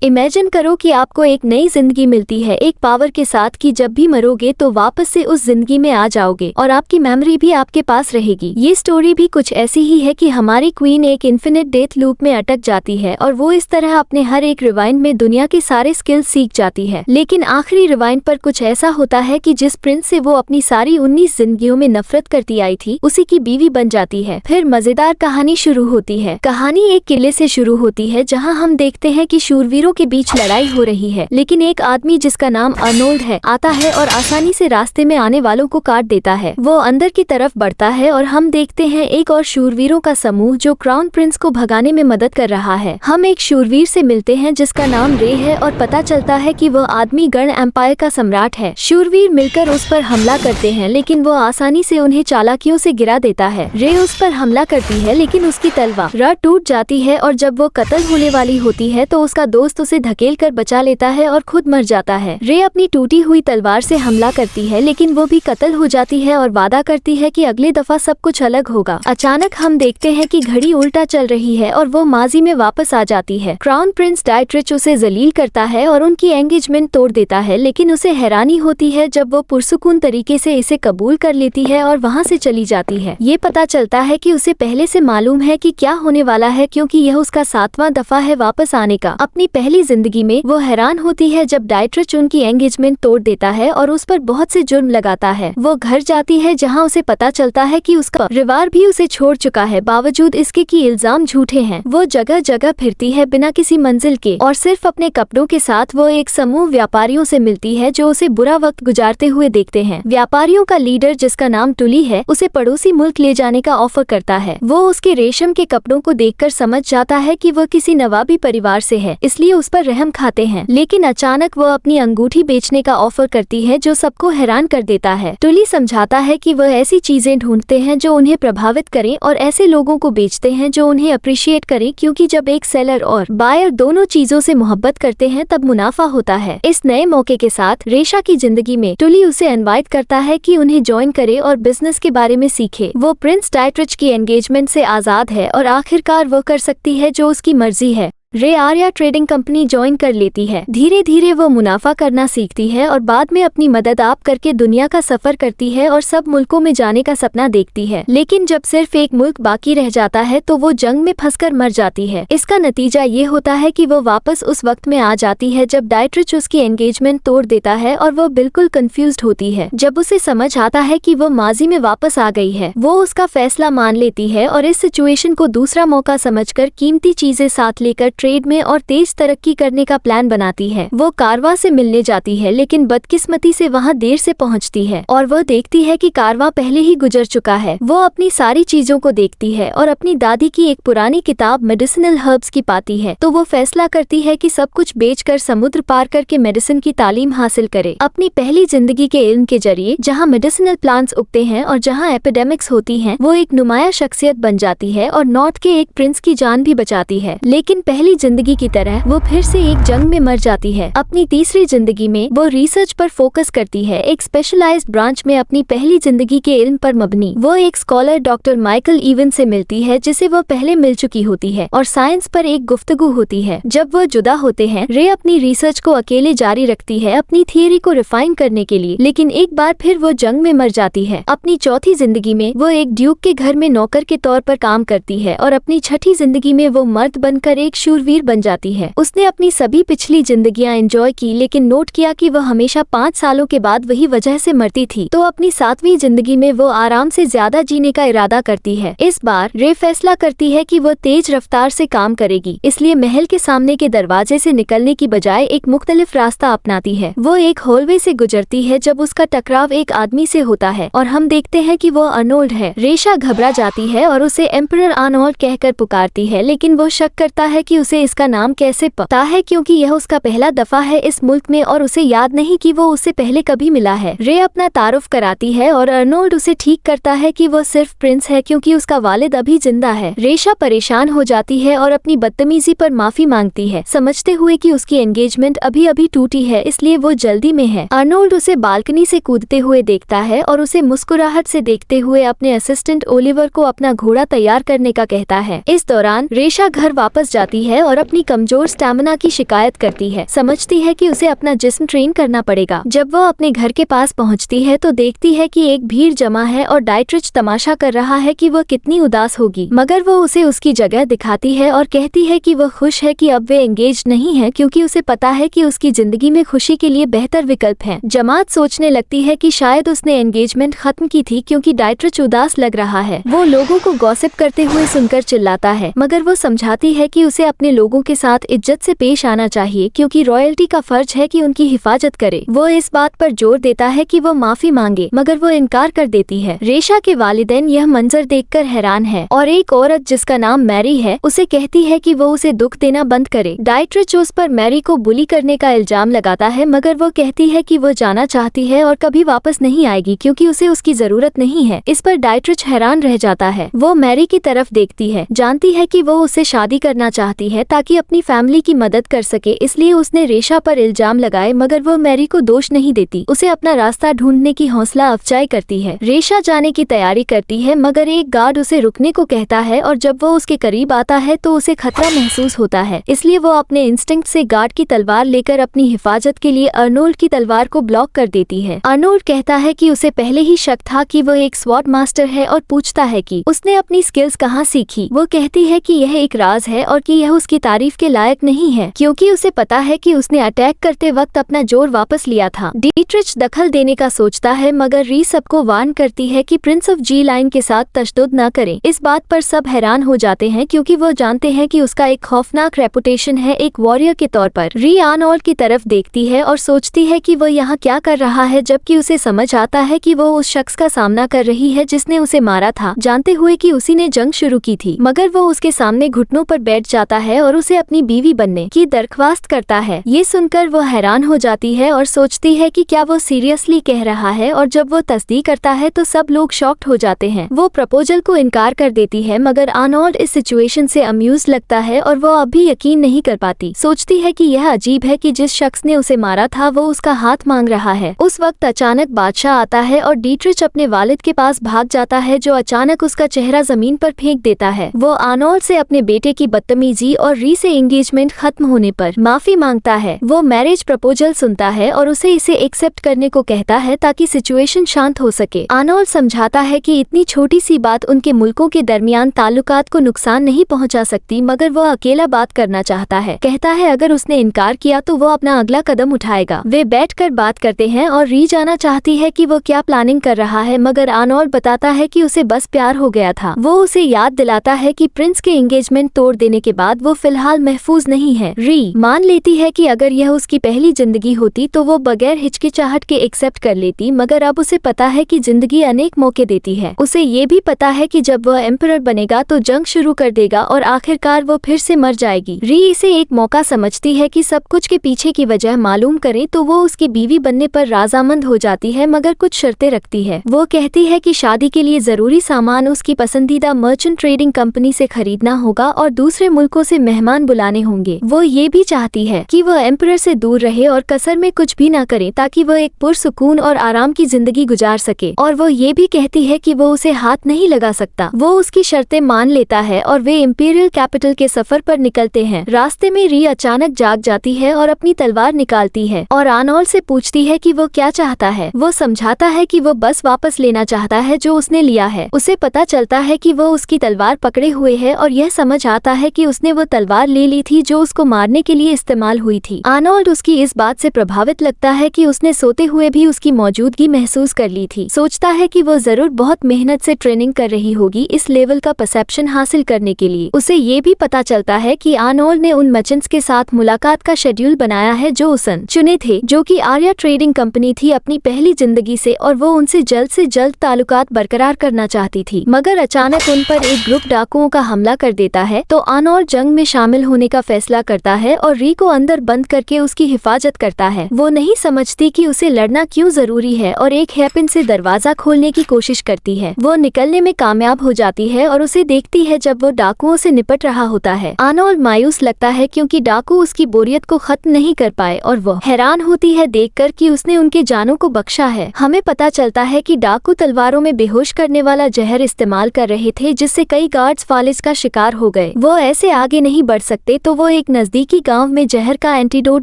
Imagine करो कि आपको एक नई जिंदगी मिलती है एक पावर के साथ कि जब भी मरोगे तो वापस से उस जिंदगी में आ जाओगे और आपकी मेमोरी भी आपके पास रहेगी। ये स्टोरी भी कुछ ऐसी ही है कि हमारी क्वीन एक इन्फिनिट डेथ लूप में अटक जाती है और वो इस तरह अपने हर एक रिवाइंड में दुनिया के सारे स्किल्स सीख जाती है। लेकिन आखिरी रिवाइंड पर कुछ ऐसा होता है कि जिस प्रिंस से वो अपनी सारी 19 जिंदगियों में नफरत करती आई थी उसी की बीवी बन जाती है। फिर मजेदार कहानी शुरू होती है। कहानी एक किले से शुरू होती है जहाँ हम देखते हैं कि शूरवीरों के बीच लड़ाई हो रही है, लेकिन एक आदमी जिसका नाम अर्नोल्ड है आता है और आसानी से रास्ते में आने वालों को काट देता है। वो अंदर की तरफ बढ़ता है और हम देखते हैं एक और शूरवीरों का समूह जो क्राउन प्रिंस को भगाने में मदद कर रहा है। हम एक शूरवीर से मिलते हैं जिसका नाम रे है और पता चलता है कि वह आदमी गण एम्पायर का सम्राट है। शूरवीर मिलकर उस पर हमला करते हैं लेकिन वो आसानी से उन्हें चालाकियों से गिरा देता है। रे उस पर हमला करती है लेकिन उसकी तलवार टूट जाती है और जब वो कत्ल होने वाली होती है तो उसका दोस्त उसे धकेलकर बचा लेता है और खुद मर जाता है। रे अपनी टूटी हुई तलवार से हमला करती है लेकिन वो भी कत्ल हो जाती है और वादा करती है कि अगली दफा सब कुछ अलग होगा। अचानक हम देखते हैं कि घड़ी उल्टा चल रही है और वो माजी में वापस आ जाती है। क्राउन प्रिंस डाइट्रिच उसे जलील करता है और उनकी एंगेजमेंट तोड़ देता है, लेकिन उसे हैरानी होती है जब वो पुरसुकून तरीके से इसे कबूल कर लेती है और वहाँ से चली जाती है। ये पता चलता है कि उसे पहले से मालूम है कि क्या होने वाला है क्योंकि यह उसका 7वां दफा है वापस आने का। अपनी पहली जिंदगी में वो हैरान होती है जब डाइट्रिच उनकी एंगेजमेंट तोड़ देता है और उस पर बहुत से जुर्म लगाता है। वो घर जाती है जहां उसे पता चलता है कि उसका परिवार भी उसे छोड़ चुका है, बावजूद इसके कि इल्जाम झूठे हैं। वो जगह जगह फिरती है बिना किसी मंजिल के और सिर्फ अपने कपड़ों के साथ। वो एक समूह व्यापारियों से मिलती है जो उसे बुरा वक्त गुजारते हुए देखते हैं। व्यापारियों का लीडर जिसका नाम टुली है उसे पड़ोसी मुल्क ले जाने का ऑफर करता है। वो उसके रेशम के कपड़ों को देखकर समझ जाता है कि वो किसी नवाबी परिवार से है, इसलिए उस पर रहम खाते हैं। लेकिन अचानक वो अपनी अंगूठी बेचने का ऑफर करती है जो सबको हैरान कर देता है। टुली समझाता है कि वह ऐसी चीजें ढूंढते हैं जो उन्हें प्रभावित करें और ऐसे लोगों को बेचते हैं जो उन्हें अप्रिशिएट करें, क्योंकि जब एक सेलर और बायर दोनों चीजों से मोहब्बत करते हैं तब मुनाफा होता है। इस नए मौके के साथ रेशा की जिंदगी में टुली उसे इनवाइट करता है कि उन्हें ज्वाइन करे और बिजनेस के बारे में सीखे। वो प्रिंस डाइट्रिच की एंगेजमेंट से आजाद है और आखिरकार वो कर सकती है जो उसकी मर्जी है। रे आर्या ट्रेडिंग कंपनी ज्वाइन कर लेती है। धीरे धीरे वो मुनाफा करना सीखती है और बाद में अपनी मदद आप करके दुनिया का सफर करती है और सब मुल्कों में जाने का सपना देखती है। लेकिन जब सिर्फ एक मुल्क बाकी रह जाता है तो वो जंग में फंसकर मर जाती है। इसका नतीजा ये होता है कि वो वापस उस वक्त में आ जाती है जब डाइट्रिच उसकी एंगेजमेंट तोड़ देता है और वो बिल्कुल कंफ्यूज्ड होती है। जब उसे समझ आता है कि वो माजी में वापस आ गई है, वो उसका फैसला मान लेती है और इस सिचुएशन को दूसरा मौका समझकर कीमती चीजें साथ लेकर ट्रेड में और तेज तरक्की करने का प्लान बनाती है। वो कारवां से मिलने जाती है लेकिन बदकिस्मती से वहाँ देर से पहुँचती है और वो देखती है कि कारवां पहले ही गुजर चुका है। वो अपनी सारी चीजों को देखती है और अपनी दादी की एक पुरानी किताब मेडिसिनल हर्ब्स की पाती है, तो वो फैसला करती है कि सब कुछ बेचकर समुद्र पार करके मेडिसिन की तालीम हासिल करे। अपनी पहली जिंदगी के इल्म के जरिए जहाँ मेडिसिनल प्लांट्स उगते हैं और जहाँ एपिडेमिक्स होती हैं, वो एक नुमाया शख्सियत बन जाती है और नॉर्थ के एक प्रिंस की जान भी बचाती है। लेकिन पहली जिंदगी की तरह वो फिर से एक जंग में मर जाती है। अपनी तीसरी जिंदगी में वो रिसर्च पर फोकस करती है, एक स्पेशलाइज्ड ब्रांच में अपनी पहली जिंदगी के इल्म पर मबनी। वो एक स्कॉलर डॉक्टर माइकल इवन से मिलती है जिसे वो पहले मिल चुकी होती है और साइंस पर एक गुफ्तगू होती है। जब वो जुदा होते हैं, रे अपनी रिसर्च को अकेले जारी रखती है अपनी थियरी को रिफाइन करने के लिए, लेकिन एक बार फिर वो जंग में मर जाती है। अपनी चौथी जिंदगी में वो एक ड्यूक के घर में नौकर के तौर पर काम करती है और अपनी छठी जिंदगी में वो मर्द बनकर एक शूरवीर बन जाती है। उसने अपनी सभी पिछली जिंदगियां एंजॉय की, लेकिन नोट किया कि वह हमेशा 5 सालों के बाद वही वजह से मरती थी, तो अपनी 7वीं जिंदगी में वो आराम से ज्यादा जीने का इरादा करती है। इस बार रे फैसला करती है कि वो तेज रफ्तार से काम करेगी, इसलिए महल के सामने के दरवाजे से निकलने की बजाय एक मुख्तलिफ रास्ता अपनाती है। वो एक हॉलवे से गुजरती है जब उसका टकराव एक आदमी से होता है और हम देखते हैं कि वो अर्नोल्ड है। रेशा घबरा जाती है और उसे एम्परर अर्नोल्ड कहकर पुकारती है, लेकिन वो शक करता है कि उसे इसका नाम कैसे पता है क्योंकि यह उसका पहला दफा है इस मुल्क में और उसे याद नहीं कि वो उससे पहले कभी मिला है। रे अपना तारुफ कराती है और अर्नोल्ड उसे ठीक करता है कि वो सिर्फ प्रिंस है क्योंकि उसका वालिद अभी जिंदा है। रेशा परेशान हो जाती है और अपनी बदतमीजी पर माफी मांगती है, समझते हुए कि उसकी एंगेजमेंट अभी अभी टूटी है इसलिए वो जल्दी में है। अर्नोल्ड उसे बालकनी से कूदते हुए देखता है और उसे मुस्कुराहट से देखते हुए अपने असिस्टेंट ओलिवर को अपना घोड़ा तैयार करने का कहता है। इस दौरान रेशा घर वापस जाती है है और अपनी कमजोर स्टैमिना की शिकायत करती है। समझती है कि उसे अपना जिस्म ट्रेन करना पड़ेगा। जब वो अपने घर के पास पहुंचती है तो देखती है कि एक भीड़ जमा है और डाइट्रिच तमाशा कर रहा है कि वह कितनी उदास होगी, मगर वो उसे उसकी जगह दिखाती है और कहती है कि वह खुश है कि अब वे एंगेज नहीं है, क्योंकि उसे पता है कि उसकी जिंदगी में खुशी के लिए बेहतर विकल्प हैं। जमात सोचने लगती है कि शायद उसने एंगेजमेंट खत्म की थी क्योंकि डाइट्रिच उदास लग रहा है। वो लोगों को गॉसिप करते हुए सुनकर चिल्लाता है, मगर वो समझाती है कि उसे अपने लोगों के साथ इज्जत से पेश आना चाहिए, क्योंकि रॉयल्टी का फर्ज है कि उनकी हिफाजत करे। वो इस बात पर जोर देता है कि वो माफी मांगे, मगर वो इनकार कर देती है। रेशा के वालिदैन यह मंजर देखकर हैरान है और एक औरत जिसका नाम मैरी है उसे कहती है कि वो उसे दुख देना बंद करे। डाइट्रिच उस पर मैरी को बुली करने का इल्जाम लगाता है, मगर वो कहती है कि वो जाना चाहती है और कभी वापस नहीं आएगी क्योंकि उसे उसकी जरूरत नहीं है। इस पर डाइट्रिच हैरान रह जाता है। वो मैरी की तरफ देखती है, जानती है कि वो उससे शादी करना चाहती है ताकि अपनी फैमिली की मदद कर सके, इसलिए उसने रेशा पर इल्जाम लगाए, मगर वो मैरी को दोष नहीं देती। उसे अपना रास्ता ढूंढने की हौसला अफजाई करती है। रेशा जाने की तैयारी करती है, मगर एक गार्ड उसे रुकने को कहता है और जब वो उसके करीब आता है तो उसे खतरा महसूस होता है, इसलिए वो अपने इंस्टिंक्ट से गार्ड की तलवार लेकर अपनी हिफाजत के लिए अर्नोल्ड की तलवार को ब्लॉक कर देती है। अर्नोल्ड कहता है कि उसे पहले ही शक था कि वो एक स्वॉर्ड मास्टर है और पूछता है कि उसने अपनी स्किल्स कहाँ सीखी। वो कहती है कि यह एक राज है और कि यह उसकी तारीफ के लायक नहीं है, क्योंकि उसे पता है कि उसने अटैक करते वक्त अपना जोर वापस लिया था। डीट्रिच दखल देने का सोचता है, मगर री सबको वार्न करती है कि प्रिंस ऑफ जी लाइन के साथ तशद्दुद न करें। इस बात पर सब हैरान हो जाते हैं क्योंकि वो जानते हैं कि उसका एक खौफनाक रेपुटेशन है एक वॉरियर के तौर पर। री आर्नोल्ड की तरफ देखती है और सोचती है कि वो यहाँ क्या कर रहा है, जबकि उसे समझ आता है कि वो उस शख्स का सामना कर रही है जिसने उसे मारा था, जानते हुए कि उसी ने जंग शुरू की थी। मगर वो उसके सामने घुटनों पर बैठ जाता है और उसे अपनी बीवी बनने की दरख्वास्त करता है। ये सुनकर वो हैरान हो जाती है और सोचती है कि क्या वो सीरियसली कह रहा है, और जब वो तस्दीक करता है तो सब लोग शॉक्ड हो जाते हैं। वो प्रपोजल को इनकार कर देती है, मगर आर्नोल्ड इस सिचुएशन से अम्यूज लगता है और वो अब भी यकीन नहीं कर पाती। सोचती है कि यह अजीब है कि जिस शख्स ने उसे मारा था वो उसका हाथ मांग रहा है। उस वक्त अचानक बादशाह आता है और डीट्रिच अपने वालिद के पास भाग जाता है, जो अचानक उसका चेहरा जमीन पर फेंक देता है। वो आर्नोल्ड से अपने बेटे की बदतमीजी और री से एंगेजमेंट खत्म होने पर माफी मांगता है। वो मैरिज प्रपोजल सुनता है और उसे इसे एक्सेप्ट करने को कहता है ताकि सिचुएशन शांत हो सके। आर्नोल्ड समझाता है कि इतनी छोटी सी बात उनके मुल्कों के दरमियान ताल्लुकात को नुकसान नहीं पहुंचा सकती, मगर वो अकेला बात करना चाहता है। कहता है अगर उसने इनकार किया तो वो अपना अगला कदम उठाएगा। वे बैठकर बात करते हैं और री जाना चाहती है कि वो क्या प्लानिंग कर रहा है, मगर आर्नोल्ड बताता है कि उसे बस प्यार हो गया था। वो उसे याद दिलाता है कि प्रिंस के एंगेजमेंट तोड़ देने के बाद वो फिलहाल महफूज नहीं है। री मान लेती है कि अगर यह उसकी पहली जिंदगी होती तो वो बगैर हिचकिचाहट के एक्सेप्ट कर लेती, मगर अब उसे पता है कि जिंदगी अनेक मौके देती है। उसे ये भी पता है कि जब वह एम्परर बनेगा तो जंग शुरू कर देगा और आखिरकार वो फिर से मर जाएगी। री इसे एक मौका समझती है कि सब कुछ के पीछे की वजह मालूम करे, तो वो उसकी बीवी बनने पर राजामंद हो जाती है, मगर कुछ शर्तें रखती है। वो कहती है कि शादी के लिए जरूरी सामान उसकी पसंदीदा मर्चेंट ट्रेडिंग कंपनी से खरीदना होगा और दूसरे मुल्कों से मेहमान बुलाने होंगे। वो ये भी चाहती है कि वह एम्परर से दूर रहे और कसर में कुछ भी ना करे, ताकि वह एक पुरसुकून और आराम की जिंदगी गुजार सके। और वो ये भी कहती है कि वो उसे हाथ नहीं लगा सकता। वो उसकी शर्तें मान लेता है और वे इंपीरियल कैपिटल के सफर पर निकलते हैं। रास्ते में री अचानक जाग जाती है और अपनी तलवार निकालती है और आर्नोल्ड से पूछती है कि वो क्या चाहता है। वो समझाता है कि वो बस वापस लेना चाहता है जो उसने लिया है। उसे पता चलता है कि वो उसकी तलवार पकड़े हुए है और यह समझ आता है कि उसने वो तलवार ले ली थी जो उसको मारने के लिए इस्तेमाल हुई थी। आर्नोल्ड उसकी इस बात से प्रभावित लगता है कि उसने सोते हुए भी उसकी मौजूदगी महसूस कर ली थी। सोचता है कि वो जरूर बहुत मेहनत से ट्रेनिंग कर रही होगी इस लेवल का परसेप्शन हासिल करने के लिए। उसे ये भी पता चलता है कि आर्नोल्ड ने उन मर्चेंट्स के साथ मुलाकात का शेड्यूल बनाया है जो उसन चुने थे, जो कि आर्या ट्रेडिंग कंपनी थी अपनी पहली जिंदगी से, और वो उनसे जल्द ताल्लुकात बरकरार करना चाहती थी। मगर अचानक उन पर एक ग्रुप डाकुओं का हमला कर देता है, तो आर्नोल्ड जंग में शामिल होने का फैसला करता है और री को अंदर बंद करके उसकी हिफाजत करता है। वो नहीं समझती कि उसे लड़ना क्यों जरूरी है और एक हेयरपिन से दरवाजा खोलने की कोशिश करती है। वो निकलने में कामयाब हो जाती है और उसे देखती है जब वो डाकुओं से निपट रहा होता है। आर्नोल्ड मायूस लगता है क्योंकि डाकू उसकी बोरियत को खत्म नहीं कर पाए, और वो हैरान होती है देखकर कि उसने उनके जानों को बख्शा है। हमें पता चलता है कि डाकू तलवारों में बेहोश करने वाला जहर इस्तेमाल कर रहे थे, जिससे कई गार्ड्स फालिस का शिकार हो गए। वो ऐसे आगे नहीं बढ़ सकते तो वो एक नजदीकी गांव में जहर का एंटीडोट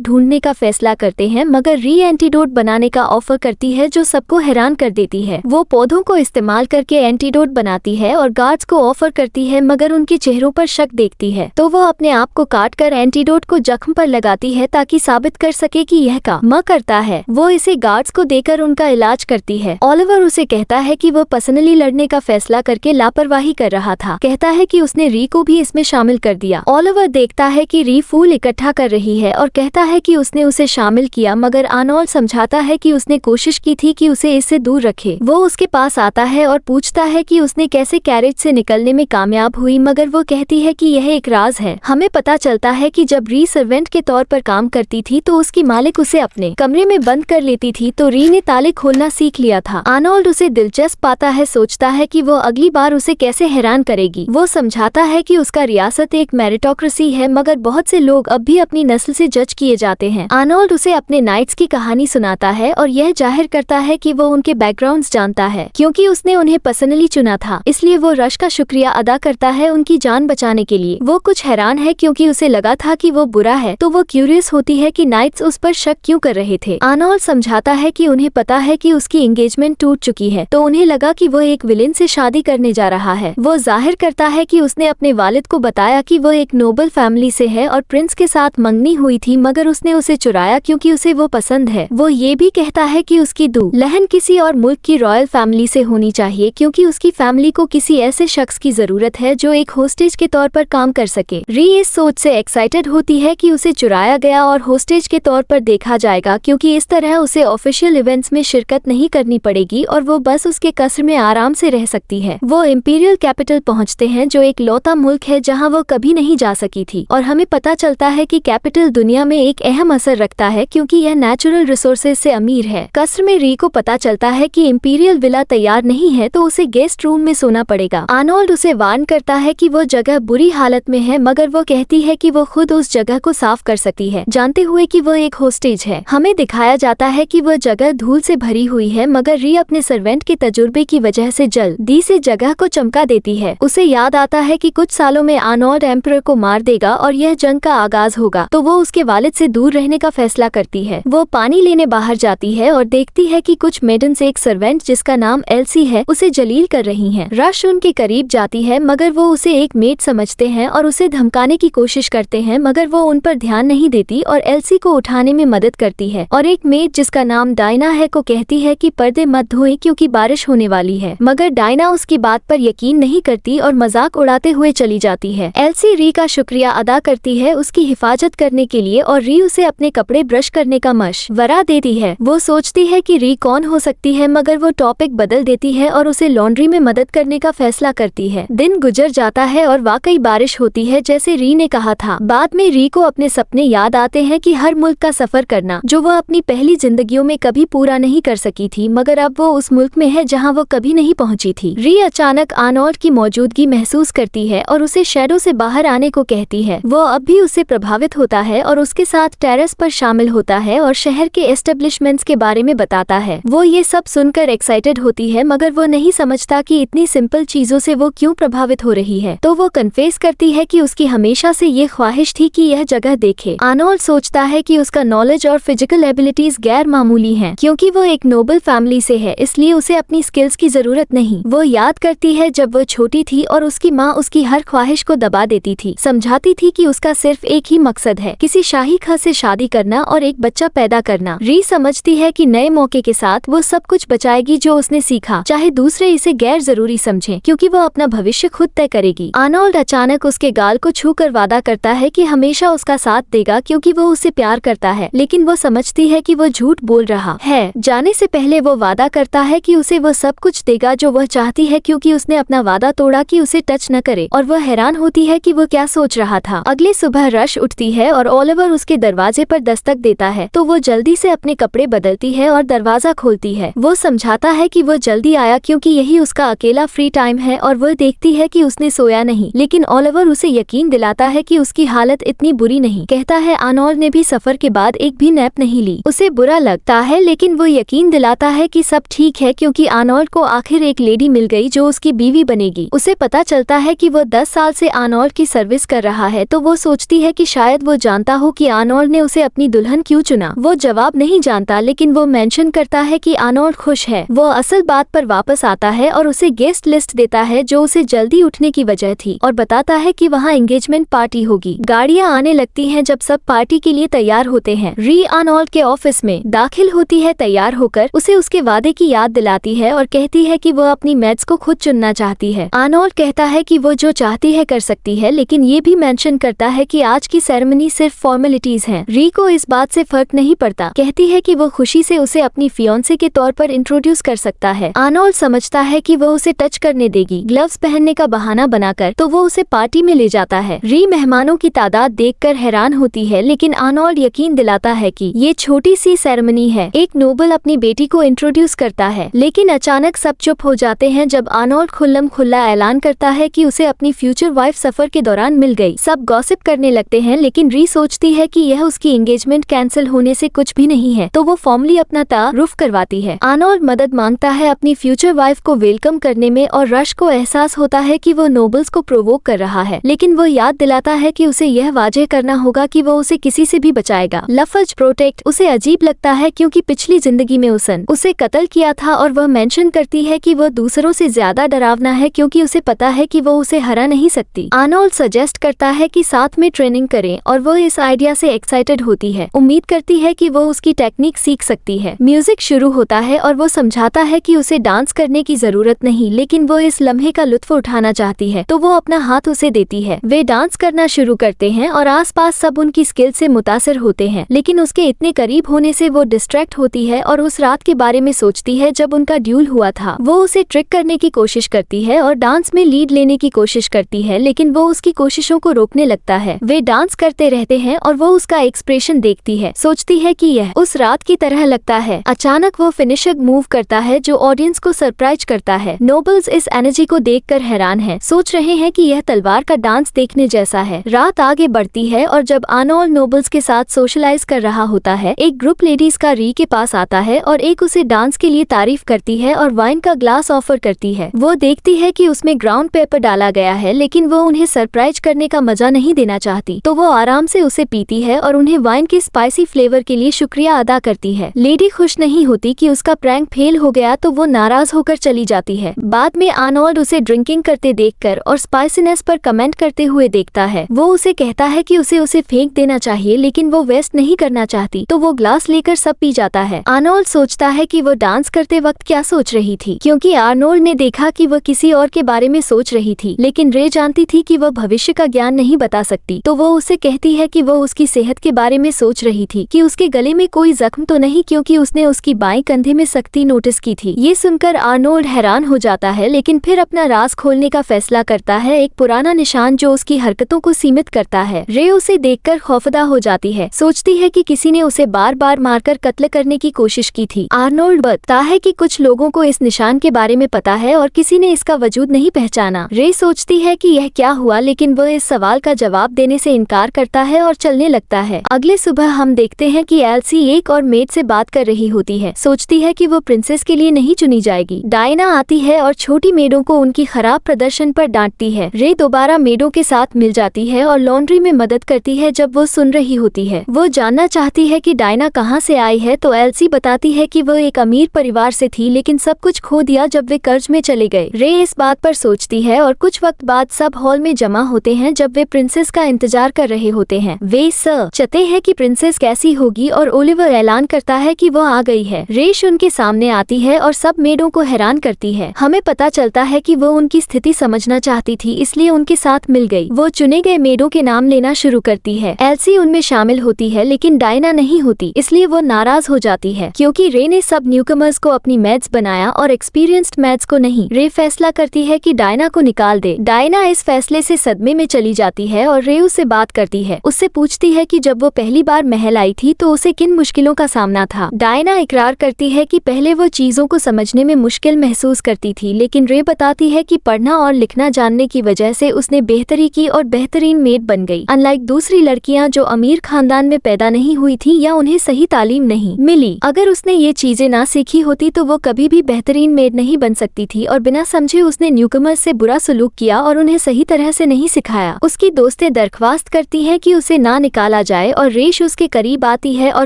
ढूंढने का फैसला करते हैं, मगर री एंटीडोट बनाने का ऑफर करती है जो सबको हैरान कर देती है। वो पौधों को इस्तेमाल करके एंटीडोट बनाती है और गार्ड्स को ऑफर करती है, मगर उनके चेहरों पर शक देखती है तो वो अपने आप को काट कर एंटीडोट को जख्म पर लगाती है ताकि साबित कर सके कि यह काम करता है। वो इसे गार्ड्स को देकर उनका इलाज करती है। ओलिवर उसे कहता है कि वो पर्सनली लड़ने का फैसला करके लापरवाही कर रहा था। कहता है कि उसने री को भी इसमें शामिल कर दिया। ओलिवर देखता है कि री फूल इकट्ठा कर रही है और कहता है कि उसने उसे शामिल किया, मगर आर्नोल्ड समझाता है कि उसने कोशिश की थी कि उसे इससे दूर रखे। वो उसके पास आता है और पूछता है कि उसने कैसे कैरेज से निकलने में कामयाब हुई, मगर वो कहती है कि यह एक राज है। हमें पता चलता है कि जब री सर्वेंट के तौर पर काम करती थी तो उसकी मालिक उसे अपने कमरे में बंद कर लेती थी, तो री ने ताले खोलना सीख लिया था। आर्नोल्ड उसे दिलचस्प पाता है, सोचता है कि वो अगली बार उसे कैसे हैरान करेगी। वो समझाता है कि उसका रियासत एक मेरिटोक्रेसी है, मगर बहुत से लोग अब भी अपनी नस्ल से जज किए जाते हैं। आर्नोल्ड उसे अपने नाइट्स की कहानी सुनाता है और यह जाहिर करता है कि वो उनके बैकग्राउंड्स जानता है, क्योंकि उसने उन्हें पर्सनली चुना था। इसलिए वो रश का शुक्रिया अदा करता है उनकी जान बचाने के लिए। वो कुछ हैरान है क्योंकि उसे लगा था कि वो बुरा है, तो वो क्यूरियस होती है कि नाइट्स उस पर शक क्यों कर रहे थे। आर्नोल्ड समझाता है कि उन्हें पता है कि उसकी एंगेजमेंट टूट चुकी है, तो उन्हें लगा कि वो एक विलेन से शादी करने जा रहा है। वो जाहिर करता है कि उसने अपने वालिद को बताया कि वो एक नोबल फैमिली से है और प्रिंस के साथ मंगनी हुई थी, मगर उसने उसे चुराया क्योंकि उसे वो पसंद है। वो ये भी कहता है कि उसकी दुल्हन किसी और मुल्क की रॉयल फैमिली से होनी चाहिए, क्योंकि उसकी फैमिली को किसी ऐसे शख्स की जरूरत है जो एक होस्टेज के तौर पर काम कर सके। री इस सोच से एक्साइटेड होती है कि उसे चुराया गया और होस्टेज के तौर पर देखा जाएगा, क्योंकि इस तरह उसे ऑफिशियल इवेंट्स में शिरकत नहीं करनी पड़ेगी और वो बस उसके कसर में आराम से रह सकती है। वो इंपीरियल कैपिटल पहुंचते हैं जो एक लौता मुल्क है जहां वो कभी नहीं जा सकी थी, और हमें पता चलता है कि कैपिटल दुनिया में एक अहम असर रखता है क्योंकि यह नेचुरल रिसोर्सेज से अमीर है। कसर में री को पता चलता है कि इंपीरियल विला तैयार नहीं है तो उसे गेस्ट रूम में सोना पड़ेगा। आर्नोल्ड उसे वार्न करता है कि वो जगह बुरी हालत में है, मगर वो कहती है कि वो खुद उस जगह को साफ कर सकती है, जानते हुए कि वो एक होस्टेज है। हमें दिखाया जाता है कि वो जगह धूल से भरी हुई है, मगर री अपने सर्वेंट के तजुर्बे की वजह से जल्दी से जगह को चमका देती है। उसे याद आता है कि कुछ सालों में आर्नोल्ड एम्परर को मार देगा और यह जंग का आगाज होगा, तो वो उसके वालिद से दूर रहने का फैसला करती है। वो पानी लेने बाहर जाती है और देखती है कि कुछ मेडन्स एक सर्वेंट जिसका नाम एल्सी है उसे जलील कर रही हैं। रश उनके करीब जाती है, मगर वो उसे एक मेड समझते हैं और उसे धमकाने की कोशिश करते हैं, मगर वो उन पर ध्यान नहीं देती और एल्सी को उठाने में मदद करती है। और एक मेड जिसका नाम डायना है को कहती है कि पर्दे मत धोएं क्योंकि बारिश होने वाली है, मगर डायना उसकी बात पर यकीन नहीं करती और मजाक उड़ाते हुए चली जाती है। एल्सी री का शुक्रिया अदा करती है उसकी हिफाजत करने के लिए और री उसे अपने कपड़े ब्रश करने का मशवरा देती है। वो सोचती है कि री कौन हो सकती है, मगर वो टॉपिक बदल देती है और उसे लॉन्ड्री में मदद करने का फैसला करती है। दिन गुजर जाता है और वाकई बारिश होती है जैसे री ने कहा था। बाद में री को अपने सपने याद आते हैं कि हर मुल्क का सफर करना जो वो अपनी पहली जिंदगियों में कभी पूरा नहीं कर सकी थी, मगर अब वो उस मुल्क में है जहाँ वो कभी नहीं पहुँची थी। री अचानक आर्नोल्ड की मौजूदगी महसूस करती है और उसे शैडो से बाहर आने को कहती है। वो अब भी उससे प्रभावित होता है और उसके साथ टेरेस पर शामिल होता है और शहर के एस्टेब्लिशमेंट्स के बारे में बताता है। वो ये सब सुनकर एक्साइटेड होती है, मगर वो नहीं समझता कि इतनी सिंपल चीजों से वो क्यों प्रभावित हो रही है। तो वो कन्फेस करती है कि उसकी हमेशा से ये ख्वाहिश थी कि यह जगह देखे। आर्नोल्ड सोचता है कि उसका नॉलेज और फिजिकल एबिलिटीज गैर मामूली हैं, क्योंकि वो एक नोबल फैमिली से है, इसलिए उसे अपनी स्किल्स की जरूरत नहीं। वो याद करती है जब वो छोटी थी और उसकी माँ उसकी हर ख्वाहिश को दबा देती थी, समझाती थी कि उसका सिर्फ एक ही मकसद है, किसी शाही खां से शादी करना और एक बच्चा पैदा करना। री समझती है कि नए मौके के साथ वो सब कुछ बचाएगी जो उसने सीखा, चाहे दूसरे इसे गैर जरूरी समझें, क्योंकि वो अपना भविष्य खुद तय करेगी। आर्नोल्ड अचानक उसके गाल को छूकर वादा करता है कि हमेशा उसका साथ देगा क्योंकि वो उसे प्यार करता है, लेकिन वो समझती है कि वो झूठ बोल रहा है। जाने से पहले वो वादा करता है कि उसे वो सब कुछ देगा जो वह चाहती है, क्योंकि उसने अपना वादा तोड़ा कि उसे टच न करे, और वह हैरान होती है कि वो क्या सोच रहा था। अगली सुबह रश उठती है और ओलिवर उसके दरवाजे पर दस्तक देता है, तो वो जल्दी से अपने कपड़े बदलती है और दरवाजा खोलती है। वो समझाता है कि वो जल्दी आया क्योंकि यही उसका अकेला फ्री टाइम है, और वह देखती है कि उसने सोया नहीं, लेकिन ओलिवर उसे यकीन दिलाता है कि उसकी हालत इतनी बुरी नहीं। कहता है आर्नोल्ड ने भी सफर के बाद एक भी नैप नहीं ली। उसे बुरा लगता है, लेकिन वो यकीन दिलाता है कि सब ठीक है क्योंकि आर्नोल्ड को आखिर एक लेडी मिल गई जो उसकी बीवी बनेगी। उसे पता चलता है कि वो 10 साल से आर्नोल्ड की सर्विस कर रहा है तो वो सोचती है कि शायद वो जानता हो कि आर्नोल्ड ने उसे अपनी दुल्हन क्यों चुना। वो जवाब नहीं जानता, लेकिन वो मेंशन करता है कि आर्नोल्ड खुश है। वो असल बात पर वापस आता है और उसे गेस्ट लिस्ट देता है जो उसे जल्दी उठने की वजह थी, और बताता है कि वहाँ एंगेजमेंट पार्टी होगी। गाड़ियाँ आने लगती हैं जब सब पार्टी के लिए तैयार होते हैं। री आर्नोल्ड के ऑफिस में दाखिल होती है तैयार होकर, उसे उसके वादे की याद दिलाती है और कहती है कि वो अपनी मेड्स को खुद चुनना चाहती है। आर्नोल्ड कहता है कि वो जो चाहती है कर सकती है, लेकिन ये भी मेंशन करता है कि आज की सेरेमनी सिर्फ फॉर्मेलिटीज हैं। री को इस बात से फर्क नहीं पड़ता, कहती है कि वो खुशी से उसे अपनी फियांसे के तौर पर इंट्रोड्यूस कर सकता है। आर्नोल्ड समझता है कि वो उसे टच करने देगी, ग्लव्स पहनने का बहाना बनाकर, तो वो उसे पार्टी में ले जाता है। री मेहमानों की तादाद देखकर हैरान होती है, लेकिन आर्नोल्ड यकीन दिलाता है कि ये छोटी सी सेरेमनी है। एक नोबल अपनी बेटी को इंट्रोड्यूस करता है, लेकिन अचानक सब चुप हो जाते हैं जब आर्नोल्ड खुल्लम खुल्ला ऐलान करता है कि उसे अपनी फ्यूचर वाइफ सफर के दौरान मिल गई। सब गॉसिप करने लगते हैं, लेकिन री सोचती है कि यह उसकी एंगेजमेंट कैंसिल होने से कुछ भी नहीं है, तो वो फॉर्मली अपना तारुफ करवाती है। आर्नोल्ड मदद मांगता है अपनी फ्यूचर वाइफ को वेलकम करने में, और रश को एहसास होता है कि वो नोबल्स को प्रोवोक कर रहा है, लेकिन वो याद दिलाता है कि उसे यह वाजे करना होगा कि वो उसे किसी से भी बचाएगा। लफ्ज प्रोटेक्ट उसे अजीब लगता है क्योंकि पिछली जिंदगी में उसने उसे कत्ल किया था, और वह मेंशन करती है कि वो दूसरों से ज्यादा डरावना है क्योंकि उसे पता है कि वो उसे हरा नहीं सकती। आर्नोल्ड सजेस्ट करता है कि साथ में ट्रेनिंग करें, और वो इस आइडिया से एक्साइटेड होती है। उम्मीद करती है कि वो उसकी टेक्निक सीख सकती है। म्यूजिक शुरू होता है और वो समझाता है कि उसे डांस करने की जरूरत नहीं, लेकिन वो इस लम्हे का लुत्फ उठाना चाहती है, तो वो अपना हाथ उसे देती है। वे डांस करना शुरू करते हैं और आसपास सब उनकी स्किल से मुतासिर होते हैं, लेकिन उसके इतने करीब होने से वो डिस्ट्रैक्ट होती है और उस रात के बारे में सोचती है जब उनका ड्यूल हुआ था। वो उसे ट्रिक करने की कोशिश करती है और डांस में लीड लेने की कोशिश करती है, लेकिन वो उसकी कोशिशों को रोकने लगता है। वे डांस करते रहते हैं और वो उसका एक्सप्रेशन देखती है, सोचती है कि यह उस रात की तरह लगता है। अचानक वो फिनिशर मूव करता है जो ऑडियंस को सरप्राइज करता है। नोबल्स इस एनर्जी को देखकर हैरान हैं, सोच रहे हैं कि यह तलवार का डांस देखने जैसा है। रात आगे बढ़ती है और जब आर्नोल्ड नोबल्स के साथ सोशलाइज कर रहा होता है, एक ग्रुप लेडीज का री के पास आता है और एक उसे डांस के लिए तारीफ करती है और वाइन का ग्लास ऑफर करती है। वो देखती है कि उसमें ग्राउंड पेपर डाला गया है, लेकिन वो उन्हें सरप्राइज करने का मजा नहीं देना चाहती, तो वो आराम से उसे पीती है और उन्हें वाइन के स्पाइसी फ्लेवर के लिए शुक्रिया अदा करती है। लेडी खुश नहीं होती कि उसका प्रैंक फेल हो गया, तो वो नाराज होकर चली जाती है। बाद में आर्नोल्ड उसे ड्रिंकिंग करते देखकर और स्पाइसीनेस पर कमेंट करते हुए देखता है। वो उसे कहता है कि उसे फेंक देना चाहिए, लेकिन वो वेस्ट नहीं करना चाहती, तो वो ग्लास लेकर सब पी जाता है। आर्नोल्ड सोचता है कि वो डांस करते वक्त क्या सोच रही थी, क्योंकि आर्नोल्ड ने देखा कि वह किसी और के बारे में सोच रही थी, लेकिन रे जानती थी कि वह भविष्य का ज्ञान नहीं बता सकती, तो वो उसे कहती है कि वो उसकी सेहत के बारे में सोच रही थी, कि उसके गले में कोई जख्म तो नहीं, क्योंकि उसने उसकी बाएं कंधे में सख्ती नोटिस की थी। ये सुनकर आर्नोल्ड हैरान हो जाता है, लेकिन फिर अपना राज खोलने का फैसला करता है, एक पुराना निशान जो उसकी हरकतों को सीमित करता है। रे उसे देखकर खौफदा हो जाती है, सोचती है कि किसी ने उसे बार बार मारकर कत्ल करने की कोशिश की थी। आर्नोल्ड बताता है कि कुछ लोगों को इस निशान के बारे में पता है और किसी ने इसका वजूद नहीं पहचाना। रे सोचती है कि यह क्या हुआ, लेकिन वह इस सवाल का जवाब देने से इनकार करता है और चलने लगता है। अगले सुबह हम देखते हैं कि एल्सी एक और मेड से बात कर रही होती है, सोचती है कि वो प्रिंसेस के लिए नहीं चुनी जाएगी। डायना आती है और छोटी मेडों को उनकी खराब प्रदर्शन पर डांटती है। रे दोबारा मेडों के साथ मिल जाती है और लॉन्ड्री में मदद करती है जब वो सुन रही होती है। वो जानना चाहती है कि डायना कहाँ से आई है, तो एल्सी बताती है कि वो एक अमीर परिवार से थी, लेकिन सब कुछ खो दिया जब वे कर्ज में चले गए। रे इस बात पर सोचती है और कुछ वक्त बाद सब हॉल में जमा होते हैं जब वे प्रिंसेस का इंतजार कर रहे होते हैं। वे सोचते हैं कि प्रिंसेस कैसी होगी और ओलिवर ऐलान करता है कि वो आ गई है। रेश उनके सामने आती है और सब मेडों को हैरान करती है। हमें पता चलता है कि वो उनकी स्थिति समझना चाहती थी, इसलिए उनके साथ मिल गई। वो चुने गए मेडों के नाम लेना शुरू करती है। एल्सी उनमें शामिल होती है, लेकिन डायना नहीं होती, इसलिए वो नाराज हो जाती है क्योंकि रे ने सब न्यूकमर्स को अपनी मेड्स बनाया और एक्सपीरियंस्ड मेड्स को नहीं। रे फैसला करती है कि डायना को निकाल दे। डायना इस फैसले से सदमे में चली जाती है और रे उससे बात करती है। उससे पूछती है कि जब वो पहली बार महल आई थी तो उसे किन मुश्किलों का सामना था। डायना इकरार करती है कि पहले वो चीजों को समझने में मुश्किल महसूस करती थी, लेकिन रे बताती है कि पढ़ना और लिखना जानने की वजह से उसने बेहतरी की और बेहतरीन मेड बन गई, अनलाइक दूसरी लड़कियां जो अमीर खानदान में पैदा नहीं हुई थी या उन्हें सही तालीम नहीं मिली। अगर उसने ये चीजें ना सीखी होती तो वो कभी भी बेहतरीन मेड नहीं बन सकती थी, और बिना समझे उसने न्यूकमर्स से बुरा सलूक किया और उन्हें सही तरह से नहीं सिखाया। उसकी दोस्तें दरख्वास्त करती हैं कि उसे ना निकाला जाए और रेश उसके करीब आती है और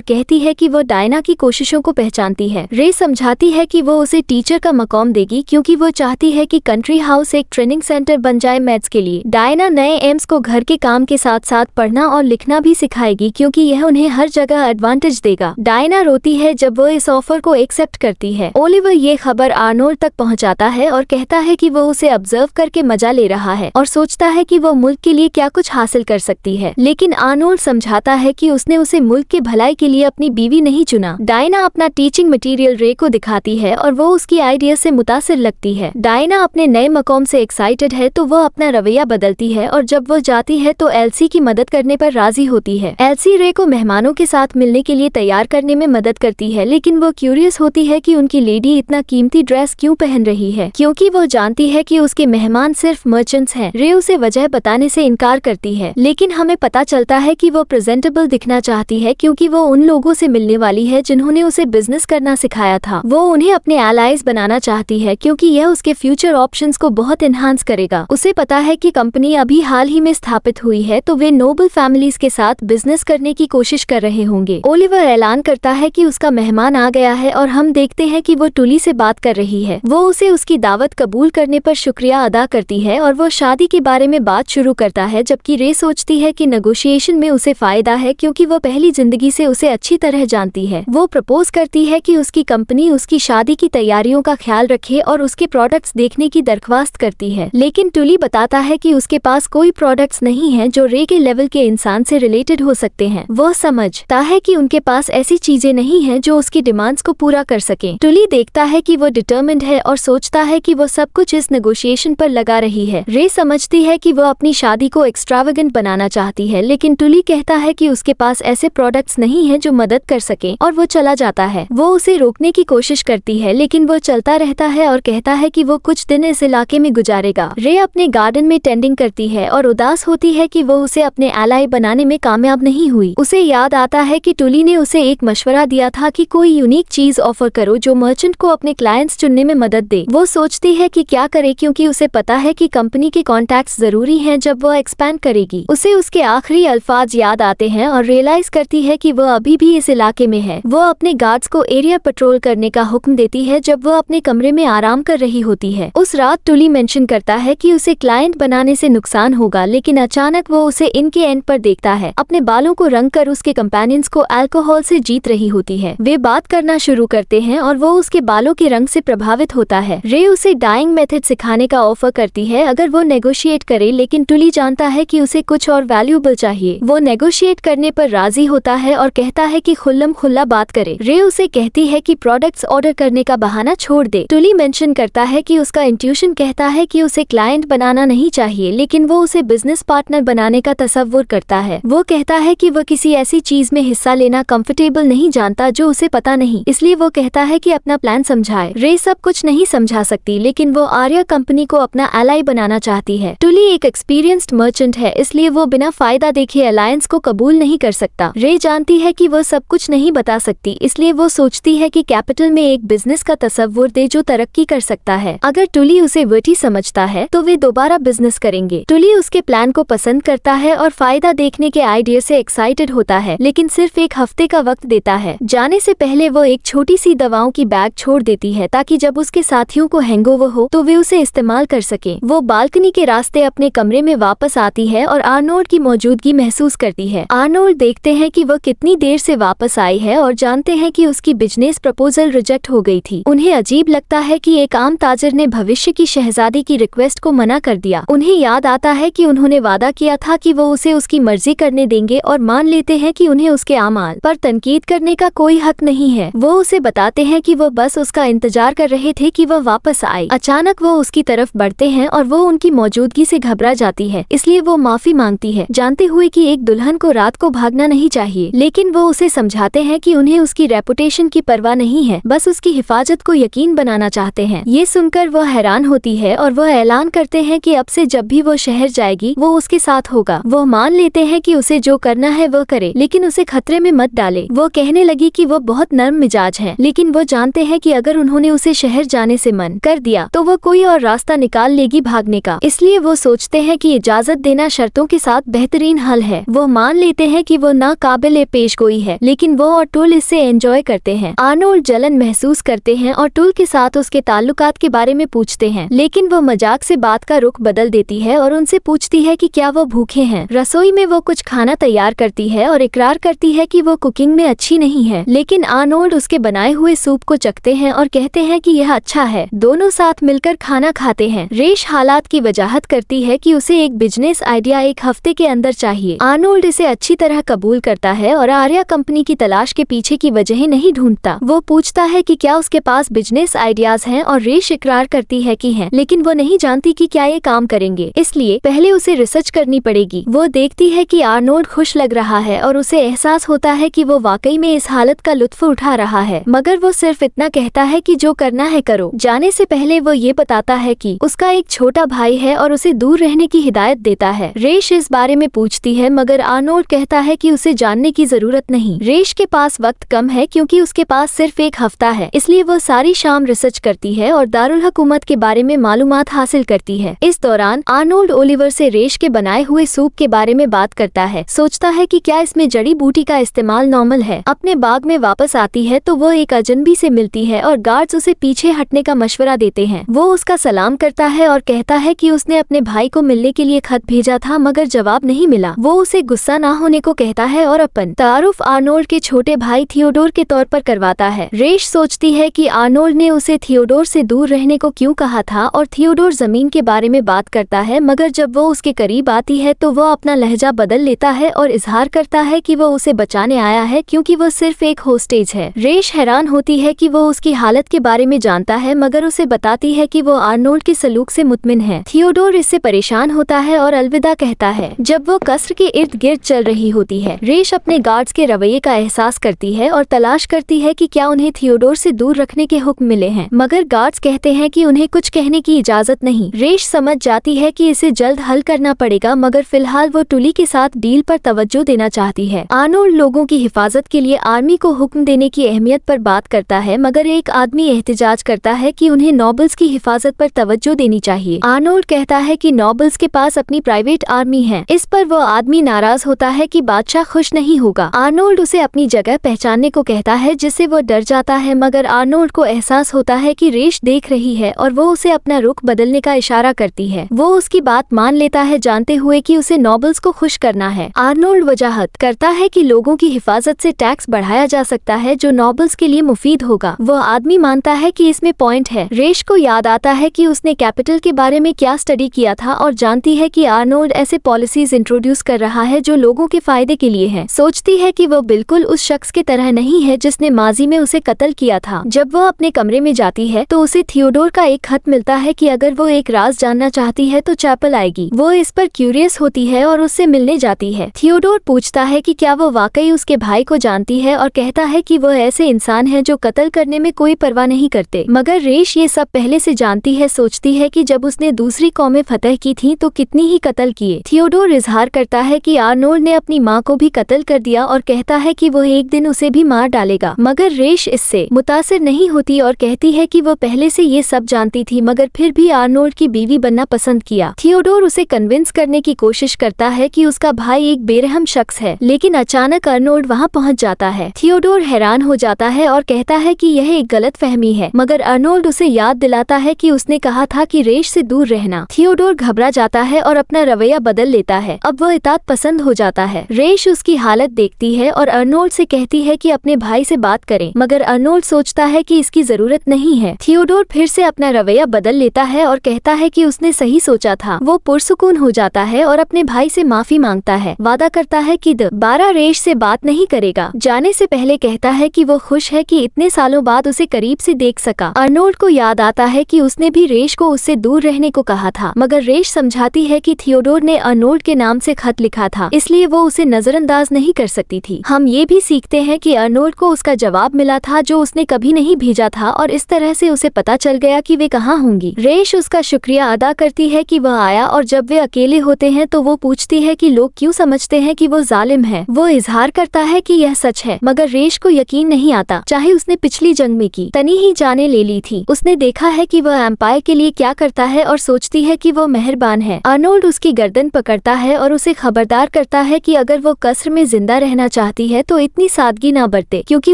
कहती है कि वो डायना की कोशिशों को पहचानती है। रे समझाती है कि वो उसे टीचर का मकाम देगी क्योंकि वो चाहती है कि कंट्री हाउस एक ट्रेनिंग सेंटर बन जाए मैथ्स के लिए। डायना नए एम्स को घर के काम के साथ साथ पढ़ना और लिखना भी सिखाएगी क्योंकि यह उन्हें हर जगह एडवांटेज देगा। डायना रोती है जब वो इस ऑफर को एक्सेप्ट करती है। ओलिवर ये खबर आर्नोल्ड तक पहुंचाता है और कहता है कि वो उसे ऑब्जर्व करके मजा ले रहा है और सोचता है कि वो मुल्क के लिए क्या कुछ हासिल कर सकती है, लेकिन आर्नोल्ड समझाता है कि उसने उसे मुल्क के भलाई के लिए अपनी बीवी नहीं चुना। डायना अपना टीचिंग मटेरियल रे को दिखाती है और वो उसकी आइडिया से मुतासिर लगती है। डायना अपने नए मकाम से एक्साइटेड है तो वो अपना रवैया बदलती है और जब वो जाती है तो एल्सी की मदद करने पर राजी होती है। एल्सी रे को मेहमानों के साथ मिलने के लिए तैयार करने में मदद करती है, लेकिन वो क्यूरियस होती है कि उनकी लेडी इतना कीमती ड्रेस क्यों पहन रही है, क्योंकि वो जानती है कि उसके मेहमान सिर्फ मर्चेंट्स हैं। रे उसे वजह बताने से इनकार करती है, लेकिन हमें पता चलता है कि वो प्रेजेंटेबल दिखना चाहती है क्योंकि वो उन लोगों से मिलने वाली है जिन्होंने उसे बिजनेस करना सिखाया था। वो उन्हें अपने एलाइज बनाना चाहती है क्योंकि यह उसके फ्यूचर ऑप्शंस को बहुत एनहांस करेगा। उसे पता है कि कंपनी अभी हाल ही में स्थापित हुई है तो वे नोबल फैमिलीज के साथ बिजनेस करने की कोशिश कर रहे होंगे। ओलिवर ऐलान करता है कि उसका मेहमान आ गया है और हम देखते हैं कि वो टुली से बात कर रही है। वो उसे उसकी दावत कबूल करने पर शुक्रिया अदा करती है और वो शादी के बारे में बात शुरू करता है, जबकि रे सोचती है कि नेगोशिएशन में उसे फायदा है क्योंकि वो पहली जिंदगी से उसे अच्छी तरह जानती है। वो प्रपोज करती है कि उसकी कंपनी उसकी शादी की तैयारियों का ख्याल रखे और उसके प्रोडक्ट्स देखने की दरख्वास्त करती है, लेकिन टुली बताता है कि उसके पास कोई प्रोडक्ट्स नहीं है जो रे के लेवल के इंसान से रिलेटेड हो सकते हैं। वो समझता है कि उनके पास ऐसी चीजें नहीं हैं जो उसकी डिमांड्स को पूरा कर सकें। टुली देखता है कि वो डिटर्मिन्ड है और सोचता है कि वो सब कुछ इस नेगोशिएशन पर लगा रही है। रे समझती है कि वो अपनी शादी को एक्स्ट्रावेगेंट बनाना चाहती है, लेकिन टुली कहता है कि उसके पास ऐसे प्रोडक्ट्स नहीं हैं जो मदद कर सकें और वो चला जाता है। वो उसे रोकने की कोशिश करती है, लेकिन वो चलता रहता है और कहता है कि वो कुछ दिन इस इलाके में गुजारेगा। रे अपने गार्डन में टेंडिंग करती है और उदास होती है कि वो उसे अपने एलाई बनाने में कामयाब नहीं हुई। उसे याद आता है कि टुली ने उसे एक मशवरा दिया था कि कोई यूनिक चीज ऑफर करो जो मर्चेंट को अपने क्लाइंट्स चुनने में मदद दे। वो सोचती है कि क्या करे क्योंकि उसे पता है कि कंपनी के कॉन्टैक्ट्स जरूरी हैं जब वो एक्सपैंड करेगी। उसे उसके आखिरी अल्फाज याद आते हैं और रियलाइज करती है कि वो अभी भी इस इलाके में है। वो अपने गार्ड्स को एरिया पेट्रोल करने का हुक्म देती है जब वो अपने कमरे में आराम कर रही होती है। उस रात टुली मेंशन करता है कि उसे क्लाइंट बनाने से नुकसान होगा, लेकिन अचानक वो उसे इनके एंड पर देखता है, अपने बालों को रंग कर उसके कंपेनियंस को अल्कोहल से जीत रही होती है। वे बात करना शुरू करते हैं और वो उसके बालों के रंग से प्रभावित होता है। रे उसे डाइंग मेथड सिखाने का ऑफर करती है अगर वो नेगोशिएट करे, लेकिन टुली जानता है कि उसे कुछ और वैल्यूएबल चाहिए। वो नेगोशिएट करने पर राजी होता है और कहता है कि खुल्लम खुल्ला बात करे। रे उसे कहती है कि प्रोडक्ट्स ऑर्डर करने का बहाना छोड़ दे। टुली मेंशन करता है कि उसका इंट्यूशन कहता है कि उसे क्लाइंट बनाना नहीं चाहिए, लेकिन वो उसे बिजनेस पार्टनर बनाने का तसव्वुर करता है। वो कहता है कि वो किसी ऐसी चीज में हिस्सा लेना कंफर्टेबल नहीं जानता जो उसे पता नहीं, इसलिए वो कहता है कि अपना प्लान समझाए। रे सब कुछ नहीं समझा सकती, लेकिन वो आर्या कंपनी को अपना एलाई बनाना चाहती है। टुली एक एक्सपीरियंस्ड मर्चेंट है, इसलिए वो बिना फायदा देखे अलायंस को कबूल नहीं कर सकता। रे जानती है कि वो सब कुछ नहीं बता सकती, इसलिए वो सोचती है कि कैपिटल में एक बिजनेस का तसव्वुर दे जो तरक्की कर सकता है। अगर टुली उसे वटी समझता है तो वे दोबारा बिजनेस करेंगे। टुली उसके प्लान को पसंद करता है और फायदा देखने के आइडिया से एक्साइटेड होता है, लेकिन सिर्फ एक हफ्ते का वक्त देता है। जाने से पहले वो एक छोटी सी दवाओं की बैग छोड़ देती है ताकि जब उसके साथियों को हैंगओवर हो तो वे उसे इस्तेमाल कर सकें। वो बालकनी के रास्ते अपने कमरे में वापस आती है और आर्नोल्ड की मौजूदगी महसूस करती है। आर्नोल्ड देखते हैं कि वो कितनी देर से वापस आई है और जानते हैं कि उसकी बिजनेस प्रपोजल रिजेक्ट हो गई थी। उन्हें अजीब लगता है कि एक आम ताजर ने भविष्य की शहजादी की रिक्वेस्ट को मना कर दिया। उन्हें याद आता है कि उन्होंने वादा किया था कि वो उसे उसकी मर्जी करने देंगे और मान लेते हैं कि उन्हें उसके आमाल पर तनकीद करने का कोई हक नहीं है। वो उसे बताते हैं कि वो बस उसका इंतजार कर रहे थे कि वह वापस आए। अचानक वो उसकी तरफ बढ़ते हैं और वो उनकी मौजूदगी से घबरा जाती है, इसलिए वो माफी मांगती है, जानते हुए कि एक दुल्हन को रात को भागना नहीं चाहिए। लेकिन वो उसे समझाते हैं कि उन्हें उसकी रेपुटेशन की परवाह नहीं है, बस उसकी हिफाजत को यकीन बनाना चाहते हैं। ये सुनकर वह हैरान होती है और वह ऐलान करते हैं कि अब से जब भी वो शहर जाएगी वो उसके साथ होगा। वो मान लेते हैं कि उसे जो करना है वो करे, लेकिन उसे खतरे में मत डाले। वो कहने लगी कि वो बहुत नर्म मिजाज है, लेकिन वो जानते हैं कि अगर उन्होंने उसे शहर जाने से मन कर दिया तो वो कोई और रास्ता निकाल लेगी भागने का। इसलिए वो सोचते कहते हैं कि इजाजत देना शर्तों के साथ बेहतरीन हल है। वो मान लेते हैं कि वो नाकाबिले पेशगोई है, लेकिन वो और टूल इससे एंजॉय करते हैं। आर्नोल्ड जलन महसूस करते हैं और टूल के साथ उसके ताल्लुकात के बारे में पूछते हैं, लेकिन वो मजाक से बात का रुख बदल देती है और उनसे पूछती है कि क्या वो भूखे हैं। रसोई में वो कुछ खाना तैयार करती है और इकरार करती है कि वो कुकिंग में अच्छी नहीं है, लेकिन आर्नोल्ड उसके बनाए हुए सूप को चखते हैं और कहते हैं कि यह अच्छा है। दोनों साथ मिलकर खाना खाते हैं। रेश हालात की वजाहत करती है कि उसे एक बिजनेस आइडिया एक हफ्ते के अंदर चाहिए। आर्नोल्ड इसे अच्छी तरह कबूल करता है और आर्या कंपनी की तलाश के पीछे की वजह नहीं ढूंढता। वो पूछता है कि क्या उसके पास बिजनेस आइडियाज हैं और रेश इकरार करती है कि हैं, लेकिन वो नहीं जानती कि क्या ये काम करेंगे, इसलिए पहले उसे रिसर्च करनी पड़ेगी। वो देखती है कि आर्नोल्ड खुश लग रहा है और उसे एहसास होता है कि वो वाकई में इस हालत का लुत्फ उठा रहा है, मगर वो सिर्फ इतना कहता है कि जो करना है करो। जाने से पहले वो ये बताता है कि उसका एक छोटा भाई है और उसे दूर रहने की हिदायत देता है। रेश इस बारे में पूछती है, मगर आर्नोल्ड कहता है कि उसे जानने की जरूरत नहीं। रेश के पास वक्त कम है क्योंकि उसके पास सिर्फ एक हफ्ता है, इसलिए वो सारी शाम रिसर्च करती है और दारुल हुकूमत के बारे में मालूमात हासिल करती है। इस दौरान आर्नोल्ड ओलिवर से रेश के बनाए हुए सूप के बारे में बात करता है। सोचता है कि क्या इसमें जड़ी बूटी का इस्तेमाल नॉर्मल है। अपने बाग में वापस आती है तो वो एक अजनबी से मिलती है और गार्ड्स उसे पीछे हटने का मशवरा देते हैं। वो उसका सलाम करता है और कहता है कि उसने अपने भाई को मिलने के लिए खत भेजा था, मगर जवाब नहीं मिला। वो उसे गुस्सा ना होने को कहता है और अपन तारुफ आर्नोल्ड के छोटे भाई थियोडोर के तौर पर करवाता है। रेश सोचती है कि आर्नोल्ड ने उसे थियोडोर से दूर रहने को क्यों कहा था और थियोडोर जमीन के बारे में बात करता है, मगर जब वो उसके करीब आती है तो वो अपना लहजा बदल लेता है और इजहार करता है कि वो उसे बचाने आया है क्योंकि वो सिर्फ एक होस्टेज है। रेश हैरान होती है कि वो उसकी हालत के बारे में जानता है, मगर उसे बताती है कि वो आर्नोल्ड के सलूक से मुतमिन है। थियोडोर इससे परेशान होता है और अलविदा कहता है। जब वो कसर के इर्द गिर्द चल रही होती है, रेश अपने गार्ड्स के रवैये का एहसास करती है और तलाश करती है कि क्या उन्हें थियोडोर से दूर रखने के हुक्म मिले हैं, मगर गार्ड्स कहते हैं कि उन्हें कुछ कहने की इजाजत नहीं। रेश समझ जाती है कि इसे जल्द हल करना पड़ेगा, मगर फिलहाल वो टुली के साथ डील पर तवज्जो देना चाहती है। आर्नोल्ड लोगों की हिफाजत के लिए आर्मी को हुक्म देने की अहमियत पर बात करता है, मगर एक आदमी एहतिजाज करता है कि उन्हें नॉबल्स की हिफाजत पर तवज्जो देनी चाहिए। आर्नोल्ड कहता है कि नॉबल्स के पास अपनी प्राइवेट आर्मी है। इस पर वो आदमी नाराज होता है कि बादशाह खुश नहीं होगा। आर्नोल्ड उसे अपनी जगह पहचानने को कहता है, जिससे वो डर जाता है, मगर आर्नोल्ड को एहसास होता है कि रेश देख रही है और वो उसे अपना रुख बदलने का इशारा करती है। वो उसकी बात मान लेता है, जानते हुए कि उसे नॉबल्स को खुश करना है। आर्नोल्ड वजाहत करता है कि लोगों की हिफाजत से टैक्स बढ़ाया जा सकता है जो नॉबल्स के लिए मुफीद होगा। वो आदमी मानता है कि इसमें पॉइंट है। रेश को याद आता है कि उसने कैपिटल के बारे में क्या स्टडी किया था और जानती है कि आर्नोल्ड ऐसे पॉलिसीज इंट्रोड्यूस कर रहा है जो लोगों के फायदे के लिए है। सोचती है कि वो बिल्कुल उस शख्स की तरह नहीं है जिसने माजी में उसे कत्ल किया था। जब वो अपने कमरे में जाती है तो उसे थियोडोर का एक खत मिलता है कि अगर वो एक राज जानना चाहती है तो चैपल आएगी। वो इस पर क्यूरियस होती है और उससे मिलने जाती है। थियोडोर पूछता है कि क्या वो वाकई उसके भाई को जानती है और कहता है कि वो ऐसे इंसान है जो कत्ल करने में कोई परवाह नहीं करते, मगर रेश ये सब पहले से जानती है। सोचती है कि जब उसने दूसरी कौमें फतह की थी तो कितनी ही कत्ल किए। थियोडोर इजहार करता है कि आर्नोल्ड ने अपनी माँ को भी कत्ल कर दिया और कहता है कि वो एक दिन उसे भी मार डालेगा, मगर रेश इससे मुतासिर नहीं होती और कहती है कि वो पहले से ये सब जानती थी, मगर फिर भी आर्नोल्ड की बीवी बनना पसंद किया। थियोडोर उसे कन्विंस करने की कोशिश करता है कि उसका भाई एक बेरहम शख्स है, लेकिन अचानक आर्नोल्ड वहाँ पहुँच जाता है। थियोडोर हैरान हो जाता है और कहता है कि यह एक गलत फहमी है, मगर आर्नोल्ड उसे याद दिलाता है कि उसने कहा था कि रेश से दूर रहना। थियोडोर घबरा जाता है और अपना रवैया बदल लेता है। अब वो इतात पसंद हो जाता है। रेश उसकी हालत देखती है और आर्नोल्ड से कहती है कि अपने भाई से बात करें, मगर आर्नोल्ड सोचता है कि इसकी जरूरत नहीं है। थियोडोर फिर से अपना रवैया बदल लेता है और कहता है कि उसने सही सोचा था। वो पुरसुकून हो जाता है और अपने भाई से माफी मांगता है। वादा करता है कि दोबारा रेश से बात नहीं करेगा। जाने से पहले कहता है कि वो खुश है कि इतने सालों बाद उसे करीब से देख सका। आर्नोल्ड को याद आता है कि उसने भी रेश को उससे दूर रहने को कहा था, मगर रेश समझाती है कि थियोडोर ने आर्नोल्ड के नाम से खत लिखा था, इसलिए वो उसे नजरअंदाज नहीं कर सकती थी। हम ये भी सीखते हैं कि आर्नोल्ड को उसका जवाब मिला था जो उसने कभी नहीं भेजा था और इस तरह से उसे पता चल गया कि वे कहाँ होंगी। रेश उसका शुक्रिया अदा करती है कि वह आया और जब वे अकेले होते हैं तो वो पूछती है कि लोग क्यों समझते हैं कि वो जालिम है। वो इजहार करता है कि यह सच है, मगर रेश को यकीन नहीं आता, चाहे उसने पिछली जंग में की तनी ही जाने ले ली थी। उसने देखा है कि वह एम्पायर के लिए क्या करता है और सोचती है कि वो मेहरबान नौजवान है। अर्नोल्ड उसकी गर्दन पकड़ता है और उसे खबरदार करता है कि अगर वो कसर में जिंदा रहना चाहती है तो इतनी सादगी ना बरते, क्योंकि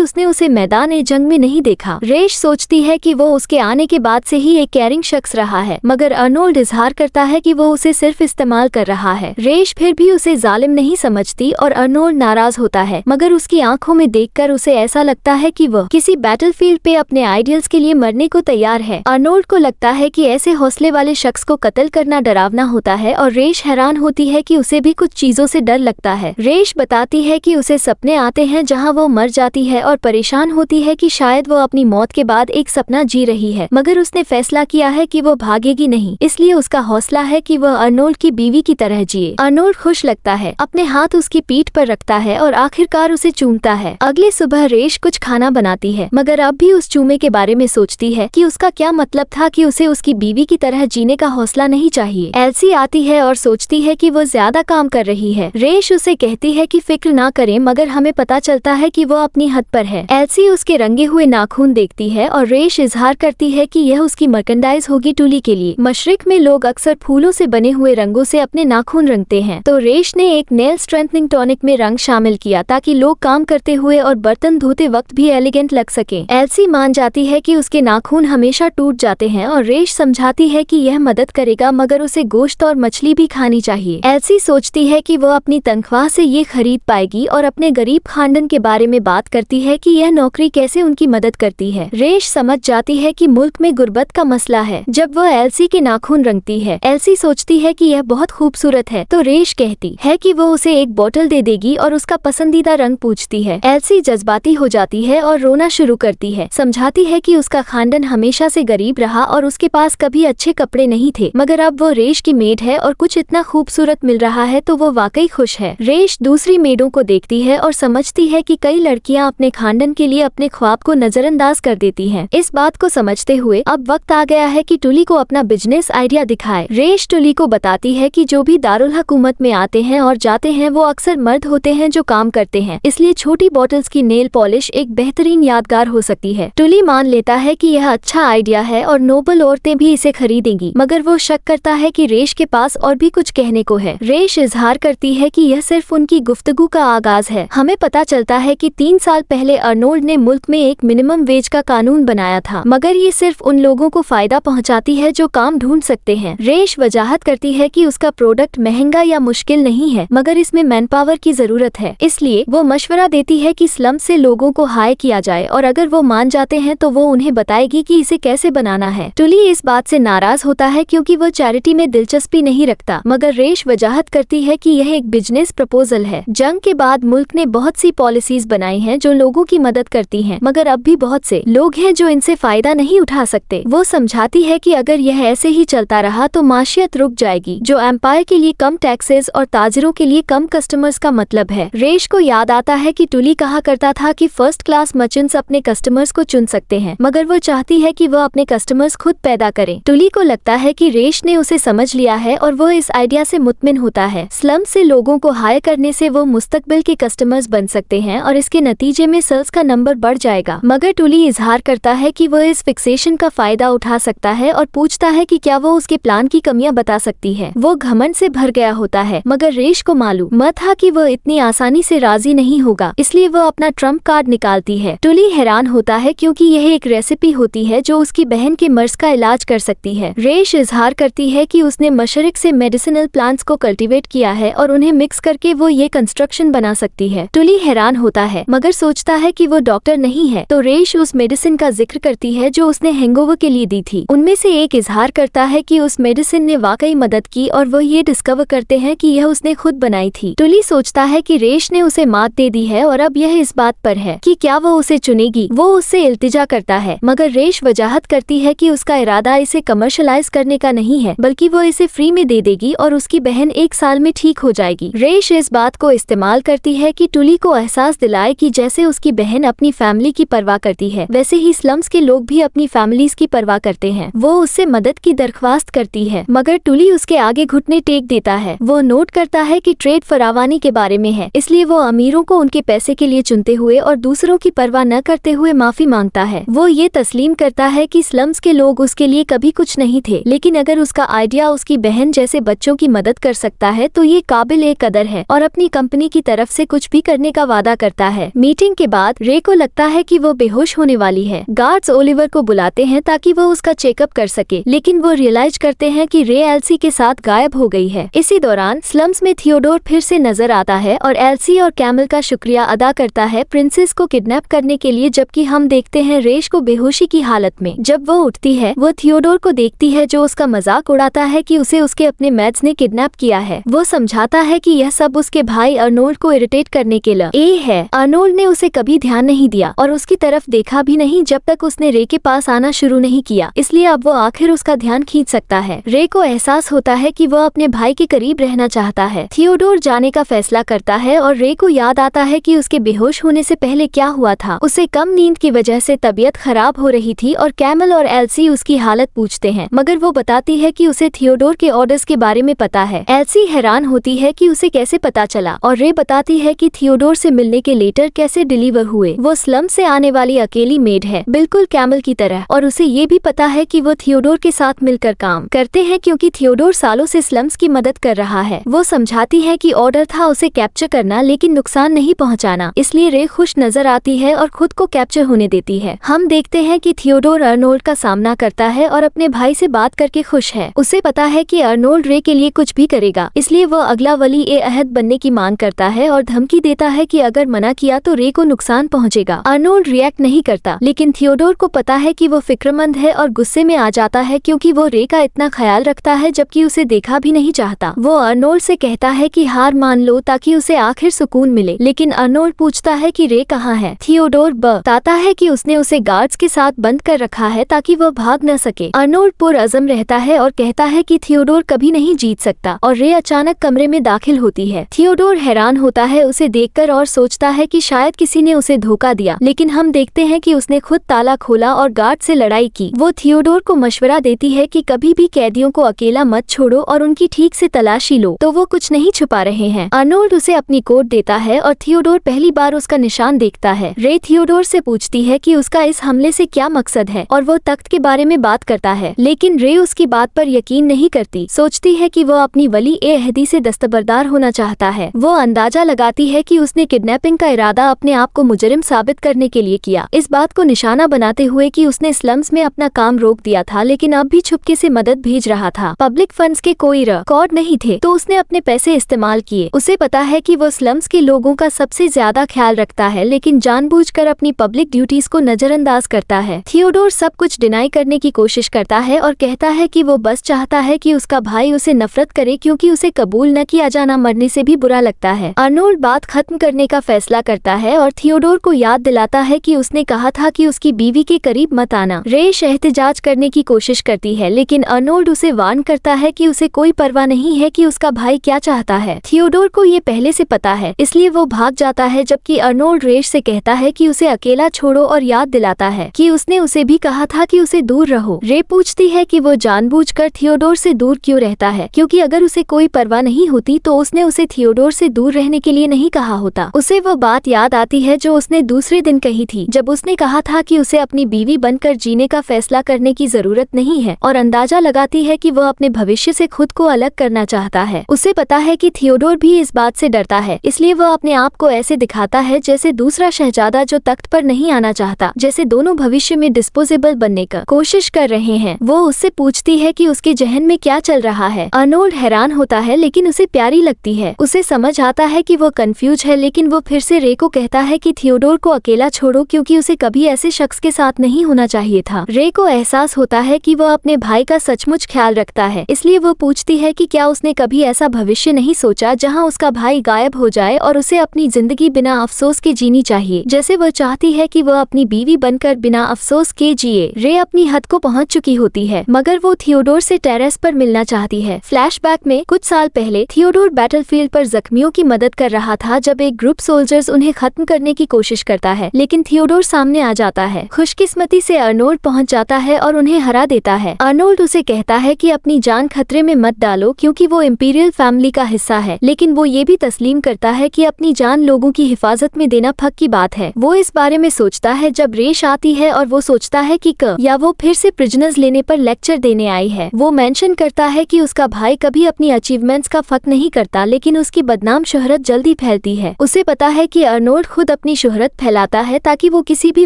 उसने उसे मैदान जंग में नहीं देखा। रेश सोचती है कि वो उसके आने के बाद से ही एक केयरिंग शख्स रहा है, मगर अर्नोल्ड इजहार करता है कि वो उसे सिर्फ इस्तेमाल कर रहा है। रेश फिर भी उसे जालिम नहीं समझती और अर्नोल्ड नाराज होता है, मगर उसकी आंखों में देखकर उसे ऐसा लगता है कि वह किसी बैटलफील्ड पे अपने आइडियल्स के लिए मरने को तैयार है। अर्नोल्ड को लगता है कि ऐसे हौसले वाले शख्स को कत्ल करना डरावना होता है और रेश हैरान होती है कि उसे भी कुछ चीजों से डर लगता है। रेश बताती है कि उसे सपने आते हैं जहां वो मर जाती है और परेशान होती है कि शायद वो अपनी मौत के बाद एक सपना जी रही है, मगर उसने फैसला किया है कि वो भागेगी नहीं, इसलिए उसका हौसला है कि वह अर्नोल्ड की बीवी की तरह जिए। अर्नोल्ड खुश लगता है, अपने हाथ उसकी पीठ पर रखता है और आखिरकार उसे चूमता है। अगले सुबह रेश कुछ खाना बनाती है, मगर अब भी उस चूमे के बारे में सोचती है कि उसका क्या मतलब था कि उसे उसकी बीवी की तरह जीने का हौसला नहीं चाहिए। एल्सी आती है और सोचती है कि वो ज्यादा काम कर रही है। रेश उसे कहती है कि फिक्र ना करें, मगर हमें पता चलता है कि वो अपनी हद पर है। एल्सी उसके रंगे हुए नाखून देखती है और रेश इजहार करती है कि यह उसकी मर्केंडाइज होगी टुली के लिए। मशरिक में लोग अक्सर फूलों से बने हुए रंगों से अपने नाखून रंगते हैं, तो रेश ने एक नेल स्ट्रेंथनिंग टॉनिक में रंग शामिल किया ताकि लोग काम करते हुए और बर्तन धोते वक्त भी एलिगेंट लग सके। एल्सी मान जाती है कि उसके नाखून हमेशा टूट जाते हैं और रेश समझाती है कि यह मदद करेगा, मगर उसे गोश्त और मछली भी खानी चाहिए। एल्सी सोचती है कि वो अपनी तनख्वाह से ये खरीद पाएगी और अपने गरीब खानदान के बारे में बात करती है कि यह नौकरी कैसे उनकी मदद करती है। रेश समझ जाती है कि मुल्क में गुर्बत का मसला है जब वह एल्सी के नाखून रंगती है। एल्सी सोचती है कि यह बहुत खूबसूरत है, तो रेश कहती है कि वो उसे एक बोतल दे देगी और उसका पसंदीदा रंग पूछती है। एल्सी जज्बाती हो जाती है और रोना शुरू करती है, समझाती है कि उसका खानदान हमेशा से गरीब रहा और उसके पास कभी अच्छे कपड़े नहीं थे, मगर अब वो रेश की मेड है और कुछ इतना खूबसूरत मिल रहा है तो वो वाकई खुश है। रेश दूसरी मेडों को देखती है और समझती है कि कई लड़कियां अपने खानदान के लिए अपने ख्वाब को नजरअंदाज कर देती हैं। इस बात को समझते हुए अब वक्त आ गया है कि टुली को अपना बिजनेस आइडिया दिखाए। रेश टुली को बताती है कि जो भी दारुल हुकूमत में आते हैं और जाते हैं वो अक्सर मर्द होते हैं जो काम करते हैं, इसलिए छोटी बॉटल्स की नेल पॉलिश एक बेहतरीन यादगार हो सकती है। टुली मान लेता है कि यह अच्छा आइडिया है और नोबल औरतें भी इसे खरीदेंगी, मगर वो शक करता है कि रेश के पास और भी कुछ कहने को है। रेश इजहार करती है कि यह सिर्फ उनकी गुफ्तगू का आगाज है। हमें पता चलता है कि 3 साल पहले अर्नोल्ड ने मुल्क में एक मिनिमम वेज का कानून बनाया था, मगर ये सिर्फ उन लोगों को फायदा पहुंचाती है जो काम ढूंढ सकते हैं। रेश वजाहत करती है कि उसका प्रोडक्ट महंगा या मुश्किल नहीं है, मगर इसमें मैन पावर की जरूरत है, इसलिए वो मशवरा देती है कि स्लम से लोगों को हायर किया जाए और अगर वो मान जाते हैं तो वो उन्हें बताएगी कि इसे कैसे बनाना है। टुली इस बात से नाराज होता है क्योंकि वो चैरिटी में दिलचस्पी नहीं रखता, मगर रेश वजाहत करती है कि यह एक बिजनेस प्रपोजल है। जंग के बाद मुल्क ने बहुत सी पॉलिसीज बनाई हैं जो लोगों की मदद करती हैं, मगर अब भी बहुत से लोग हैं जो इनसे फायदा नहीं उठा सकते। वो समझाती है कि अगर यह ऐसे ही चलता रहा तो माशियत रुक जाएगी, जो एम्पायर के लिए कम टैक्सेस और ताजिरों के लिए कम कस्टमर्स का मतलब है। रेश को याद आता है कि टुली कहा करता था कि फर्स्ट क्लास मर्चेंट्स अपने कस्टमर्स को चुन सकते हैं, मगर वो चाहती है कि वह अपने कस्टमर्स खुद पैदा करें। टुली को लगता है कि रेश ने उसे समझ लिया है और वो इस आइडिया से मुतमिन होता है। स्लम से लोगों को हायर करने से वो मुस्तकबिल के कस्टमर्स बन सकते हैं और इसके नतीजे में सेल्स का नंबर बढ़ जाएगा, मगर टुली इजहार करता है कि वह इस फिक्सेशन का फायदा उठा सकता है और पूछता है कि क्या वो उसके प्लान की कमियां बता सकती है। वो घमंड से भर गया होता है, मगर रेश को मालूम था कि वह इतनी आसानी से राजी नहीं होगा, इसलिए वह अपना ट्रम्प कार्ड निकालती है। टुली हैरान होता है क्योंकि यह एक रेसिपी होती है जो उसकी बहन के मर्ज का इलाज कर सकती है। रेश इजहार करती है कि उसने मशरिक से मेडिसिनल प्लांट्स को कल्टीवेट किया है और उन्हें मिक्स करके वो ये कंस्ट्रक्शन बना सकती है। टुली हैरान होता है, मगर सोचता है कि वो डॉक्टर नहीं है, तो रेश उस मेडिसिन का जिक्र करती है जो उसने हैंगओवर के लिए दी थी। उनमें से एक इजहार करता है कि उस मेडिसिन ने वाकई मदद की और वो ये डिस्कवर करते हैं कि यह उसने खुद बनाई थी। टुली सोचता है कि रेश ने उसे मात दे दी है और अब यह इस बात पर है कि क्या वो उसे चुनेगी। वो उससे इल्तिजा करता है, मगर रेश वजाहत करती है कि उसका इरादा इसे कमर्शलाइज करने का नहीं है, बल्कि वो इसे फ्री में दे देगी और उसकी बहन 1 साल में ठीक हो जाएगी। रेश इस बात को इस्तेमाल करती है कि टुली को एहसास दिलाए कि जैसे उसकी बहन अपनी फैमिली की परवाह करती है, वैसे ही स्लम्स के लोग भी अपनी फैमिलीज की परवाह करते हैं। वो उससे मदद की दरख्वास्त करती है, मगर टुली उसके आगे घुटने टेक देता है। वो नोट करता है कि ट्रेड फरावानी के बारे में है, इसलिए वो अमीरों को उनके पैसे के लिए चुनते हुए और दूसरों की परवाह न करते हुए माफी मांगता है। वो ये तस्लीम करता है कि स्लम्स के लोग उसके लिए कभी कुछ नहीं थे, लेकिन अगर उसका आइडिया या उसकी बहन जैसे बच्चों की मदद कर सकता है तो ये काबिल कदर है और अपनी कंपनी की तरफ से कुछ भी करने का वादा करता है। मीटिंग के बाद रे को लगता है कि वो बेहोश होने वाली है। गार्ड्स ओलिवर को बुलाते हैं ताकि वो उसका चेकअप कर सके, लेकिन वो रियलाइज करते हैं कि रे एल्सी के साथ गायब हो गई है। इसी दौरान स्लम्स में थियोडोर फिर से नजर आता है और एल्सी और कैमल का शुक्रिया अदा करता है प्रिंसेस को किडनैप करने के लिए, जबकि हम देखते हैं रेश को बेहोशी की हालत में। जब वो उठती है वो थियोडोर को देखती है जो उसका मजाक उड़ाता है कि उसे उसके अपने मैड्स ने किडनैप किया है। वो समझाता है कि यह सब उसके भाई अर्नोल्ड को इरिटेट करने के लिए है। अर्नोल्ड ने उसे कभी ध्यान नहीं दिया और उसकी तरफ देखा भी नहीं जब तक उसने रे के पास आना शुरू नहीं किया, इसलिए अब वो आखिर उसका ध्यान खींच सकता है। रे को एहसास होता है कि वो अपने भाई के करीब रहना चाहता है। थियोडोर जाने का फैसला करता है और रे को याद आता है कि उसके बेहोश होने से पहले क्या हुआ था। उसे कम नींद की वजह से तबीयत खराब हो रही थी और कैमल और एल्सी उसकी हालत पूछते हैं, मगर वो बताती है कि उसे थियोडोर के ऑर्डर्स के बारे में पता है। एल्सी हैरान होती है कि उसे कैसे पता चला और रे बताती है कि थियोडोर से मिलने के लेटर कैसे डिलीवर हुए। वो स्लम से आने वाली अकेली मेड है, बिल्कुल कैमल की तरह, और उसे ये भी पता है कि वो थियोडोर के साथ मिलकर काम करते हैं क्योंकि थियोडोर सालों से स्लम्स की मदद कर रहा है। वो समझाती है कि ऑर्डर था उसे कैप्चर करना लेकिन नुकसान नहीं पहुंचाना, इसलिए रे खुश नजर आती है और खुद को कैप्चर होने देती है। हम देखते हैं कि थियोडोर अर्नोल्ड का सामना करता है और अपने भाई से बात करके खुश है। उसे पता है कि अर्नोल्ड रे के लिए कुछ भी करेगा, इसलिए वो अगला वली ए अहद बनने की मांग करता है और धमकी देता है कि अगर मना किया तो रे को नुकसान पहुंचेगा। अर्नोल्ड रिएक्ट नहीं करता, लेकिन थियोडोर को पता है कि वो फिक्रमंद है और गुस्से में आ जाता है क्योंकि वो रे का इतना ख्याल रखता है जबकि उसे देखा भी नहीं चाहता। वो अर्नोल्ड से कहता है कि हार मान लो ताकि उसे आखिर सुकून मिले, लेकिन अर्नोल्ड पूछता है कि रे कहाँ है। थियोडोर बताता है कि उसने उसे गार्ड्स के साथ बंद कर रखा है ताकि वो भाग न सके। अर्नोल्ड पुरअज़म रहता है और कहता है कि थियोडोर कभी नहीं जीत सकता और रे अचानक कमरे में दाखिल होती है। थियोडोर हैरान होता है उसे देखकर और सोचता है कि शायद किसी ने उसे धोखा दिया, लेकिन हम देखते हैं कि उसने खुद ताला खोला और गार्ड से लड़ाई की। वो थियोडोर को मशवरा देती है कि कभी भी कैदियों को अकेला मत छोड़ो और उनकी ठीक से तलाशी लो, तो वो कुछ नहीं छुपा रहे हैं। अर्नोल्ड उसे अपनी कोट देता है और थियोडोर पहली बार उसका निशान देखता है। रे थियोडोर से पूछती है कि उसका इस हमले से क्या मकसद है और वो तख्त के बारे में बात करता है, लेकिन रे उसकी बात पर यकीन नहीं करती। सोचती है कि वो अपनी वली ए अहदी से दस्तबरदार होना चाहता है। वो अंदाजा लगाती है कि उसने किडनैपिंग का इरादा अपने आप को मुजरिम साबित करने के लिए किया, इस बात को निशाना बनाते हुए कि उसने स्लम्स में अपना काम रोक दिया था लेकिन अब भी छुपके से मदद भेज रहा था। पब्लिक फंड्स के कोई रिकॉर्ड नहीं थे तो उसने अपने पैसे इस्तेमाल किए। उसे पता है कि वो स्लम्स के लोगों का सबसे ज्यादा ख्याल रखता है, लेकिन जानबूझकर अपनी पब्लिक ड्यूटीज को नजरअंदाज करता है। थियोडोर सब कुछ डिनाई करने की कोशिश करता है और कहता है कि वो बस चाहता है कि उसका भाई उसे नफरत करे क्योंकि उसे कबूल न किया जाना मरने से भी बुरा लगता है। अर्नोल्ड बात खत्म करने का फैसला करता है और थियोडोर को याद दिलाता है कि उसने कहा था कि उसकी बीवी के करीब मत आना। रेश एहतजाज करने की कोशिश करती है, लेकिन अर्नोल्ड उसे वार्न करता है कि उसे कोई परवाह नहीं है कि उसका भाई क्या चाहता है। थियोडोर को ये पहले से पता है, इसलिए वो भाग जाता है, जबकि अर्नोल्ड रेश से कहता है कि उसे अकेला छोड़ो और याद दिलाता है कि उसने उसे भी कहा था कि उसे दूर रहो। रे पूछती है कि वो जानबूझकर थियोडोर से दूर क्यों रहता है, क्योंकि अगर उसे कोई परवाह नहीं होती तो उसने उसे थियोडोर से दूर रहने के लिए नहीं कहा होता। उसे वो बात याद आती है जो उसने दूसरे दिन कही थी, जब उसने कहा था कि उसे अपनी बीवी बनकर जीने का फैसला करने की जरूरत नहीं है, और अंदाजा लगाती है कि वह अपने भविष्य से खुद को अलग करना चाहता है। उसे पता है कि थियोडोर भी इस बात से डरता है, इसलिए वह अपने आप को ऐसे दिखाता है जैसे दूसरा शहजादा जो तख्त पर नहीं आना चाहता, जैसे दोनों भविष्य में डिस्पोजेबल बनने का कोशिश कर रहे हैं। वो उससे पूछती है कि उसके जहन में क्या चल रहा है। अर्नोल्ड हैरान होता है, लेकिन उसे प्यारी लगती है। उसे समझ आता है कि वो कंफ्यूज है, लेकिन वो फिर से रे को कहता है कि थियोडोर को अकेला छोड़ो क्योंकि उसे कभी ऐसे शख्स के साथ नहीं होना चाहिए था। रे को एहसास होता है कि वो अपने भाई का सचमुच ख्याल रखता है, इसलिए वो पूछती है कि क्या उसने कभी ऐसा भविष्य नहीं सोचा जहां उसका भाई गायब हो जाए और उसे अपनी जिंदगी बिना अफसोस के जीनी चाहिए, जैसे वो चाहती है कि वह अपनी बीवी बनकर बिना अफसोस के जिए। रे अपनी हद को पहुंच चुकी होती है, मगर वो थियोडोर से टेरेस पर मिलना चाहती है। फ्लैशबैक में कुछ साल पहले थियोडोर बैटलफील्ड पर जख्मियों की मदद कर रहा था जब एक ग्रुप सोल्जर्स उन्हें खत्म करने की कोशिश करता है, लेकिन थियोडोर सामने आ जाता है। खुशकिस्मती से अर्नोल्ड पहुंच जाता है और उन्हें हरा देता है। अर्नोल्ड उसे कहता है कि अपनी जान खतरे में मत डालो क्योंकि वो इंपीरियल फैमिली का हिस्सा है, लेकिन वो ये भी तस्लीम करता है कि अपनी जान लोगों की हिफाजत में देना फक की बात है। वो इस बारे में सोचता है जब रेश आती है और वो सोचता है कि या वो फिर से प्रिजनर्स लेने पर लेक्चर देने आई है। वो मेंशन करता है कि उसका भाई कभी अपनी अचीवमेंट्स का फक नहीं करता, लेकिन उसकी बदनाम शोहरत जल्दी फैलती है। उसे पता है कि अर्नोल्ड खुद अपनी शोहरत फैलाता है ताकि वो किसी भी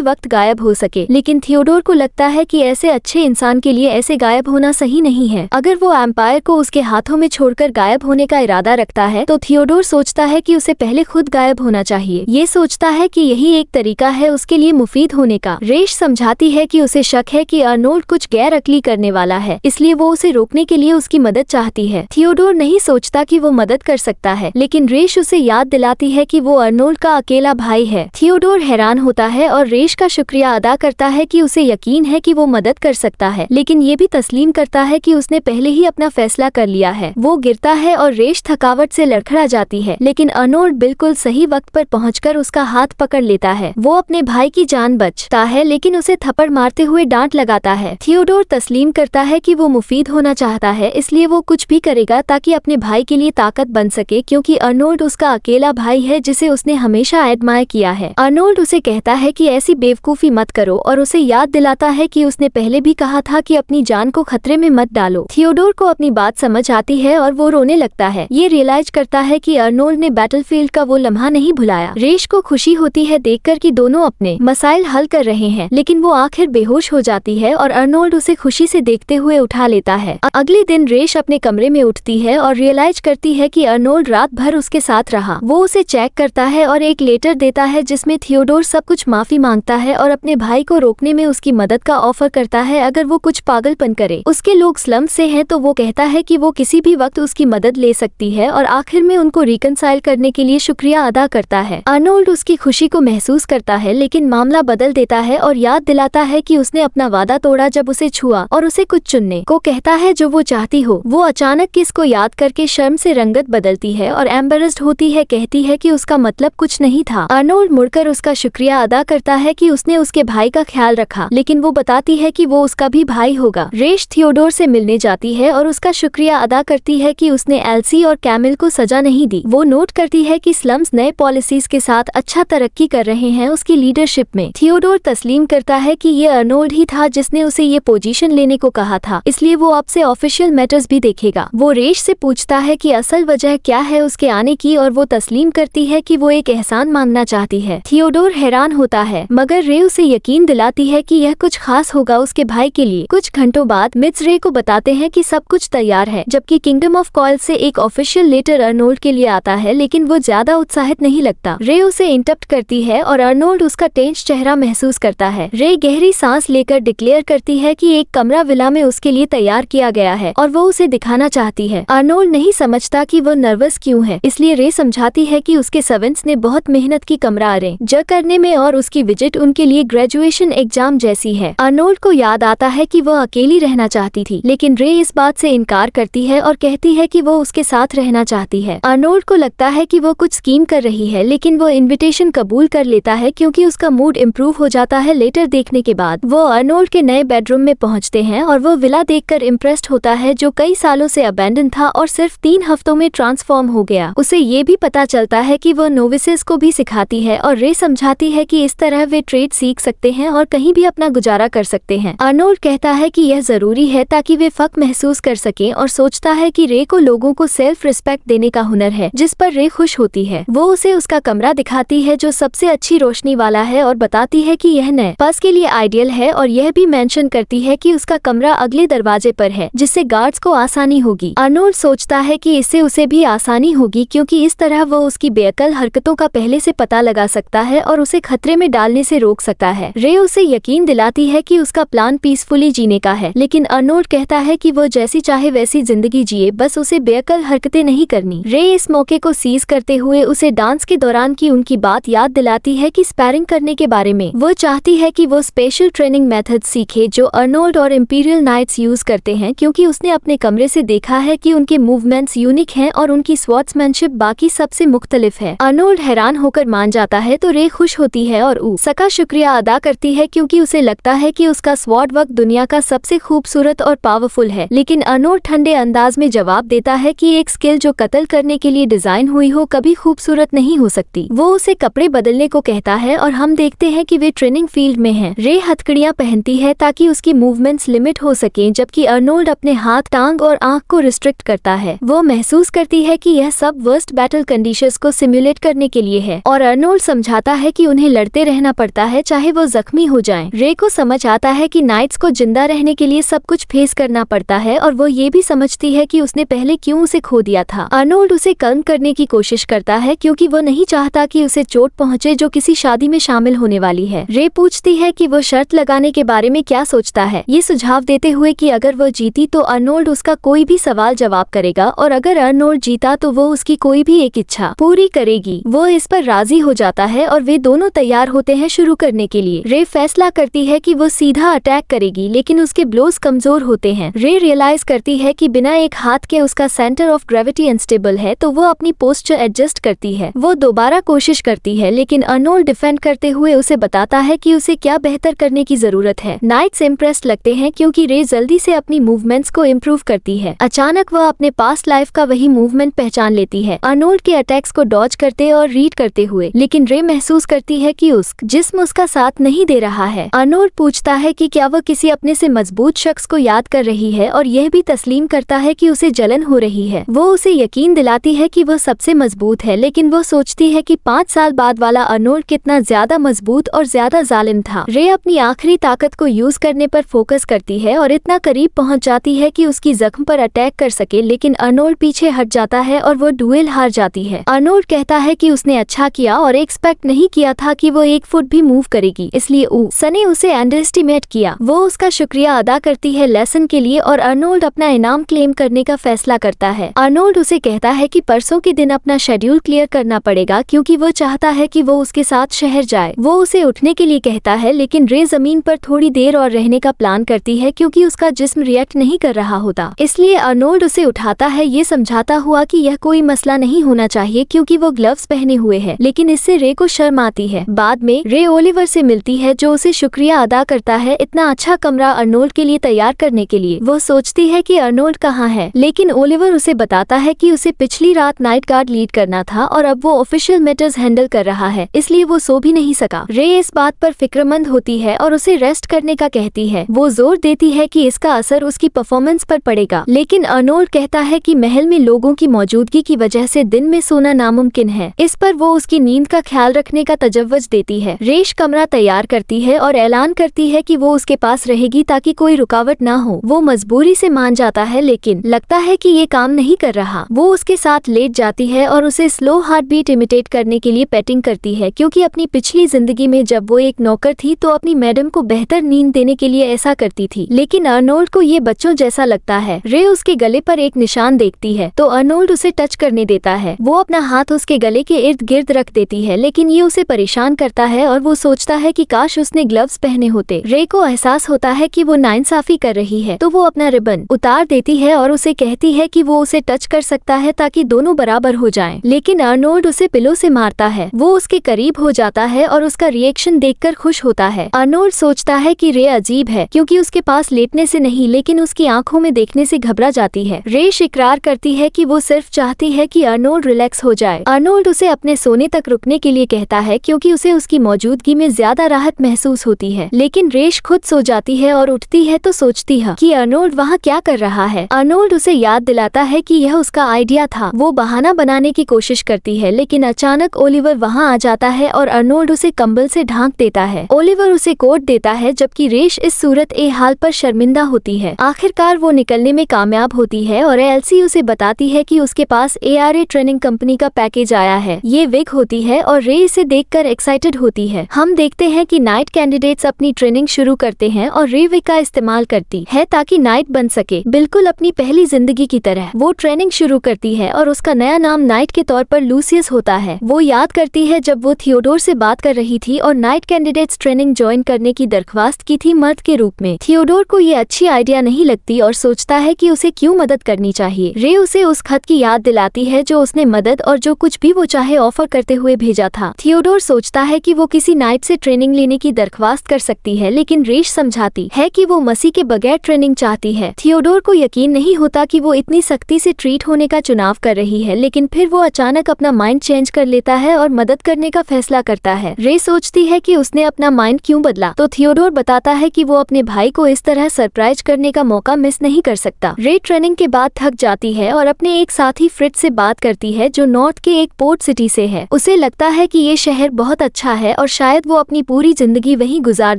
वक्त गायब हो सके, लेकिन थियोडोर को लगता है कि ऐसे अच्छे इंसान के लिए ऐसे गायब होना सही नहीं है। अगर वो एम्पायर को उसके हाथों में छोड़कर गायब होने का इरादा रखता है तो थियोडोर सोचता है कि उसे पहले खुद गायब होना चाहिए। ये सोचता है कि यही एक तरीका है उसके लिए मुफीद होने का। रेश समझाती है कि उसे शक है कि अर्नोल्ड कुछ गैर अकली करने वाला है, इसलिए वो उसे रोकने के लिए उसकी मदद चाहती है। थियोडोर नहीं सोचता कि वो मदद कर सकता है, लेकिन रेश उसे याद दिलाती है कि वो अर्नोल्ड का अकेला भाई है। थियोडोर हैरान होता है और रेश का शुक्रिया अदा करता है कि उसे यकीन है कि वो मदद कर सकता है, लेकिन ये भी तस्लीम करता है कि उसने पहले ही अपना फैसला कर लिया है। वो गिरता है और रेश थकावट से लड़खड़ा जाती है, लेकिन अर्नोल्ड बिल्कुल सही वक्त पर पहुंचकर उसका हाथ पकड़ लेता है। वो अपने भाई की जान बचाता है, लेकिन उसे थप्पड़ मारते हुए डांट लगाता है। थियोडोर तस्लीम करता है कि वो मुफीद होना चाहता है, इसलिए वो कुछ भी करेगा ताकि अपने भाई के लिए ताकत बन सके, क्योंकि अर्नोल्ड उसका अकेला भाई है जिसे उसने हमेशा एडमायर किया है। अर्नोल्ड उसे कहता है कि ऐसी बेवकूफी मत करो और उसे याद दिलाता है कि उसने पहले भी कहा था कि अपनी जान को खतरे में मत डालो। थियोडोर को अपनी बात समझ आती है और वो रोने लगता है। ये रियलाइज करता है कि अर्नोल्ड ने बैटलफील्ड का वो लम्हा नहीं भुलाया। रेश को खुशी होती है देखकर कि दोनों अपने मसाइल हल कर रहे हैं, लेकिन वो आखिर बेहोश हो जाती है और अर्नोल्ड उसे खुशी से देखते हुए उठा लेता है। अगले दिन रेश अपने कमरे में उठती है और रियलाइज करती है कि अर्नोल्ड रात भर उसके साथ रहा। वो उसे चेक करता है और एक लेटर देता है जिसमें थियोडोर सब कुछ माफी मांगता है और अपने भाई को रोकने में उसकी मदद का ऑफर करता है अगर वो कुछ पागलपन करे। उसके लोग स्लम से हैं तो वो कहता है कि वो किसी भी वक्त उसकी मदद ले सकती है और आखिर में उनको रिकनसाइल करने के लिए शुक्रिया अदा करता है। अर्नोल्ड उसकी खुशी को महसूस करता है, लेकिन मामला बदल देता है और याद दिलाता है कि उसने अपना वादा तोड़ा जब उसे छुआ और उसे कुछ चुनने को कहता है जो वो चाहती हो। वो अचानक किस को याद करके शर्म से रंगत बदलती है और एम्बेरस्ड होती है, कहती है कि उसका मतलब कुछ नहीं था। अर्नोल्ड मुड़कर उसका शुक्रिया अदा करता है कि उसने उसके भाई का ख्याल रखा, लेकिन वो बताती है कि वो उसका भी भाई होगा। रेश थियोडोर से मिलने जाती है और उसका शुक्रिया अदा करती है कि उसने एल्सी और कैमिल को सजा नहीं दी। वो नोट करती है कि स्लम्स नए पॉलिसीज के साथ अच्छा तरक्की कर रहे हैं उसकी लीडरशिप में। थियोडोर तस्लीम करता है कि ये अर्नोल्ड ही था जिसने उसे ये पोजीशन लेने को कहा था, इसलिए वो अब से ऑफिशियल मैटर्स भी देखेगा। वो रेश से पूछता है कि असल वजह क्या है उसके आने की और वो तस्लीम करती है कि वो एक एहसान मांगना चाहती है। थियोडोर हैरान होता है, मगर रे उसे यकीन दिलाती है कि यह कुछ खास होगा उसके भाई के लिए। कुछ घंटों बाद मिट्स रे को बताते हैं कि सब कुछ तैयार है, जबकि किंगडम ऑफ कॉयल से एक ऑफिशियल लेटर अर्नोल्ड के लिए आता है, लेकिन वो ज्यादा उत्साहित नहीं लगता। रे उसे इंटरप्ट करती है और अर्नोल्ड उसका टेंस चेहरा महसूस करता है। रे गहरी सांस लेकर डिक्लेयर करती है कि एक कमरा विला में उसके लिए तैयार किया गया है और वो उसे दिखाना चाहती है। अर्नोल्ड नहीं समझता कि वो नर्वस क्यों है, इसलिए रे समझाती है कि उसके सर्वेंट्स ने बहुत मेहनत की कमरा अरेंज करने में और उसकी विजिट उनके लिए ग्रेजुएशन एग्जाम जैसी है। अर्नोल्ड को याद आता है कि वह अकेली रहना चाहती थी, लेकिन रे इस बात से इनकार करती है और कहती है कि वो उसके साथ रहना चाहती है। अर्नोल्ड को लगता है कि वो कुछ स्कीम कर रही है, लेकिन वो इनविटेशन कबूल कर लेता है क्योंकि उसका मूड इम्प्रूव हो जाता है। लेटर देखने के बाद वो अर्नोल्ड के नए बेडरूम में पहुंचते हैं और वो विला देखकर इम्प्रेस्ड होता है जो कई सालों से अबैंडन था और सिर्फ 3 हफ्तों में ट्रांसफॉर्म हो गया। उसे ये भी पता चलता है कि वो नोविसेस को भी सिखाती है और रे समझाती है कि इस तरह वे ट्रेड सीख सकते हैं और कहीं भी अपना गुजारा कर सकते हैं। अर्नोल्ड कहता है कि यह जरूरी है ताकि वे फक महसूस कर सकें और सोचता है कि रे को लोगों को सेल्फ रिस्पेक्ट देने का हुनर है, जिस पर रे खुश होती है। वो उसे उसका कमरा दिखाती है जो सबसे अच्छी रोशनी वाला है और बताती है कि यह नए पास के लिए आइडियल है और यह भी मेंशन करती है कि उसका कमरा अगले दरवाजे पर है, जिससे गार्ड्स को आसानी होगी। अर्नोल्ड सोचता है कि इससे उसे भी आसानी होगी क्योंकि इस तरह वो उसकी बेअकल हरकतों का पहले से पता लगा सकता है और उसे खतरे में डालने से रोक सकता है। रे उसे यकीन दिलाती है कि उसका प्लान पीसफुली जीने का है, लेकिन अर्नोल्ड कहता है कि वो जैसी चाहे वैसी जिंदगी जिए, बस उसे बेअकल हरकतें नहीं करनी। रे इस मौके को सीज करते हुए उसे डांस के दौरान की उनकी बात याद दिलाती है कि स्पैरिंग करने के बारे में। वो चाहती है कि वो स्पेशल ट्रेनिंग मेथड सीखे जो अर्नोल्ड और इंपीरियल नाइट्स यूज करते हैं, क्योंकि उसने अपने कमरे से देखा है कि उनके मूवमेंट्स यूनिक हैं और उनकी स्वॉर्ड्समैनशिप बाकी सबसे मुख्तलिफ है। अर्नोल्ड हैरान होकर मान जाता है तो रे खुश होती है और उसका शुक्रिया अदा करती है क्योंकि उसे लगता है कि उसका स्वॉर्ड वर्क दुनिया का सबसे खूबसूरत और पावरफुल है। लेकिन अर्नोल्ड ठंडे अंदाज में जवाब देता है कि एक स्किल जो कत्ल करने के लिए डिजाइन हुई हो कभी खूबसूरत नहीं हो सकती। वो उसे कपड़े बदलने को कहता है और हम देखते हैं कि वे ट्रेनिंग फील्ड में हैं। रे हथकड़ियां पहनती है ताकि उसकी मूवमेंट्स लिमिट हो सके, जबकि अर्नोल्ड अर्नोल्ड अपने हाथ, टांग और आंख को रिस्ट्रिक्ट करता है। वो महसूस करती है कि यह सब वर्स्ट बैटल कंडीशंस को सिमुलेट करने के लिए है और अर्नोल्ड समझाता है कि उन्हें लड़ते रहना पड़ता है चाहे वो जख्मी हो जाएं। रे को समझ आता है कि नाइट्स को जिंदा रहने के लिए सब कुछ फेस करना पड़ता है और वो ये भी समझती है कि उसने पहले क्यों उसे खो दिया था। अर्नोल्ड उसे कम करने की कोशिश करता है क्योंकि वो नहीं चाहता कि उसे चोट पहुंचे जो किसी शादी में शामिल होने वाली है। रे पूछती है कि वो शर्त लगाने के बारे में क्या सोचता है, ये सुझाव देते हुए कि अगर वो जीती तो अर्नोल्ड उसका कोई भी सवाल जवाब करेगा और अगर अर्नोल्ड जीता तो वो उसकी कोई भी एक इच्छा पूरी करेगी। वो इस पर राजी हो जाता है और वे दोनों तैयार होते हैं शुरू करने के लिए। रे फैसला करती है कि वो सीधा अटैक करेगी लेकिन उसके ब्लोज कमजोर होते हैं। रे रियलाइज करती है कि बिना एक हाथ के उसका सेंटर ऑफ ग्रेविटी अनस्टेबल है तो वो अपनी पोस्चर एडजस्ट करती है। वो दोबारा कोशिश करती है लेकिन अर्नोल्ड डिफेंड करते हुए उसे बताता है कि उसे क्या बेहतर करने की जरूरत है। नाइट्स इम्प्रेस्ड लगते हैं क्योंकि रे जल्दी से अपनी मूवमेंट्स को इम्प्रूव करती है। अचानक वह अपने पास्ट लाइफ का वही मूवमेंट पहचान लेती है, अर्नोल्ड के अटैक्स को डॉज करते और रीड करते हुए। लेकिन रे महसूस करती है कि उसका जिस्म उसका साथ नहीं दे रहा है। अर्नोल्ड पूछता है कि क्या वह किसी अपने से मजबूत शख्स को याद कर रही है और यह भी तस्लीम करता है कि उसे जलन हो रही है। वो उसे यकीन दिलाती है कि वह सबसे मजबूत है लेकिन वो सोचती है कि 5 साल बाद वाला अर्नोल्ड कितना ज्यादा मजबूत और ज्यादा जालिम था। रे अपनी आखिरी ताकत को यूज करने पर फोकस करती है और इतना करीब पहुंच जाती है कि उसकी जख्म पर अटैक कर सके लेकिन अर्नोल्ड पीछे हट जाता है और वो डुएल हार जाती है। अर्नोल्ड कहता है कि उसने अच्छा किया और एक्सपेक्ट नहीं किया था कि वो 1 फुट भी मूव करेगी, इसलिए उसने उसे अंडरएस्टिमेट किया। वो उसका शुक्रिया अदा करती है लेसन के लिए और अर्नोल्ड अपना इनाम क्लेम करने का फैसला करता है। अर्नोल्ड उसे कहता है कि परसों के दिन अपना शेड्यूल क्लियर करना पड़ेगा क्योंकि वो चाहता है कि वो उसके साथ शहर जाए। वो उसे उठने के लिए कहता है लेकिन रे जमीन पर थोड़ी देर और रहने का प्लान करती है क्योंकि उसका जिस्म रिएक्ट नहीं कर रहा होता। इसलिए अर्नोल्ड उसे उठाता है ये समझाता हुआ कि यह कोई मसला नहीं होना चाहिए क्योंकि वो ग्लव्स पहने हुए है, लेकिन इससे रे को शर्म आती है। बाद में रे ओलिवर से मिलती है जो उसे शुक्रिया अदा करता है इतना अच्छा कमरा अर्नोल्ड के लिए तैयार करने के लिए। वो सोचती है कि अर्नोल्ड कहाँ है लेकिन ओलिवर उसे बताता है कि उसे पिछली रात नाइट गार्ड लीड करना था और अब वो ऑफिशियल मैटर्स हैंडल कर रहा है, इसलिए वो सो भी नहीं सका। रे इस बात पर फिक्रमंद होती है और उसे रेस्ट करने का कहती है। वो जोर देती है कि इसका असर उसकी परफॉर्मेंस पर पड़ेगा लेकिन अर्नोल्ड कहता है कि महल में लोगों की मौजूदगी की वजह से दिन में सोना नामुमकिन है। इस पर वो उसकी नींद का ख्याल रखने का तजव्वुज देती है। रेश कमरा तैयार करती है और ऐलान करती है कि वो उसके पास रहेगी ताकि कोई रुकावट ना हो। वो मजबूरी से मान जाता है लेकिन लगता है कि ये काम नहीं कर रहा। वो उसके साथ लेट जाती है और उसे स्लो हार्ट बीट इमिटेट करने के लिए पेटिंग करती है क्योंकि अपनी पिछली जिंदगी में जब वो एक नौकर थी तो अपनी मैडम को बेहतर नींद देने के लिए ऐसा करती थी। लेकिन अर्नोल्ड को ये बच्चों जैसा लगता है। रे उसके गले पर एक निशान देखती है तो अर्नोल्ड उसे टच करने देता है। वो अपना हाथ उसके गले के इर्द गिर्द रख देती है लेकिन ये उसे परेशान करता है और वो सोचता है कि काश उसने ग्लव्स पहने होते। रे को एहसास होता है कि वो नाइंसाफी कर रही है तो वो अपना रिबन उतार देती है और उसे कहती है कि वो उसे टच कर सकता है ताकि दोनों बराबर हो जाएं। लेकिन अर्नोल्ड उसे पिलो से मारता है। वो उसके करीब हो जाता है और उसका रिएक्शन देखकर खुश होता है। अर्नोल्ड सोचता है कि रे अजीब है क्योंकि उसके पास लेटने से नहीं लेकिन उसकी आंखों में देखने से घबरा जाती है। रे इकरार करती है कि वो सिर्फ चाहती है कि अर्नोल्ड रिलैक्स हो जाए। अर्नोल्ड उसे अपने सोने तक रुकने के लिए कहता है क्योंकि उसे उसकी मौजूदगी में ज्यादा राहत महसूस होती है। लेकिन रेश खुद सो जाती है और उठती है तो सोचती है कि अर्नोल्ड वहाँ क्या कर रहा है। अर्नोल्ड उसे याद दिलाता है कि यह उसका आइडिया था। वो बहाना बनाने की कोशिश करती है लेकिन अचानक ओलिवर वहाँ आ जाता है और अर्नोल्ड उसे कंबल से ढांक देता है। ओलिवर उसे कोट देता है जबकि रेश इस सूरत ए हाल पर शर्मिंदा होती है। आखिरकार वो निकलने में कामयाब होती है और एल्सी उसे बताती है कि उसके पास ARA ट्रेनिंग कंपनी का पैकेज आया है। ये विग होती है और रे इसे देखकर एक्साइटेड होती है। हम देखते हैं कि नाइट कैंडिडेट्स अपनी ट्रेनिंग शुरू करते हैं और रे विग का इस्तेमाल करती है ताकि नाइट बन सके, बिल्कुल अपनी पहली जिंदगी की तरह। वो ट्रेनिंग शुरू करती है और उसका नया नाम नाइट के तौर पर लूसियस होता है। वो याद करती है जब वो थियोडोर से बात कर रही थी और नाइट कैंडिडेट्स ट्रेनिंग ज्वाइन करने की दरख्वास्त की थी मर्द के रूप में। थियोडोर को ये अच्छी आइडिया नहीं लगती और सोचता है कि उसे क्यों मदद करनी चाहिए। रे उसे उस खत की याद दिलाती है जो उसने मदद और जो कुछ भी वो चाहे ऑफर करते हुए भेजा था। थियोडोर सोचता है कि वो किसी नाइट से ट्रेनिंग लेने की दरख्वास्त कर सकती है लेकिन रेश समझाती है कि वो मसीह के बगैर ट्रेनिंग चाहती है। थियोडोर को यकीन नहीं होता कि वो इतनी सख्ती से ट्रीट होने का चुनाव कर रही है लेकिन फिर वो अचानक अपना माइंड चेंज कर लेता है और मदद करने का फैसला करता है। रे सोचती है कि उसने अपना माइंड क्यों बदला तो थियोडोर बताता है कि वो अपने भाई को इस तरह सरप्राइज करने का का मौका मिस नहीं कर सकता। रे ट्रेनिंग के बाद थक जाती है और अपने एक साथी फ्रिट्ज से बात करती है जो नॉर्थ के एक पोर्ट सिटी से है। उसे लगता है कि ये शहर बहुत अच्छा है और शायद वो अपनी पूरी जिंदगी वहीं गुजार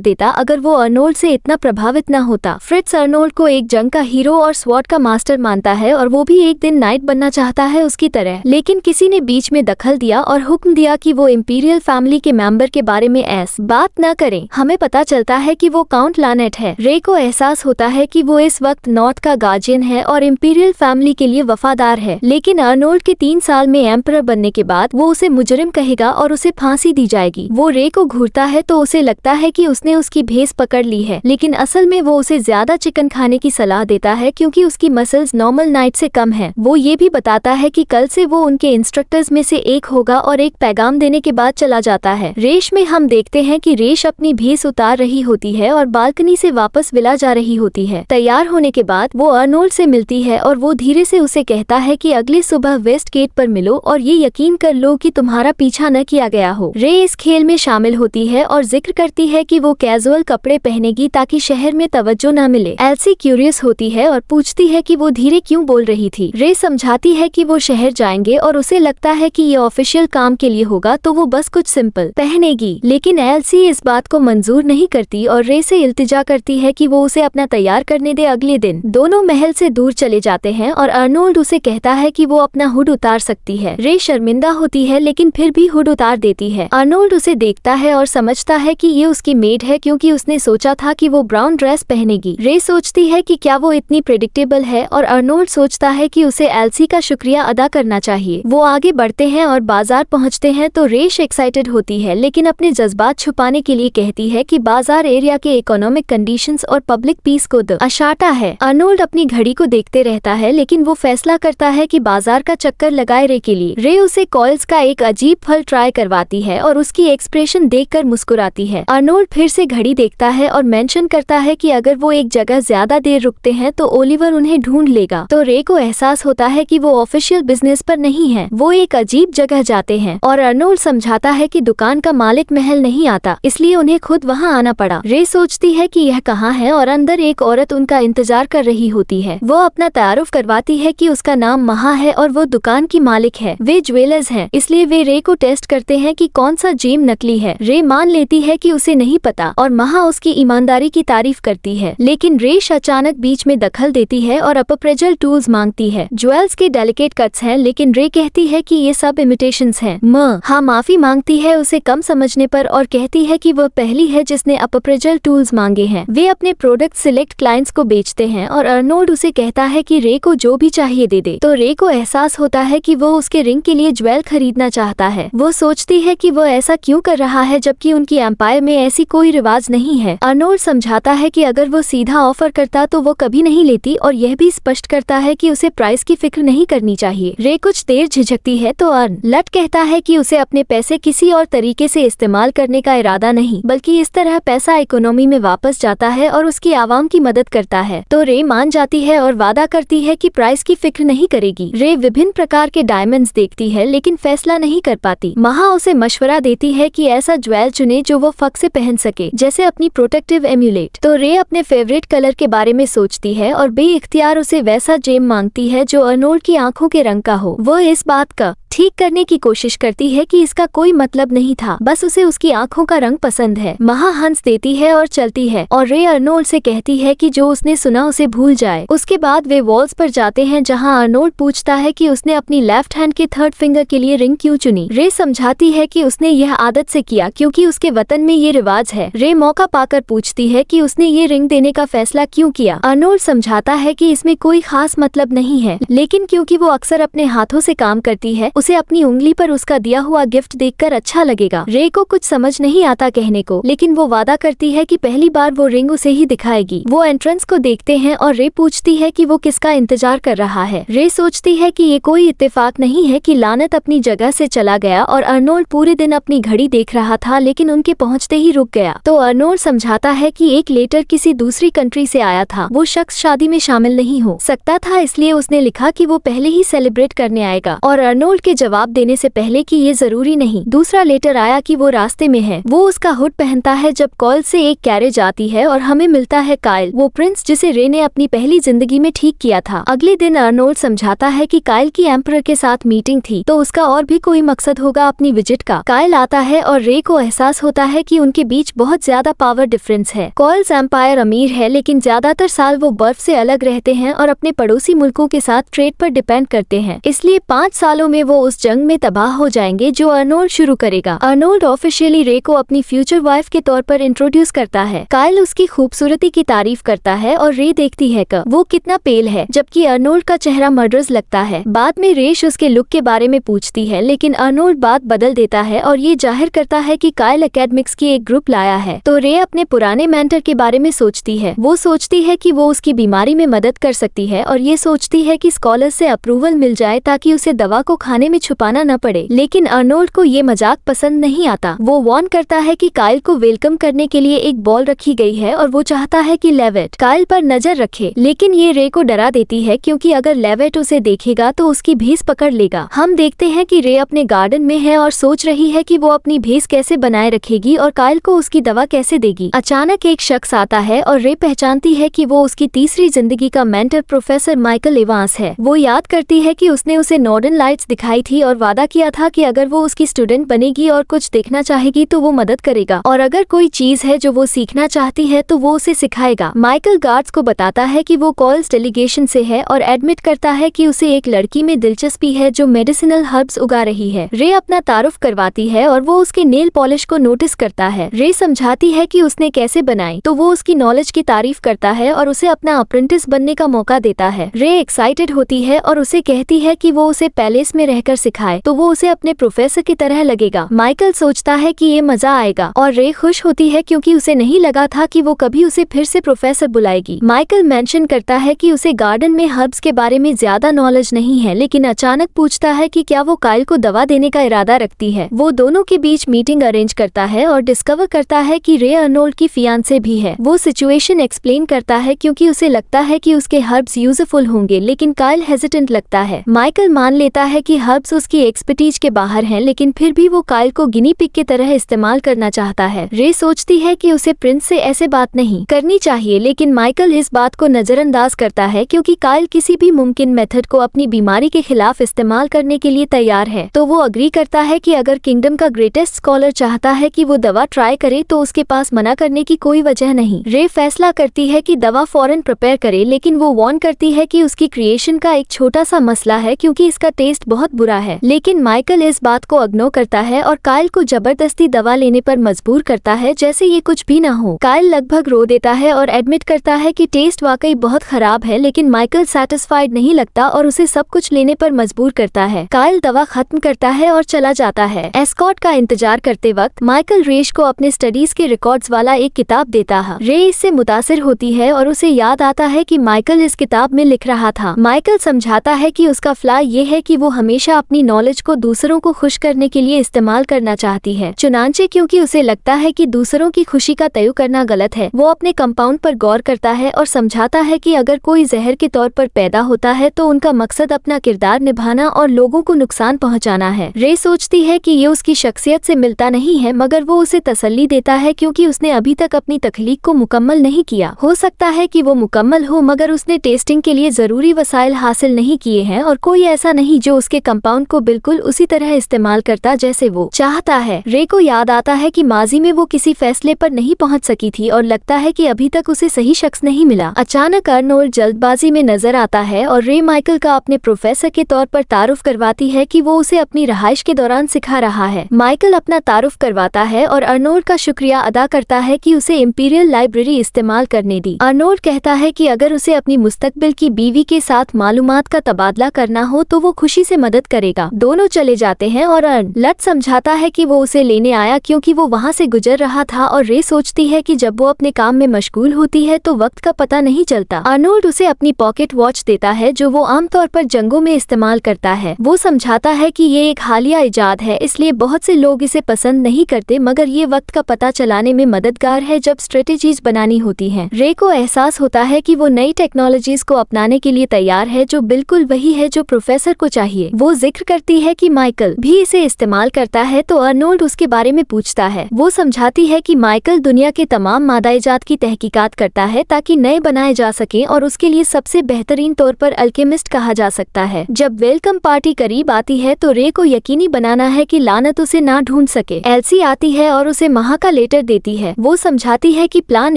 देता अगर वो अर्नोल्ड से इतना प्रभावित न होता। फ्रिट्ज अर्नोल्ड को एक जंग का हीरो और स्वॉट का मास्टर मानता है और वो भी एक दिन नाइट बनना चाहता है उसकी तरह, लेकिन किसी ने बीच में दखल दिया और हुक्म दिया कि वो इंपीरियल फैमिली के मेंबर के बारे में ऐसी बात न करें। हमें पता चलता है कि वो काउंट लानेट है। रे को एहसास होता है कि वो इस वक्त नॉर्थ का गार्जियन है और इंपीरियल फैमिली के लिए वफादार है, लेकिन अर्नोल्ड के 3 साल में एम्परर बनने के बाद वो उसे मुजरिम कहेगा और उसे फांसी दी जाएगी। वो रे को घूरता है तो उसे लगता है कि उसने उसकी भेस पकड़ ली है, लेकिन असल में वो उसे ज्यादा चिकन खाने की सलाह देता है क्योंकि उसकी मसल्स नॉर्मल नाइट से कम है। वो ये भी बताता है कि कल से वो उनके इंस्ट्रक्टर्स में से एक होगा और एक पैगाम देने के बाद चला जाता है। रेश में हम देखते हैं कि रेश अपनी भेस उतार रही होती है और बालकनी से वापस विला जा रही होती है। तैयार होने के बाद वो अर्नोल्ड से मिलती है और वो धीरे से उसे कहता है कि अगली सुबह वेस्ट गेट पर मिलो और ये यकीन कर लो कि तुम्हारा पीछा न किया गया हो। रे इस खेल में शामिल होती है और जिक्र करती है कि वो कैजुअल कपड़े पहनेगी ताकि शहर में तवज्जो न मिले। एल्सी क्यूरियस होती है और पूछती है कि वो धीरे क्यों बोल रही थी। रे समझाती है कि वो शहर जाएंगे और उसे लगता है कि ये ऑफिशियल काम के लिए होगा तो वो बस कुछ सिंपल पहनेगी, लेकिन एल्सी इस बात को मंजूर नहीं करती और रे से इल्तिजा करती है कि वो उसे अपना तैयार करने दे। अगले दिन दोनों महल से दूर चले जाते हैं और अर्नोल्ड उसे कहता है कि वो अपना हुड उतार सकती है। रे शर्मिंदा होती है लेकिन फिर भी हुड उतार देती है। अर्नोल्ड उसे देखता है और समझता है कि ये उसकी मेड है क्योंकि उसने सोचा था कि वो ब्राउन ड्रेस पहनेगी। रे सोचती है कि क्या वो इतनी प्रेडिक्टेबल है और अर्नोल्ड सोचता है कि उसे एल्सी का शुक्रिया अदा करना चाहिए। वो आगे बढ़ते हैं और बाजार पहुंचते हैं तो रेश एक्साइटेड होती है लेकिन अपने जज्बात छुपाने के लिए कहती है कि बाजार एरिया के इकोनॉमिक कंडीशंस और पब्लिक पीस को अशाटा है। अर्नोल्ड अपनी घड़ी को देखते रहता है लेकिन वो फैसला करता है कि बाजार का चक्कर लगाए रे के लिए। रे उसे कॉल्स का एक अजीब फल ट्राई करवाती है और उसकी एक्सप्रेशन देखकर मुस्कुराती है। अर्नोल्ड फिर से घड़ी देखता है और मेंशन करता है कि अगर वो एक जगह ज्यादा देर रुकते हैं तो ओलिवर उन्हें ढूंढ लेगा। तो रे को एहसास होता है कि वो ऑफिशियल बिजनेस पर नहीं है, वो एक अजीब जगह जाते हैं और अर्नोल्ड समझाता है कि दुकान का मालिक महल नहीं आता इसलिए उन्हें खुद वहाँ आना पड़ा। रे सोचती है कि यह कहाँ है और अंदर एक औरत उनका इंतजार कर रही होती है। वो अपना तारुफ करवाती है कि उसका नाम महा है और वो दुकान की मालिक है। वे ज्वेलर्स हैं इसलिए वे रे को टेस्ट करते हैं कि कौन सा जेम नकली है। रे मान लेती है कि उसे नहीं पता और महा उसकी ईमानदारी की तारीफ करती है, लेकिन रेश अचानक बीच में दखल देती है और अपप्रेजल टूल्स मांगती है। ज्वेल्स के डेलिकेट कट्स हैं लेकिन रे कहती है कि ये सब इमिटेशंस हैं। हाँ माफी मांगती है उसे कम समझने पर और कहती है कि वह पहली है जिसने अपप्रेजल टूल्स मांगे हैं। वे अपने प्रोडक्ट सिलेक्ट क्लाइंट्स को बेचते हैं और अर्नोल्ड उसे कहता है कि रे को जो भी चाहिए दे दे। तो रे को एहसास होता है कि वो उसके रिंग के लिए ज्वेल खरीदना चाहता है। वो सोचती है कि वो ऐसा क्यों कर रहा है जबकि उनकी एम्पायर में ऐसी कोई रिवाज नहीं है। अर्नोल्ड समझाता है कि अगर वो सीधा ऑफर करता तो वो कभी नहीं लेती और यह भी स्पष्ट करता है कि उसे प्राइस की फिक्र नहीं करनी चाहिए। रे कुछ देर झिझकती है तो अर्नोल्ड कहता है कि उसे अपने पैसे किसी और तरीके से इस्तेमाल करने का इरादा नहीं, बल्कि इस तरह पैसा इकोनॉमी में वापस जाता है और उसकी आवाम की मदद करता है। तो रे मान जाती है और वादा करती है कि प्राइस की फिक्र नहीं करेगी। रे विभिन्न प्रकार के डायमंड्स देखती है लेकिन फैसला नहीं कर पाती। महा उसे मशवरा देती है कि ऐसा ज्वेल चुने जो वो फक से पहन सके, जैसे अपनी प्रोटेक्टिव एम्यूलेट। तो रे अपने फेवरेट कलर के बारे में सोचती है और बेइख्तियार उसे वैसा जेम मांगती है जो अर्नोल्ड की आंखों के रंग का हो। वो इस बात का ठीक करने की कोशिश करती है कि इसका कोई मतलब नहीं था, बस उसे उसकी आंखों का रंग पसंद है। महा हंस देती है और चलती है और रे अर्नोल्ड से कहती है कि जो उसने सुना उसे भूल जाए। उसके बाद वे वॉल्स पर जाते हैं जहां अर्नोल्ड पूछता है कि उसने अपनी लेफ्ट हैंड के थर्ड फिंगर के लिए रिंग क्यों चुनी। रे समझाती है कि उसने यह आदत से किया क्योंकि उसके वतन में ये रिवाज है। रे मौका पाकर पूछती है कि उसने ये रिंग देने का फैसला क्यों किया। अर्नोल्ड समझाता है कि इसमें कोई खास मतलब नहीं है, लेकिन क्योंकि वो अक्सर अपने हाथों से काम करती है उसे अपनी उंगली पर उसका दिया हुआ गिफ्ट देखकर अच्छा लगेगा। रे को कुछ समझ नहीं आता कहने को, लेकिन वो वादा करती है कि पहली बार वो रिंग उसे ही दिखाएगी। वो एंट्रेंस को देखते हैं और रे पूछती है कि वो किसका इंतजार कर रहा है। रे सोचती है कि ये कोई इत्तेफाक नहीं है कि लानत अपनी जगह से चला गया और अर्नोल्ड पूरे दिन अपनी घड़ी देख रहा था लेकिन उनके पहुंचते ही रुक गया। तो अर्नोल्ड समझाता है कि एक लेटर किसी दूसरी कंट्री से आया था। वो शख्स शादी में शामिल नहीं हो सकता था इसलिए उसने लिखा कि वो पहले ही सेलिब्रेट करने आएगा और अर्नोल्ड के के जवाब देने से पहले कि ये जरूरी नहीं। दूसरा लेटर आया कि वो रास्ते में है। वो उसका हुड पहनता है जब कॉल से एक कैरेज आती है और हमें मिलता है काइल, वो प्रिंस जिसे रे ने अपनी पहली जिंदगी में ठीक किया था। अगले दिन अर्नोल्ड समझाता है कि काइल की एम्परर के साथ मीटिंग थी तो उसका और भी कोई मकसद होगा अपनी विजिट का। काइल आता है और रे को एहसास होता है कि उनके बीच बहुत ज्यादा पावर डिफरेंस है। कॉल्स एम्पायर अमीर है लेकिन ज्यादातर साल वो बर्फ से अलग रहते हैं और अपने पड़ोसी मुल्कों के साथ ट्रेड पर डिपेंड करते हैं, इसलिए 5 सालों में वो उस जंग में तबाह हो जाएंगे जो अर्नोल्ड शुरू करेगा। अर्नोल्ड ऑफिशियली रे को अपनी फ्यूचर वाइफ के तौर पर इंट्रोड्यूस करता है। काइल उसकी खूबसूरती की तारीफ करता है और रे देखती है कि वो कितना पेल है, जबकि अर्नोल्ड का चेहरा मर्डरस लगता है। बाद में रेश उसके लुक के बारे में पूछती है लेकिन अर्नोल्ड बात बदल देता है और ये जाहिर करता है कि काइल एकेडमिक्स की एक ग्रुप लाया है। तो रे अपने पुराने मेंटर के बारे में सोचती है। वो सोचती है कि वो उसकी बीमारी में मदद कर सकती है और ये सोचती है कि स्कॉलर से अप्रूवल मिल जाए ताकि उसे दवा को खाने में छुपाना न पड़े। लेकिन अर्नोल्ड को ये मजाक पसंद नहीं आता। वो वार्न करता है कि काइल को वेलकम करने के लिए एक बॉल रखी गई है और वो चाहता है कि लेवेट काइल पर नजर रखे, लेकिन ये रे को डरा देती है क्योंकि अगर लेवेट उसे देखेगा तो उसकी भेस पकड़ लेगा। हम देखते हैं कि रे अपने गार्डन में है और सोच रही है कि वो अपनी भेस कैसे बनाए रखेगी और काइल को उसकी दवा कैसे देगी। अचानक एक शख्स आता है और रे पहचानती है कि वो उसकी तीसरी जिंदगी का मेंटर प्रोफेसर माइकल एवांस है। वो याद करती है कि उसने उसे नॉर्दर्न लाइट्स दिखाई थी और वादा किया था कि अगर वो उसकी स्टूडेंट बनेगी और कुछ देखना चाहेगी तो वो मदद करेगा और अगर कोई चीज है जो वो सीखना चाहती है तो वो उसे सिखाएगा। माइकल गार्ड्स को बताता है कि वो कॉल्स डेलीगेशन से है और एडमिट करता है कि उसे एक लड़की में दिलचस्पी है जो मेडिसिनल हर्ब्स उगा रही है। रे अपना तारुफ करवाती है और वो उसके नेल पॉलिश को नोटिस करता है। रे समझाती है कि उसने कैसे बनाई तो वो उसकी नॉलेज की तारीफ करता है और उसे अपना अप्रेंटिस बनने का मौका देता है। रे एक्साइटेड होती है और उसे कहती है कि वो उसे पैलेस में रहकर सिखाए तो वो उसे अपने प्रोफेसर की तरह लगेगा। माइकल सोचता है कि ये मजा आएगा और रे खुश होती है क्योंकि उसे नहीं लगा था कि वो कभी उसे फिर से प्रोफेसर बुलाएगी। माइकल मेंशन करता है कि उसे गार्डन में हर्ब्स के बारे में ज्यादा नॉलेज नहीं है, लेकिन अचानक पूछता है कि क्या वो काइल को दवा देने का इरादा रखती है। वो दोनों के बीच मीटिंग अरेंज करता है और डिस्कवर करता है कि रे अर्नोल्ड की फियांसे भी है। वो सिचुएशन एक्सप्लेन करता है क्योंकि उसे लगता है कि उसके हर्ब्स यूजफुल होंगे, लेकिन काइल हेजिटेंट लगता है। माइकल मान लेता है कि हर्ब्स उसकी एक्सपर्टीज के बाहर हैं, लेकिन फिर भी वो काइल को गिनी पिग की तरह इस्तेमाल करना चाहता है। रे सोचती है कि उसे प्रिंस से ऐसे बात नहीं करनी चाहिए, लेकिन माइकल इस बात को नजरअंदाज करता है क्योंकि काइल किसी भी मुमकिन मेथड को अपनी बीमारी के खिलाफ इस्तेमाल करने के लिए तैयार है। तो वो अग्री करता है कि अगर किंगडम का ग्रेटेस्ट स्कॉलर चाहता है कि वो दवा ट्राई करे तो उसके पास मना करने की कोई वजह नहीं। रे फैसला करती है कि दवा फौरन प्रिपेयर करे, लेकिन वो वार्न करती है कि उसकी क्रिएशन का एक छोटा सा मसला है क्योंकि इसका टेस्ट बहुत बुरा है। लेकिन माइकल इस बात को इग्नोर करता है और काइल को जबरदस्ती दवा लेने पर मजबूर करता है जैसे ये कुछ भी न हो। काइल लगभग रो देता है और एडमिट करता है कि टेस्ट वाकई बहुत खराब है, लेकिन माइकल सेटिस्फाइड नहीं लगता और उसे सब कुछ लेने पर मजबूर करता है। काइल दवा खत्म करता है और चला जाता है। एस्कॉर्ट का इंतजार करते वक्त माइकल रेश को अपने स्टडीज के रिकॉर्ड्स वाला एक किताब देता है। रे इससे मुतासिर होती है और उसे याद आता है कि माइकल इस किताब में लिख रहा था। माइकल समझाता है कि उसका फ्लॉ ये है कि वो हमेशा अपनी नॉलेज को दूसरों को खुश करने के लिए इस्तेमाल करना चाहती है, चुनांचे क्योंकि उसे लगता है कि दूसरों की खुशी का तय करना गलत है। वो अपने कंपाउंड पर गौर करता है और समझाता है कि अगर कोई जहर के तौर पर पैदा होता है तो उनका मकसद अपना किरदार निभाना और लोगों को नुकसान पहुंचाना है। रे सोचती है कि ये उसकी शख्सियत से मिलता नहीं है, मगर वो उसे तसल्ली देता है क्योंकि उसने अभी तक अपनी तख्लीक को मुकम्मल नहीं किया। हो सकता है कि वो मुकम्मल हो मगर उसने टेस्टिंग के लिए जरूरी वसाइल हासिल नहीं किए हैं और कोई ऐसा नहीं जो उसके कंपाउंड को बिल्कुल उसी तरह इस्तेमाल करता जैसे वो चाहता है। रे को याद आता है कि माजी में वो किसी फैसले पर नहीं पहुंच सकी थी और लगता है कि अभी तक उसे सही शख्स नहीं मिला। अचानक अर्नोल्ड जल्दबाजी में नजर आता है और रे माइकल का अपने प्रोफेसर के तौर पर तारुफ करवाती है कि वो उसे अपनी रहाइश के दौरान सिखा रहा है। माइकल अपना तारुफ करवाता है और अर्नोल्ड का शुक्रिया अदा करता है कि उसे इंपीरियल लाइब्रेरी इस्तेमाल करने दी। अर्नोल्ड कहता है कि अगर उसे अपनी मुस्तकबिल की बीवी के साथ मालूमात का तबादला करना हो तो वो खुशी से मदद करेगा। दोनों चले जाते हैं और अर्नोल्ड समझाता है कि वो उसे लेने आया क्योंकि वो वहाँ से गुजर रहा था और रे सोचती है कि जब वो अपने काम में मशगूल होती है तो वक्त का पता नहीं चलता। अर्नोल्ड उसे अपनी पॉकेट वॉच देता है जो वो आमतौर पर जंगों में इस्तेमाल करता है। वो समझाता है कि ये एक हालिया इजाद है, इसलिए बहुत से लोग इसे पसंद नहीं करते, मगर ये वक्त का पता चलाने में मददगार है जब स्ट्रेटेजीज बनानी होती हैं। रे को एहसास होता है कि वो नई टेक्नोलॉजीज को अपनाने के लिए तैयार है जो बिल्कुल वही है जो प्रोफेसर को चाहिए। वो जिक्र करती है कि माइकल भी इसे इस्तेमाल करता है, तो अर्नोल्ड उसके बारे में पूछता है। वो समझाती है कि माइकल दुनिया के तमाम मादाइजात की तहकीकात करता है ताकि नए बनाए जा सके और उसके लिए सबसे बेहतरीन तौर पर अल्केमिस्ट कहा जा सकता है। जब वेलकम पार्टी करीब आती है तो रे को यकीनी बनाना है कि लानत उसे ना ढूंढ सके। एल्सी आती है और उसे महा का लेटर देती है। वो समझाती है कि प्लान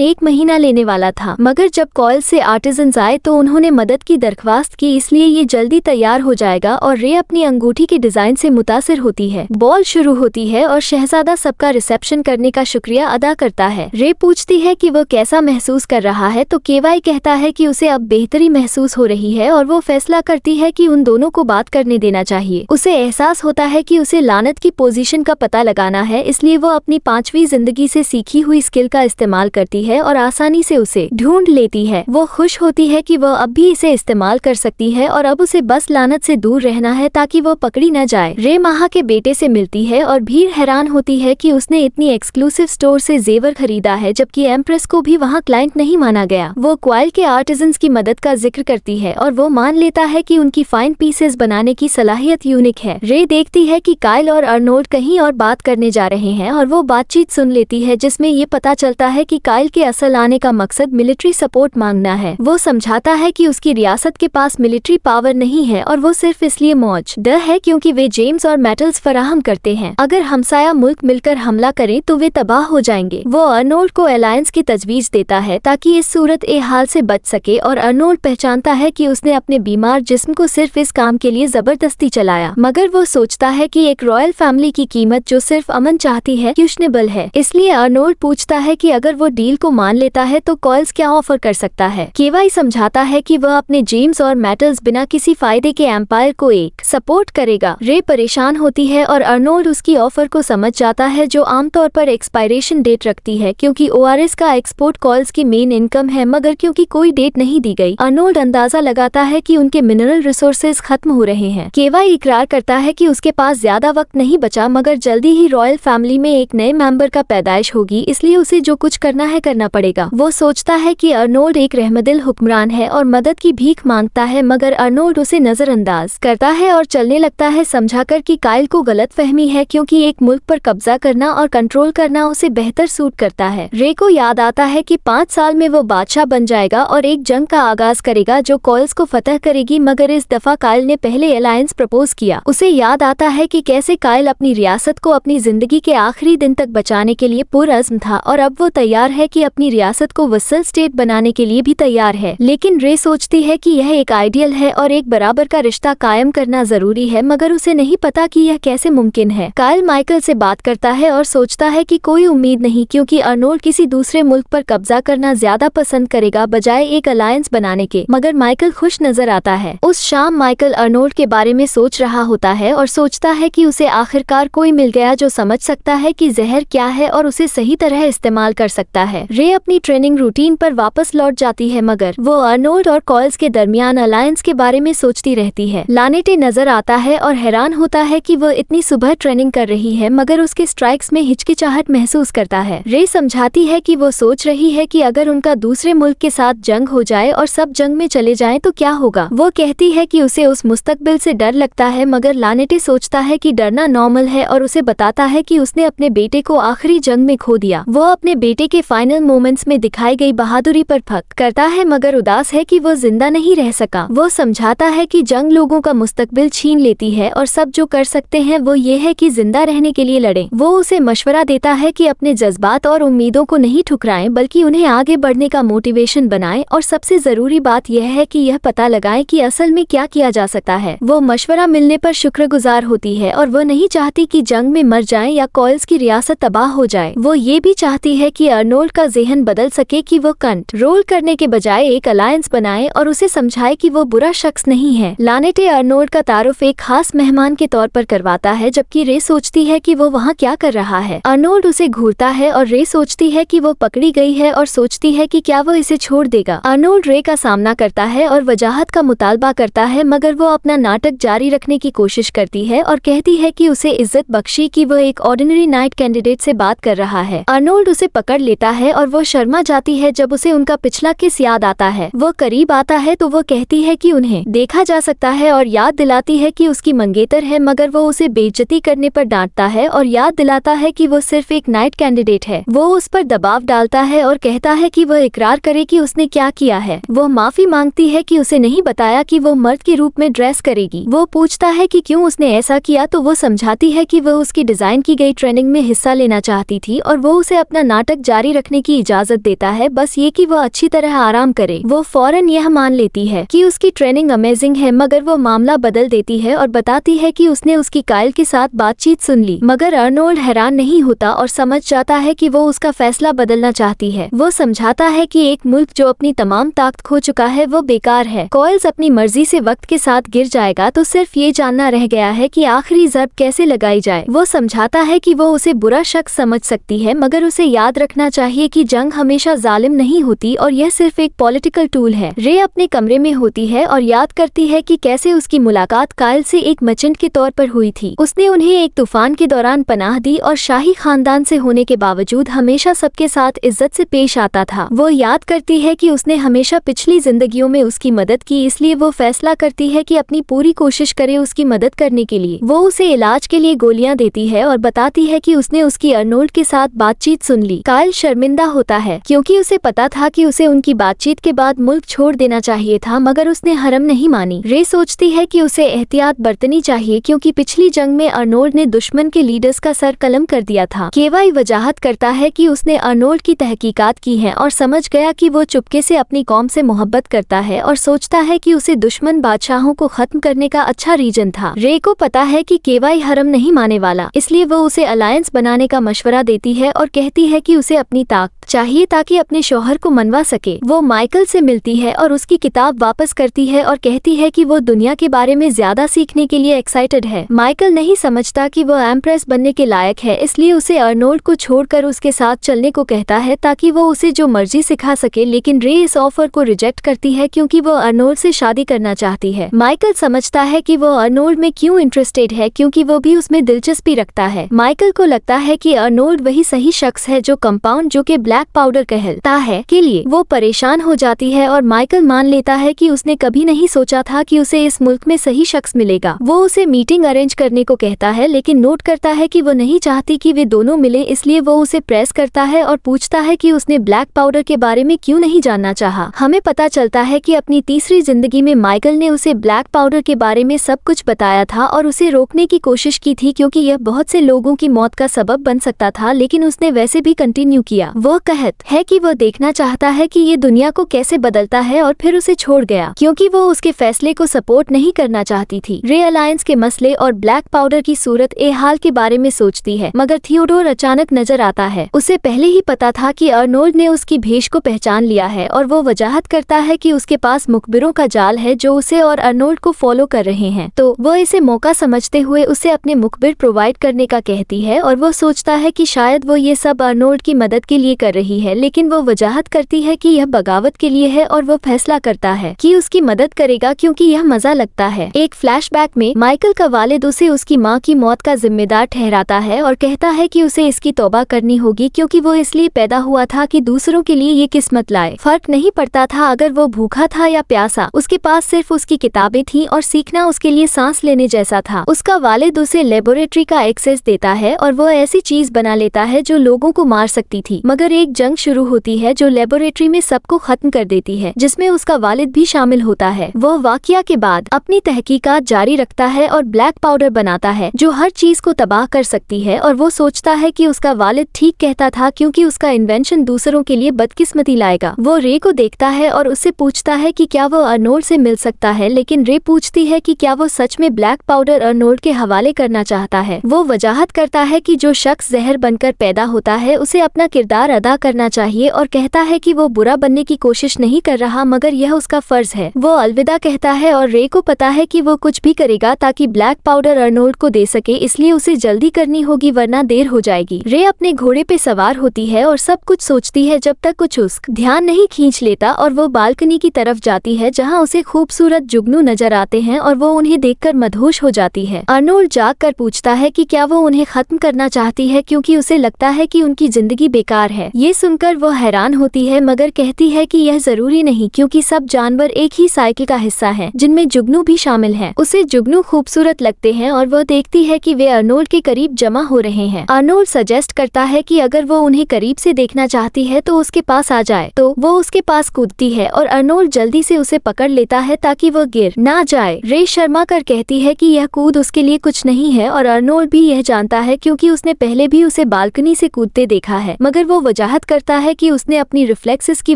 1 महीना लेने वाला था, मगर जब कॉयल से आर्टिजन्स आए तो उन्होंने मदद की दरख्वास्त की, इसलिए ये जल्दी तैयार हो जाएगा। और रे अपनी अंगूठी के डिजाइन से मुतासिर होती है। बॉल शुरू होती है और शहजादा सबका रिसेप्शन करने का शुक्रिया अदा करता है। रे पूछती है कि वो कैसा महसूस कर रहा है, तो केवाई कहता है कि उसे अब बेहतरी महसूस हो रही है और वो फैसला करती है कि उन दोनों को बात करने देना चाहिए। उसे एहसास होता है कि उसे लानत की पोजीशन का पता लगाना है, इसलिए वो अपनी 5वीं जिंदगी से सीखी हुई स्किल का इस्तेमाल करती है और आसानी से उसे ढूंढ लेती है। वो खुश होती है कि वो अब भी इसे इस्तेमाल कर सकती है और अब उसे बस लानत से दूर रहना है ताकि वो पकड़ी न जाए। रे महा के बेटे से मिलती है और भीड़ हैरान होती है कि उसने इतनी एक्सक्लूसिव स्टोर से जेवर खरीदा है, जबकि एम्प्रेस को भी वहाँ क्लाइंट नहीं माना गया। वो क्वाइल के आर्टिजन्स की मदद का जिक्र करती है और वो मान लेता है कि उनकी फाइन पीसेस बनाने की सलाहियत यूनिक है। रे देखती है कि काइल और अर्नोल्ड कहीं और बात करने जा रहे हैं और वो बातचीत सुन लेती है, जिसमें ये पता चलता है कि काइल के असल आने का मकसद मिलिट्री सपोर्ट मांगना है। वो समझाता है कि उसकी रियासत के पास मिलिट्री पावर नहीं है और वो सिर्फ इसलिए मौजूद है क्योंकि वे जेम्स और मेटल्स फराहम करते हैं। अगर हमसाया मुल्क मिलकर हमला करें तो वे तबाह हो जाएंगे। वो अर्नोल्ड को अलायंस की तजवीज देता है ताकि इस सूरत ए हाल से बच सके, और अर्नोल्ड पहचानता है कि उसने अपने बीमार जिस्म को सिर्फ इस काम के लिए जबरदस्ती चलाया, मगर वो सोचता है कि एक रॉयल फैमिली की कीमत जो सिर्फ अमन चाहती है क्वेश्चनेबल है। इसलिए अर्नोल्ड पूछता है कि अगर वो डील को मान लेता है तो कॉल्स क्या ऑफर कर सकता है। केवाई समझाता है कि वह अपने जेम्स और मेटल्स बिना किसी फायदे के एम्पायर को एक सपोर्ट करेगा। रे परेशान होती है और अर्नोल्ड उसकी ऑफर को समझ जाता है, जो आमतौर पर एक्सपायरेशन डेट रखती है, क्योंकि ओआरएस का एक्सपोर्ट कॉल्स की मेन इनकम है। मगर क्योंकि कोई डेट नहीं दी गई, अर्नोल्ड अंदाजा लगाता है कि उनके मिनरल रिसोर्सेज खत्म हो रहे हैं। केवाई इकरार करता है कि उसके पास ज्यादा वक्त नहीं बचा, मगर जल्दी ही रॉयल फैमिली में एक नए मेंबर का पैदाइश होगी, इसलिए उसे जो कुछ करना है करना पड़ेगा। वो सोचता है कि अर्नोल्ड एक रहमदिल हुक्मरान है और मदद की भीख मांगता है, मगर अर्नोल्ड उसे नजरअंदाज करता है और चलने लगता है, समझाकर कि काइल को गलतफहमी है, क्योंकि एक मुल्क पर कब्जा करना और कंट्रोल करना उसे बेहतर सूट करता है। रे को याद आता है कि 5 साल में वो बादशाह बन जाएगा और एक जंग का आगाज करेगा जो कॉल्स को फतह करेगी, मगर इस दफा काइल ने पहले अलायंस प्रपोज किया। उसे याद आता है कि कैसे काइल अपनी रियासत को अपनी जिंदगी के आखिरी दिन तक बचाने के लिए पुरअज़्म था, और अब वो तैयार है कि अपनी रियासत को वसल स्टेट बनाने के लिए भी तैयार है। लेकिन रे सोचती है कि यह एक आइडियल है और एक बराबर का रिश्ता कायम करना जरूरी है, मगर उसे नहीं पता कि यह कैसे मुमकिन है। काइल माइकल से बात करता है और सोचता है कि कोई उम्मीद नहीं, क्योंकि अर्नोल्ड किसी दूसरे मुल्क पर कब्जा करना ज्यादा पसंद करेगा बजाय एक अलायंस बनाने के। मगर माइकल खुश नजर आता है। उस शाम माइकल अर्नोल्ड के बारे में सोच रहा होता है और सोचता है कि उसे आखिरकार कोई मिल गया जो समझ सकता है कि जहर क्या है और उसे सही तरह इस्तेमाल कर सकता है। रे अपनी ट्रेनिंग रूटीन पर वापस लौट जाती है, मगर वो अर्नोल्ड और कॉल्स के दरमियान अलायंस के बारे में सोचती रहती है। लानेटे नजर आता है और हैरान होता है कि वो इतनी सुबह ट्रेनिंग कर रही है, मगर उसके स्ट्राइक्स में हिचकिचाहट महसूस करता है। रे समझाती है कि वो सोच रही है कि अगर उनका दूसरे मुल्क के साथ जंग हो जाए और सब जंग में चले जाएं तो क्या होगा। वो कहती है कि उसे उस मुस्तकबिल से डर लगता है, मगर लानेटे सोचता है कि डरना नॉर्मल है और उसे बताता है कि उसने अपने बेटे को आखिरी जंग में खो दिया। वो अपने बेटे के फाइनल मोमेंट्स में दिखाई गई बहादुरी पर फख्र करता है, मगर उदास है कि वो जिंदा नहीं रह सका। वो समझाता है कि जंग लोगों का मुस्तकबिल छीन लेती है और सब जो कर सकते हैं वो ये है कि जिंदा रहने के लिए लड़ें। वो उसे मशवरा देता है कि अपने जज्बात और उम्मीदों को नहीं ठुकराएं, बल्कि उन्हें आगे बढ़ने का मोटिवेशन बनाएं, और सबसे जरूरी बात यह है कि यह पता लगाएं कि असल में क्या किया जा सकता है। वो मशवरा मिलने पर शुक्रगुजार होती है और वो नहीं चाहती कि जंग में मर जाएं या कॉल्स की रियासत तबाह हो जाए। वो ये भी चाहती है कि अर्नोल्ड का ज़हन बदल सके, कि वो कंट्रोल करने के बजाय एक अलायंस बनाए और उसे समझाए कि वो बुरा शख्स नहीं है। लानेटे अर्नोल्ड का तारुफ एक खास मेहमान के तौर पर करवाता है, जबकि रे सोचती है कि वो वहाँ क्या कर रहा है। अर्नोल्ड उसे घूरता है और रे सोचती है कि वो पकड़ी गई है और सोचती है कि क्या वो इसे छोड़ देगा। अर्नोल्ड रे का सामना करता है और वजाहत का मुतालबा करता है, मगर वो अपना नाटक जारी रखने की कोशिश करती है और कहती है कि उसे इज्जत बख्शी कि वो एक ऑर्डिनरी नाइट कैंडिडेट से बात कर रहा है। अर्नोल्ड उसे पकड़ लेता है और वो शर्मा जाती है जब उसे उनका पिछला किस याद आता है। वो करीब आता है तो वो कहती है कि उन्हें देखा जा सकता है और याद दिलाती समझाती है कि उसकी मंगेतर है, मगर वो उसे बेइज्जती करने पर डांटता है और याद दिलाता है कि वो सिर्फ एक नाइट कैंडिडेट है। वो उस पर दबाव डालता है और कहता है कि वह इकरार करे कि उसने क्या किया है। वो माफी मांगती है कि उसे नहीं बताया कि वो मर्द के रूप में ड्रेस करेगी। वो पूछता है कि क्यों उसने ऐसा किया, तो वो समझाती है कि वह उसकी डिजाइन की गई ट्रेनिंग में हिस्सा लेना चाहती थी और वो उसे अपना नाटक जारी रखने की इजाजत देता है, बस ये कि वह अच्छी तरह आराम करे। वो फौरन यह मान लेती है कि उसकी ट्रेनिंग अमेजिंग है, मगर वो मामला बदल देती है और बताती है कि उसने उसकी काइल के साथ बातचीत सुन ली। मगर अर्नोल्ड हैरान नहीं होता और समझ जाता है कि वो उसका फैसला बदलना चाहती है। वो समझाता है कि एक मुल्क जो अपनी तमाम ताकत खो चुका है वो बेकार है। कॉइल्स अपनी मर्जी से वक्त के साथ गिर जाएगा, तो सिर्फ ये जानना रह गया है कि आखिरी ज़रब कैसे लगाई जाए। वो समझाता है कि वो उसे बुरा शख्स समझ सकती है, मगर उसे याद रखना चाहिए कि जंग हमेशा जालिम नहीं होती और यह सिर्फ एक पॉलिटिकल टूल है। रे अपने कमरे में होती है और याद करती है कि कैसे उसकी मुलाकात काइल से एक मर्चेंट के तौर पर हुई थी। उसने उन्हें एक तूफान के दौरान पनाह दी और शाही खानदान से होने के बावजूद हमेशा सबके साथ इज्जत से पेश आता था। वो याद करती है कि उसने हमेशा पिछली जिंदगियों में उसकी मदद की, इसलिए वो फैसला करती है कि अपनी पूरी कोशिश करे उसकी मदद करने के लिए। वो उसे इलाज के लिए गोलियां देती है और बताती है कि उसने उसकी अर्नोल्ड के साथ बातचीत सुन ली। काइल शर्मिंदा होता है क्योंकि उसे पता था कि उसे उनकी बातचीत के बाद मुल्क छोड़ देना चाहिए था, मगर उसने हरम नहीं मानी। रे सोचती है कि उसे एहतियात बरतनी चाहिए क्योंकि पिछली जंग में अर्नोल्ड ने दुश्मन के लीडर्स का सर कलम कर दिया था। केवाई वजाहत करता है कि उसने अर्नोल्ड की तहकीकात की है और समझ गया कि वो चुपके से अपनी कौम से मोहब्बत करता है और सोचता है कि उसे दुश्मन बादशाहों को खत्म करने का अच्छा रीजन था। रे को पता है कि केवाई हरम नहीं माने वाला, इसलिए वो उसे अलायंस बनाने का मशवरा देती है और कहती है कि उसे अपनी ताकत चाहिए ताकि अपने शौहर को मनवा सके। वो माइकल से मिलती है और उसकी किताब वापस करती है और कहती है कि वो दुनिया के बारे में ज्यादा सीखने के लिए एक्साइटेड है। माइकल नहीं समझता कि वो एम्प्रेस बनने के लायक है, इसलिए उसे अर्नोल्ड को छोड़कर उसके साथ चलने को कहता है ताकि वो उसे जो मर्जी सिखा सके, लेकिन रे इस ऑफर को रिजेक्ट करती है क्योंकि वो अर्नोल्ड से शादी करना चाहती है। माइकल समझता है कि वो अर्नोल्ड में क्यों इंटरेस्टेड है क्योंकि वो भी उसमें दिलचस्पी रखता है। माइकल को लगता है कि अर्नोल्ड वही सही शख्स है जो कंपाउंड, जो कि ब्लैक पाउडर कहता है, के लिए। वो परेशान हो जाती है और माइकल मान लेता है कि उसने कभी नहीं सोचा था कि उसे इस मुल्क में सही शख्स मिलेगा। वो उसे मीटिंग अरेंज करने को कहता है, लेकिन नोट करता है कि वो नहीं चाहती कि वे दोनों मिले, इसलिए वो उसे प्रेस करता है और पूछता है कि उसने ब्लैक पाउडर के बारे में क्यों नहीं जानना चाहा। हमें पता चलता है कि अपनी तीसरी जिंदगी में माइकल ने उसे ब्लैक पाउडर के बारे में सब कुछ बताया था और उसे रोकने की कोशिश की थी क्योंकि यह बहुत से लोगों की मौत का सबब बन सकता था, लेकिन उसने वैसे भी कंटिन्यू किया। वो कहता है कि वो देखना चाहता है कि ये दुनिया को कैसे बदलता है और फिर उसे छोड़ गया क्योंकि वो उसके फैसले को सपोर्ट नहीं करना चाहती थी। रे अलायंस के मसले और ब्लैक पाउडर की सूरत ए हाल के बारे में सोचती है, मगर थियोडोर अचानक नजर आता है। उसे पहले ही पता था कि अर्नोल्ड ने उसकी भेष को पहचान लिया है और वो वजाहत करता है कि उसके पास मुखबिरों का जाल है जो उसे और अर्नोल्ड को फॉलो कर रहे हैं, तो वो इसे मौका समझते हुए उसे अपने मुखबिर प्रोवाइड करने का कहती है और वो सोचता है कि शायद वो ये सब अर्नोल्ड की मदद के लिए कर रही है, लेकिन वो वजाहत करती है कि यह बगावत के लिए है और वो फैसला करता है कि उसकी मदद करेगा क्योंकि यह मजा लगता है। एक फ्लैशबैक में माइकल का वालिद उसे उसकी माँ की मौत का जिम्मेदार ठहराता है और कहता है कि उसे इसकी तौबा करनी होगी क्योंकि वो इसलिए पैदा हुआ था कि दूसरों के लिए ये किस्मत लाए। फर्क नहीं पड़ता था अगर वो भूखा था या प्यासा, उसके पास सिर्फ उसकी किताबें थी और सीखना उसके लिए सांस लेने जैसा था। उसका वालिद उसे लेबोरेटरी का एक्सेस देता है और वो ऐसी चीज बना लेता है जो लोगों को मार सकती थी, मगर एक जंग शुरू होती है जो लेबोरेटरी में सबको खत्म कर देती है, जिसमें उसका वालिद भी शामिल होता है। वो वाकया के बाद अपनी तहकीकात जारी रखता है और ब्लैक पाउडर बनाता है जो हर चीज को तबाह कर सकती है, और वो सोचता है कि उसका वालिद ठीक कहता था क्योंकि उसका इन्वेंशन दूसरों के लिए बदकिस्मती लाएगा। वो रे को देखता है और उससे पूछता है कि क्या वो अर्नोल्ड से मिल सकता है, लेकिन रे पूछती है कि क्या वो सच में ब्लैक पाउडर अर्नोल्ड के हवाले करना चाहता है। वो वजाहत करता है कि जो शख्स जहर बनकर पैदा होता है उसे अपना किरदार अदा करना चाहिए और कहता है कि वो बुरा बनने की कोशिश नहीं कर रहा मगर यह उसका फर्ज है। वो अलविदा कहता है और रे को पता है कि वो कुछ भी करेगा ताकि ब्लैक पाउडर अर्नोल्ड को दे सके, इसलिए उसे जल्दी करनी होगी वरना देर हो जाएगी। रे अपने घोड़े पे सवार होती है और सब कुछ सोचती है जब तक कुछ उसका ध्यान नहीं खींच लेता, और वो बालकनी की तरफ जाती है जहाँ उसे खूबसूरत जुगनू नजर आते हैं और वो उन्हें देखकर मदहोश हो जाती है। अर्नोल्ड जाग कर पूछता है कि क्या वो उन्हें खत्म करना चाहती है क्योंकि उसे लगता है कि उनकी जिंदगी बेकार है। ये सुनकर वो हैरान होती है मगर कहती है कि यह जरूरी नहीं क्योंकि सब जानवर एक ही साइकिल का हिस्सा है जिनमें जुगनू भी शामिल हैं। उसे जुगनू खूबसूरत लगते हैं और वह देखती है कि वे अर्नोल्ड के करीब जमा हो रहे हैं। अर्नोल्ड सजेस्ट करता है कि अगर वो उन्हें करीब से देखना चाहती है तो उसके पास आ जाए, तो वो उसके पास कूदती है और अर्नोल्ड जल्दी से उसे पकड़ लेता है ताकि वह गिर ना जाए। रे शर्मा कर कहती है कि यह कूद उसके लिए कुछ नहीं है और अर्नोल्ड भी यह जानता है क्योंकि उसने पहले भी उसे बालकनी से कूदते देखा है, मगर वो वजाहत करता है कि उसने अपनी रिफ्लेक्सेस की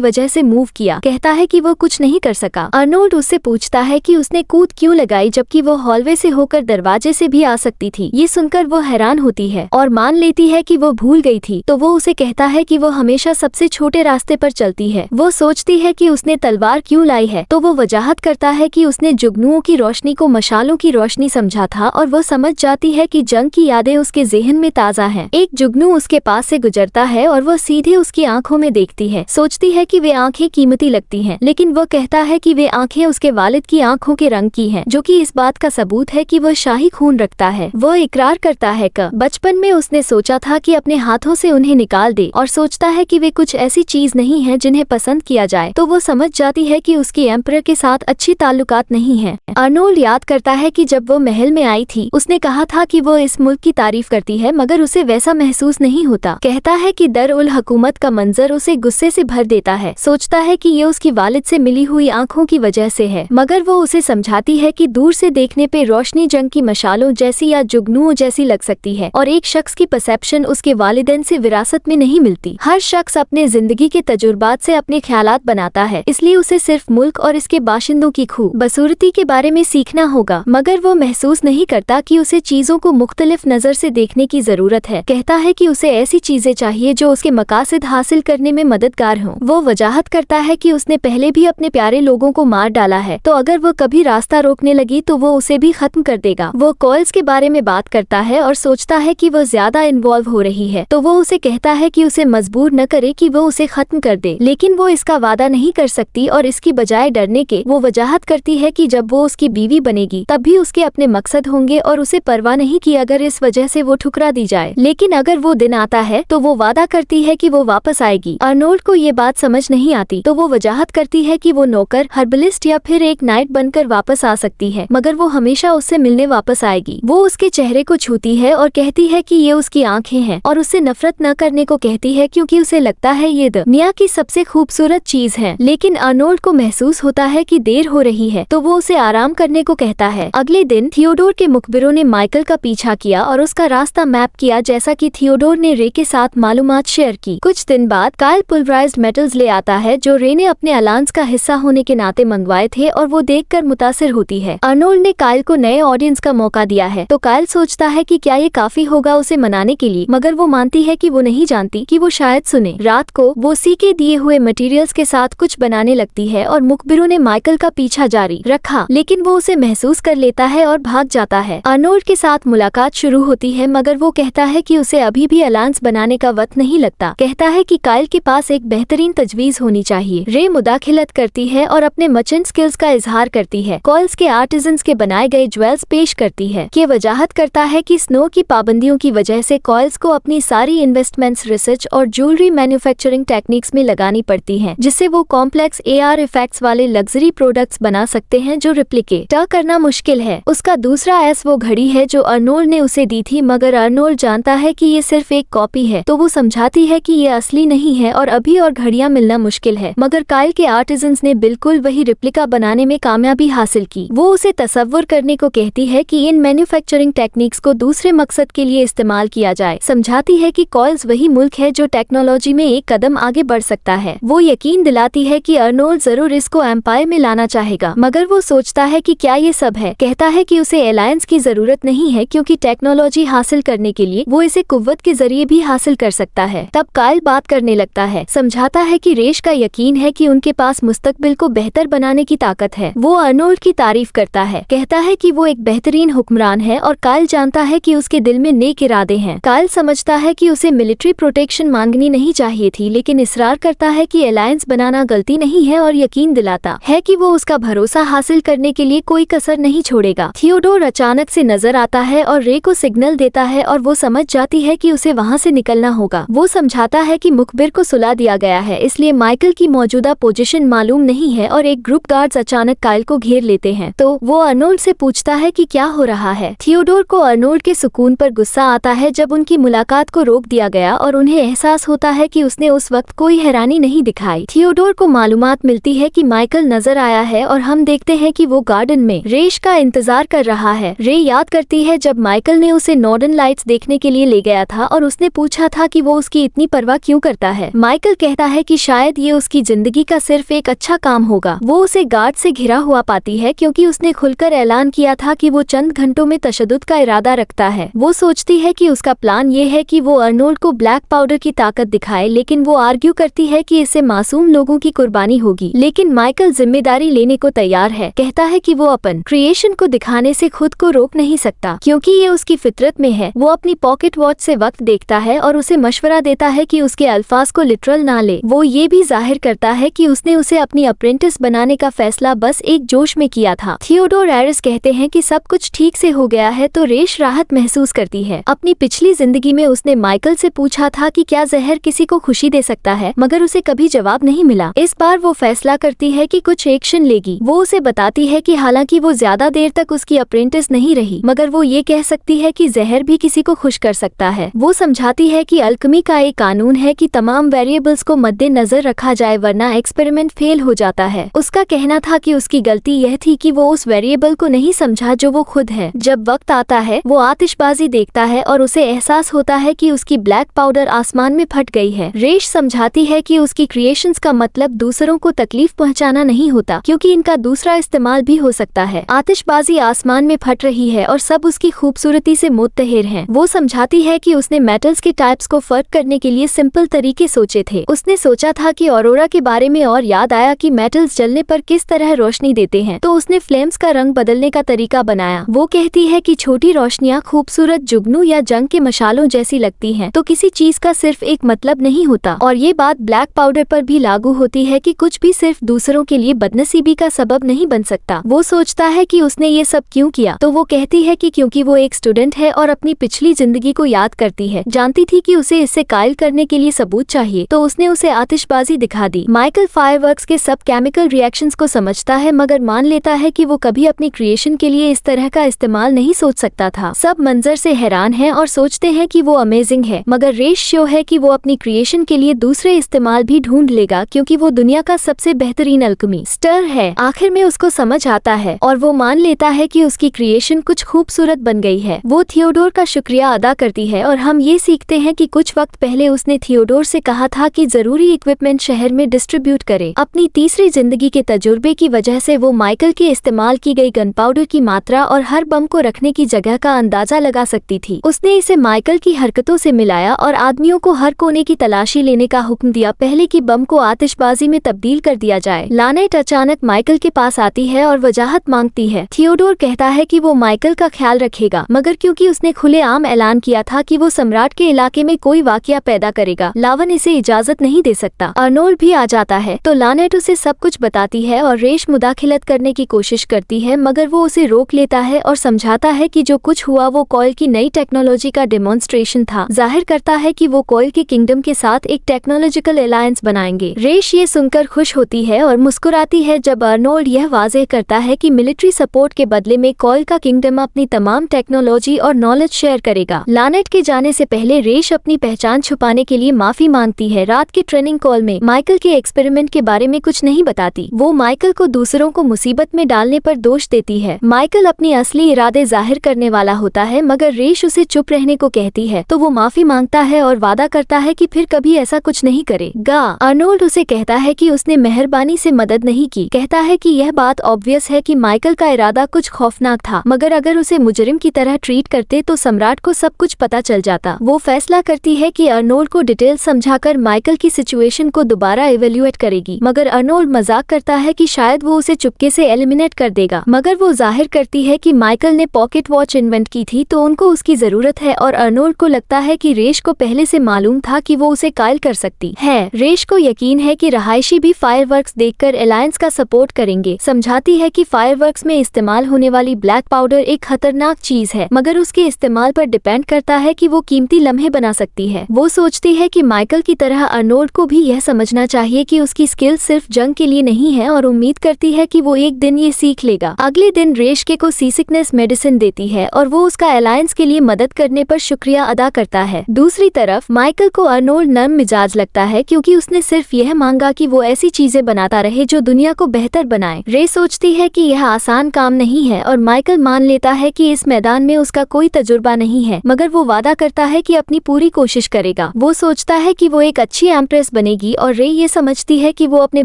वजह से मूव किया। कहता है कि वो कुछ नहीं कर सका। अर्नोल्ड उससे पूछता है कि उसने कूद क्यों लगाई जबकि वो हॉलवे से होकर दरवाजे से भी आ सकती थी। ये सुनकर वो हैरान होती है और मान लेती है कि वो भूल गई थी, तो वो उसे कहता है कि वो हमेशा सबसे छोटे रास्ते पर चलती है। वो सोचती है कि उसने तलवार क्यों लाई है, तो वो वजाहत करता है कि उसने जुगनुओं की रोशनी को मशालों की रोशनी समझा था और वो समझ जाती है कि जंग की यादें उसके ज़हन में ताज़ा हैं। एक जुगनू उसके पास से गुजरता है और वो सीधे उसकी आंखों में देखती है। सोचती है कि वे आंखें कीमती लगती हैं, लेकिन वो कहता है कि वे आंखें उसके वालिद की आंखों के रंग की हैं, जो कि इस बात का सबूत है कि वह शाही खून रखता है। वह इकरार करता है कि बचपन में उसने सोचा था कि अपने हाथों से उन्हें निकाल दे और सोचता है कि वे कुछ ऐसी चीज नहीं है जिन्हें पसंद किया जाए, तो वो समझ जाती है कि उसकी एम्परर के साथ अच्छी ताल्लुकात नहीं है। अर्नोल्ड याद करता है कि जब वो महल में आई थी उसने कहा था कि वो इस मुल्क की तारीफ करती है, मगर उसे वैसा महसूस नहीं होता। कहता है कि दर उल हुकूमत का मंजर उसे गुस्से से भर देता है। सोचता है कि ये उसकी वालिद से मिली हुई आंखों की वजह से है, मगर वो उसे समझाती है कि दूर से देखने पे रोशनी जंग की मशालों जैसी या जुगनुओं जैसी लग सकती है और एक शख्स की परसेप्शन उसके वालिदैन से विरासत में नहीं मिलती। हर शख्स अपने जिंदगी के तजुर्बात से अपने ख्यालात बनाता है, इसलिए उसे सिर्फ मुल्क और इसके बाशिंदों की खूबसूरती के बारे में सीखना होगा, मगर वो महसूस नहीं करता कि उसे चीजों को मुख्तलिफ नजर से देखने की जरूरत है। कहता है कि उसे ऐसी चीजें चाहिए जो उसके मकासद हासिल करने में मददगार हों। वो वजाहत करता है कि उसने पहले भी अपने प्यारे लोगों को मार डाला है, तो अगर वो कभी रास्ता रोकने लगी तो वो उसे भी खत्म कर देगा। वो कॉल्स के बारे में बात करता है और सोचता है कि वो ज्यादा इन्वॉल्व हो रही है, तो वो उसे कहता है कि उसे मजबूर न करे कि वो उसे खत्म कर दे, लेकिन वो इसका वादा नहीं कर सकती और इसकी बजाय डरने के वो वजाहत करती है कि जब वो उसकी बीवी बनेगी तब भी उसके अपने मकसद होंगे और उसे परवाह नहीं कि अगर इस वजह से वो ठुकरा दी जाए। लेकिन अगर वो दिन आता है तो वो वादा करती है कि वो वापस आएगी। अर्नोल्ड को ये बात समझ नहीं आती, तो वो वजाहत करती है कि वो नौकर, हर्बलिस्ट या फिर एक नाइट बनकर वापस आ सकती है, मगर वो हमेशा उससे मिलने वापस आएगी। वो उसके चेहरे को छूती है और कहती है कि ये उसकी आंखें हैं और उससे नफरत न करने को कहती है क्योंकि उसे लगता है ये दुनिया की सबसे खूबसूरत चीज है। लेकिन अर्नोल्ड को महसूस होता है कि देर हो रही है, तो वो उसे आराम करने को कहता है। अगले दिन थियोडोर के मुखबिरों ने माइकल का पीछा किया और उसका रास्ता मैप किया, जैसा कि थियोडोर ने रे के साथ मालूमात शेयर की। कुछ दिन बाद काइल पुलवराइज्ड मेटल्स ले आता है जो रे ने अपने अलायंस का हिस्सा होने के नाते मंगवाए थे और वो देखकर मुतासिर होती है। अर्नोल्ड ने काइल को नए ऑडियंस का मौका दिया है, तो काइल सोचता है कि क्या ये काफी होगा उसे मनाने के लिए, मगर वो मानती है कि वो नहीं जानती कि वो शायद सुने। रात को वो सी के दिए हुए मटेरियल्स के साथ कुछ बनाने लगती है और मुखबिरों ने माइकल का पीछा जारी रखा, लेकिन वो उसे महसूस कर लेता है और भाग जाता है। अर्नोल्ड के साथ मुलाकात शुरू होती है, मगर वो कहता है कि उसे अभी भी अलायंस बनाने का वक्त नहीं लगता। कहता है कि काइल के पास एक बेहतरीन तजवीज होनी चाहिए। रे मुदाखिलत करती है और अपने मर्चेंट स्किल्स का इजहार करती है। कॉल्स के आर्टिजन्स के बनाए गए ज्वेल्स पेश करती है कि वजाहत करता है कि स्नो की पाबंदियों की वजह से कॉल्स को अपनी सारी इन्वेस्टमेंट्स रिसर्च और ज्वेलरी मैन्युफैक्चरिंग टेक्निक्स में लगानी पड़ती हैं, जिससे वो कॉम्प्लेक्स AR इफेक्ट्स वाले लग्जरी प्रोडक्ट्स बना सकते हैं जो रिप्लिकेट करना मुश्किल है। उसका दूसरा एस वो घड़ी है जो अर्नोल्ड ने उसे दी थी, मगर अर्नोल्ड जानता है कि ये सिर्फ एक कॉपी है, तो वो समझाती है कि ये असली नहीं है और अभी और घड़ियां मिलना मुश्किल है। मगर काइल के आर्टिजन्स ने बिल्कुल वही रिप्लिका बनाने में कामयाबी हासिल की। वो उसे तसव्वुर करने को कहती है कि इन मैन्युफैक्चरिंग टेक्निक्स को दूसरे मकसद के लिए इस्तेमाल किया जाए। समझाती है कि कॉल्स वही मुल्क है जो टेक्नोलॉजी में एक कदम आगे बढ़ सकता है। वो यकीन दिलाती है कि अर्नोल्ड जरूर इसको एम्पायर में लाना चाहेगा, मगर वो सोचता है कि क्या ये सब है। कहता है कि उसे अलायंस की जरूरत नहीं है क्योंकि टेक्नोलॉजी हासिल करने के लिए वो इसे कुव्वत के जरिए भी हासिल कर सकता है। तब काइल बात करने लगता है, समझाता है कि रेश का यकीन है कि उनके पास मुस्तकबिल को बेहतर बनाने की ताकत है। वो अर्नोल्ड की तारीफ करता है, कहता है कि वो एक बेहतरीन हुक्मरान है और काइल जानता है कि उसके दिल में नेक इरादे हैं। काइल समझता है कि उसे मिलिट्री प्रोटेक्शन मांगनी नहीं चाहिए थी, लेकिन इसरार करता है कि अलायंस बनाना गलती नहीं है और यकीन दिलाता है कि वो उसका भरोसा हासिल करने के लिए कोई कसर नहीं छोड़ेगा। थियोडोर अचानक से नजर आता है और रे को सिग्नल देता है और वो समझ जाती है कि उसे वहाँ से निकलना होगा। वो समझाता है कि मुखबिर को सुला दिया गया है, इसलिए माइकल की मौजूदा पोजीशन मालूम नहीं है और एक ग्रुप गार्ड्स अचानक काइल को घेर लेते हैं, तो तो वो अर्नोल्ड से पूछता है कि क्या हो रहा है। थियोडोर को अर्नोल्ड के सुकून पर गुस्सा आता है जब उनकी मुलाकात को रोक दिया गया और उन्हें एहसास होता है कि उसने उस वक्त कोई हैरानी नहीं दिखाई। थियोडोर को मालूमात मिलती है कि माइकल नजर आया है और हम देखते हैं कि वो गार्डन में रेश का इंतजार कर रहा है। रे याद करती है जब माइकल ने उसे नॉर्दर्न लाइट्स देखने के लिए ले गया था और उसने पूछा था कि वो उसकी इतनी परवाह क्यों करता है। माइकल कहता है कि शायद ये उसकी जिंदगी का सिर्फ एक अच्छा काम होगा। वो उसे गार्ड से घिरा हुआ पाती है क्योंकि उसने खुलकर ऐलान किया था कि वो चंद घंटों में तशद्दुद का इरादा रखता है। वो सोचती है कि उसका प्लान ये है कि वो अर्नोल्ड को ब्लैक पाउडर की ताकत दिखाए, लेकिन वो आर्ग्यू करती है कि इससे मासूम लोगों की कुर्बानी होगी। लेकिन माइकल जिम्मेदारी लेने को तैयार है। कहता है कि वो अपन क्रिएशन को दिखाने से खुद को रोक नहीं सकता क्योंकि ये उसकी फितरत में है। वो अपनी पॉकेट वॉच से वक्त देखता है और उसे मशवरा देता है कि उसके अल्फाज को लिटरल ना ले। वो ये भी जाहिर करता है कि उसने उसे अपनी अप्रेंटिस बनाने का फैसला बस एक जोश में किया था। थियोडोर एरिस कहते हैं कि सब कुछ ठीक से हो गया है तो रेश राहत महसूस करती है। अपनी पिछली जिंदगी में उसने माइकल से पूछा था कि क्या जहर किसी को खुशी दे सकता है, मगर उसे कभी जवाब नहीं मिला। इस बार वो फैसला करती है कि कुछ एक्शन लेगी। वो उसे बताती है कि हालांकि वो ज्यादा देर तक उसकी अप्रेंटिस नहीं रही, मगर वो ये कह सकती है कि जहर भी किसी को खुश कर सकता है। वो समझाती है कि अल्केमी का एक कानून है कि तमाम वेरिएबल्स को मद्देनजर रखा जाए वरना एक्सपेरिमेंट फेल हो जाता है। उसका कहना था कि उसकी गलती यह थी कि वो उस वेरिएबल को नहीं समझा जो वो खुद है। जब वक्त आता है वो आतिशबाजी देखता है और उसे एहसास होता है कि उसकी ब्लैक पाउडर आसमान में फट गई है। रेश समझाती है कि उसकी क्रिएशंस का मतलब दूसरों को तकलीफ पहुंचाना नहीं होता क्योंकि इनका दूसरा इस्तेमाल भी हो सकता है। आतिशबाजी आसमान में फट रही है और सब उसकी खूबसूरती से मुत्तहिर हैं। वो समझाती है कि उसने मेटल्स के टाइप्स को फर्क करने के लिए सिंपल तरीके सोचे थे। उसने सोचा था कि ऑरोरा के बारे में और याद आया कि मेटल्स जलने पर किस तरह रोशनी देते हैं, तो उसने फ्लेम्स का रंग बदलने का तरीका बनाया। वो कहती है कि छोटी रोशनियां खूबसूरत जुगनू या जंग के मशालों जैसी लगती हैं, तो किसी चीज का सिर्फ एक मतलब नहीं होता। और ये बात ब्लैक पाउडर पर भी लागू होती है कि कुछ भी सिर्फ दूसरों के लिए बदनसीबी का सबब नहीं बन सकता। वो सोचता है कि उसने ये सब क्यों किया, तो वो कहती है कि क्योंकि वो एक स्टूडेंट है और अपनी पिछली जिंदगी को याद करती है। जानती थी कि उसे इससे कायल करने के लिए सबूत चाहिए, तो उसने उसे आतिशबाजी दिखा दी। माइकल फायरवर्क्स के सब केमिकल रिएक्शंस को समझता है मगर मान लेता है कि वो कभी अपनी क्रिएशन के लिए इस तरह का इस्तेमाल नहीं सोच सकता था। सब मंजर से हैरान हैं और सोचते हैं कि वो अमेजिंग है, मगर रेश श्योर है कि वो अपनी क्रिएशन के लिए दूसरे इस्तेमाल भी ढूंढ लेगा क्योंकि वो दुनिया का सबसे बेहतरीन अल्केमी स्टर है। आखिर में उसको समझ आता है और वो मान लेता है कि उसकी क्रिएशन कुछ खूबसूरत बन गई है। वो थियोडोर का शुक्रिया अदा करती है और हम ये सीखते हैं कि कुछ वक्त पहले उसने थियोडोर से कहा था कि जरूरी इक्विपमेंट शहर में डिस्ट्रीब्यूट करे। अपनी तीसरी जिंदगी के तजुर्बे की वजह से वो माइकल के इस्तेमाल की गई गन पाउडर की मात्रा और हर बम को रखने की जगह का अंदाजा लगा सकती थी। उसने इसे माइकल की हरकतों से मिलाया और आदमियों को हर कोने की तलाशी लेने का हुक्म दिया पहले कि बम को आतिशबाजी में तब्दील कर दिया जाए। लानेट अचानक माइकल के पास आती है और वजाहत मांगती है। थियोडोर कहता है कि वो माइकल का ख्याल रखेगा, मगर क्योंकि उसने खुलेआम ऐलान किया था कि वो सम्राट के इलाके में कोई वाकया पैदा करेगा, लावन इसे इजाजत नहीं दे सकता। अर्नोल्ड भी आ जाता है तो लानेट उसे सब कुछ बताती है और रेश मुदाखिलत करने की कोशिश करती है, मगर वो उसे रोक लेता है और समझाता है कि जो कुछ हुआ वो कॉयल की नई टेक्नोलॉजी का डेमोन्स्ट्रेशन था। जाहिर करता है कि वो कॉयल के किंगडम के साथ एक टेक्नोलॉजिकल अलायंस बनाएंगे। रेश ये सुनकर खुश होती है और मुस्कुराती है जब अर्नोल्ड यह वाज़ेह करता है कि मिलिट्री सपोर्ट के बदले में कॉयल का किंगडम अपनी तमाम टेक्नोलॉजी और नॉलेज शेयर करेगा। लानेट के जाने से पहले रेश अपनी पहचान छुपाने के लिए माफी मांगती है। रात के ट्रेनिंग कॉल में माइकल के एक्सपेरिमेंट के बारे में कुछ नहीं बताती। वो माइकल को दूसरों को मुसीबत में डालने पर दोष देती है। माइकल अपनी असली इरादे जाहिर करने वाला होता है, मगर रेश उसे चुप रहने को कहती है, तो वो माफी मांगता है और वादा करता है कि फिर कभी ऐसा कुछ नहीं करेगा। अर्नोल्ड उसे कहता है कि उसने मेहरबानी से मदद नहीं की। कहता है कि यह बात ऑब्वियस है कि माइकल का इरादा कुछ खौफनाक था, मगर अगर उसे मुजरिम की तरह ट्रीट करते तो सम्राट को सब कुछ पता चल जाता। वो फैसला करती है कि अर्नोल्ड को डिटेल समझाकर माइकल की सिचुएशन को दोबारा इवेल्युएट करेगी, मगर अर्नोल्ड मजाक करता है कि शायद वो उसे चुपके से एलिमिनेट कर देगा। मगर वो जाहिर करती है कि माइकल ने पॉकेट वॉच इन्वेंट की थी तो उनको उसकी जरूरत है और अर्नोल्ड को लगता है कि रेश को पहले से मालूम था कि वो उसे कायल कर सकती है। रेश को यकीन है कि रहायशी भी फायरवर्क्स देखकर अलायंस का सपोर्ट करेंगे। समझाती है कि फायरवर्क्स में इस्तेमाल होने वाली ब्लैक पाउडर एक खतरनाक चीज है, मगर उसके इस्तेमाल पर डिपेंड करता है कि वो कीमती लम्हे बना सकती है। वो सोचती है कि माइकल की तरह अर्नोल्ड को भी यह समझना चाहिए कि उसकी स्किल सिर्फ जंग के लिए नहीं है और उम्मीद करती है कि वो एक दिन ये सीख सीख लेगा। अगले दिन रेशके को सी सिकनेस मेडिसिन देती है और वो उसका अलायंस के लिए मदद करने पर शुक्रिया अदा करता है। दूसरी तरफ माइकल को अर्नोल्ड नर्म मिजाज लगता है क्योंकि उसने सिर्फ यह मांगा कि वो ऐसी चीजें बनाता रहे जो दुनिया को बेहतर बनाए। रे सोचती है कि यह आसान काम नहीं है और माइकल मान लेता है कि इस मैदान में उसका कोई तजुर्बा नहीं है, मगर वो वादा करता है कि अपनी पूरी कोशिश करेगा। वो सोचता है कि वो एक अच्छी एम्प्रेस बनेगी और रे ये समझती है कि वो अपने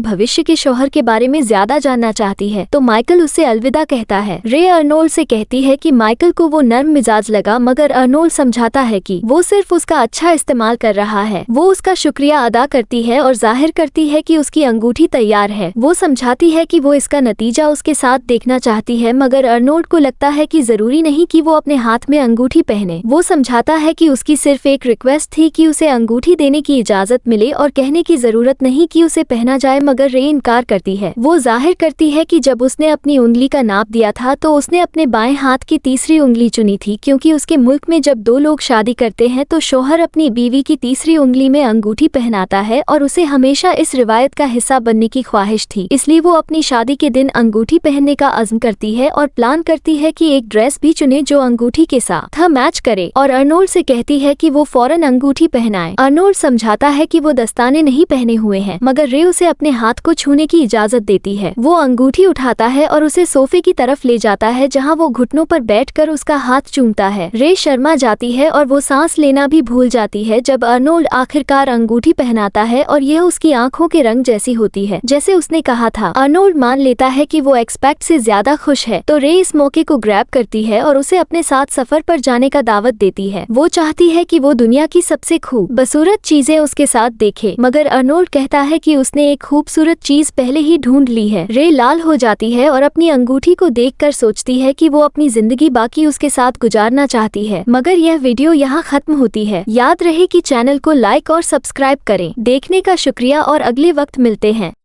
भविष्य के शौहर के बारे में ज्यादा जानना चाहती है, तो माइकल उससे अलविदा कहता है। रे अर्नोल्ड से कहती है कि माइकल को वो नर्म मिजाज लगा, मगर अर्नोल्ड समझाता है कि वो सिर्फ उसका अच्छा इस्तेमाल कर रहा है। वो उसका शुक्रिया अदा करती है और जाहिर करती है कि उसकी अंगूठी तैयार है। वो समझाती है कि वो इसका नतीजा उसके साथ देखना चाहती है, मगर अर्नोल्ड को लगता है कि जरूरी नहीं कि वो अपने हाथ में अंगूठी पहने। वो समझाता है कि उसकी सिर्फ एक रिक्वेस्ट थी कि उसे अंगूठी देने की इजाजत मिले और कहने की जरूरत नहीं कि उसे पहना जाए, मगर रे इनकार करती है। वो जाहिर करती है कि जब उसने अपनी उंगली का नाप दिया था तो उसने अपने बाएं हाथ की तीसरी उंगली चुनी थी, क्योंकि उसके मुल्क में जब दो लोग शादी करते हैं तो शौहर अपनी बीवी की तीसरी उंगली में अंगूठी पहनाता है और उसे हमेशा इस रिवायत का हिस्सा बनने की ख्वाहिश थी। इसलिए वो अपनी शादी के दिन अंगूठी पहनने का अज़्म करती है और प्लान करती है कि एक ड्रेस भी चुने जो अंगूठी के साथ मैच करे, और अर्नोल्ड से कहती है कि वो फौरन अंगूठी पहनाए। अर्नोल्ड समझाता है कि वो दस्ताने नहीं पहने हुए हैं, मगर रे उसे अपने हाथ को छूने की इजाजत देती है। वो अंगूठी उठाता है और उसे सोफे की तरफ ले जाता है, जहाँ वो घुटनों पर बैठकर उसका हाथ चूमता है। रे शर्मा जाती है और वो सांस लेना भी भूल जाती है जब अर्नोल्ड आखिरकार अंगूठी पहनाता है और यह उसकी आंखों के रंग जैसी होती है जैसे उसने कहा था। अर्नोल्ड मान लेता है कि वो एक्सपेक्ट से ज्यादा खुश है, तो रे इस मौके को ग्रैब करती है और उसे अपने साथ सफर पर जाने का दावत देती है। वो चाहती है कि वो दुनिया की सबसे खूबसूरत चीजें उसके साथ देखे, मगर अर्नोल्ड कहता है कि उसने एक खूबसूरत चीज पहले ही ढूंढ ली है। रे लाल हो जाती है और अपनी अंगूठी को देखकर सोचती है कि वो अपनी जिंदगी बाकी उसके साथ गुजारना चाहती है। मगर यह वीडियो यहाँ खत्म होती है। याद रहे कि चैनल को लाइक और सब्सक्राइब करें। देखने का शुक्रिया और अगले वक्त मिलते हैं।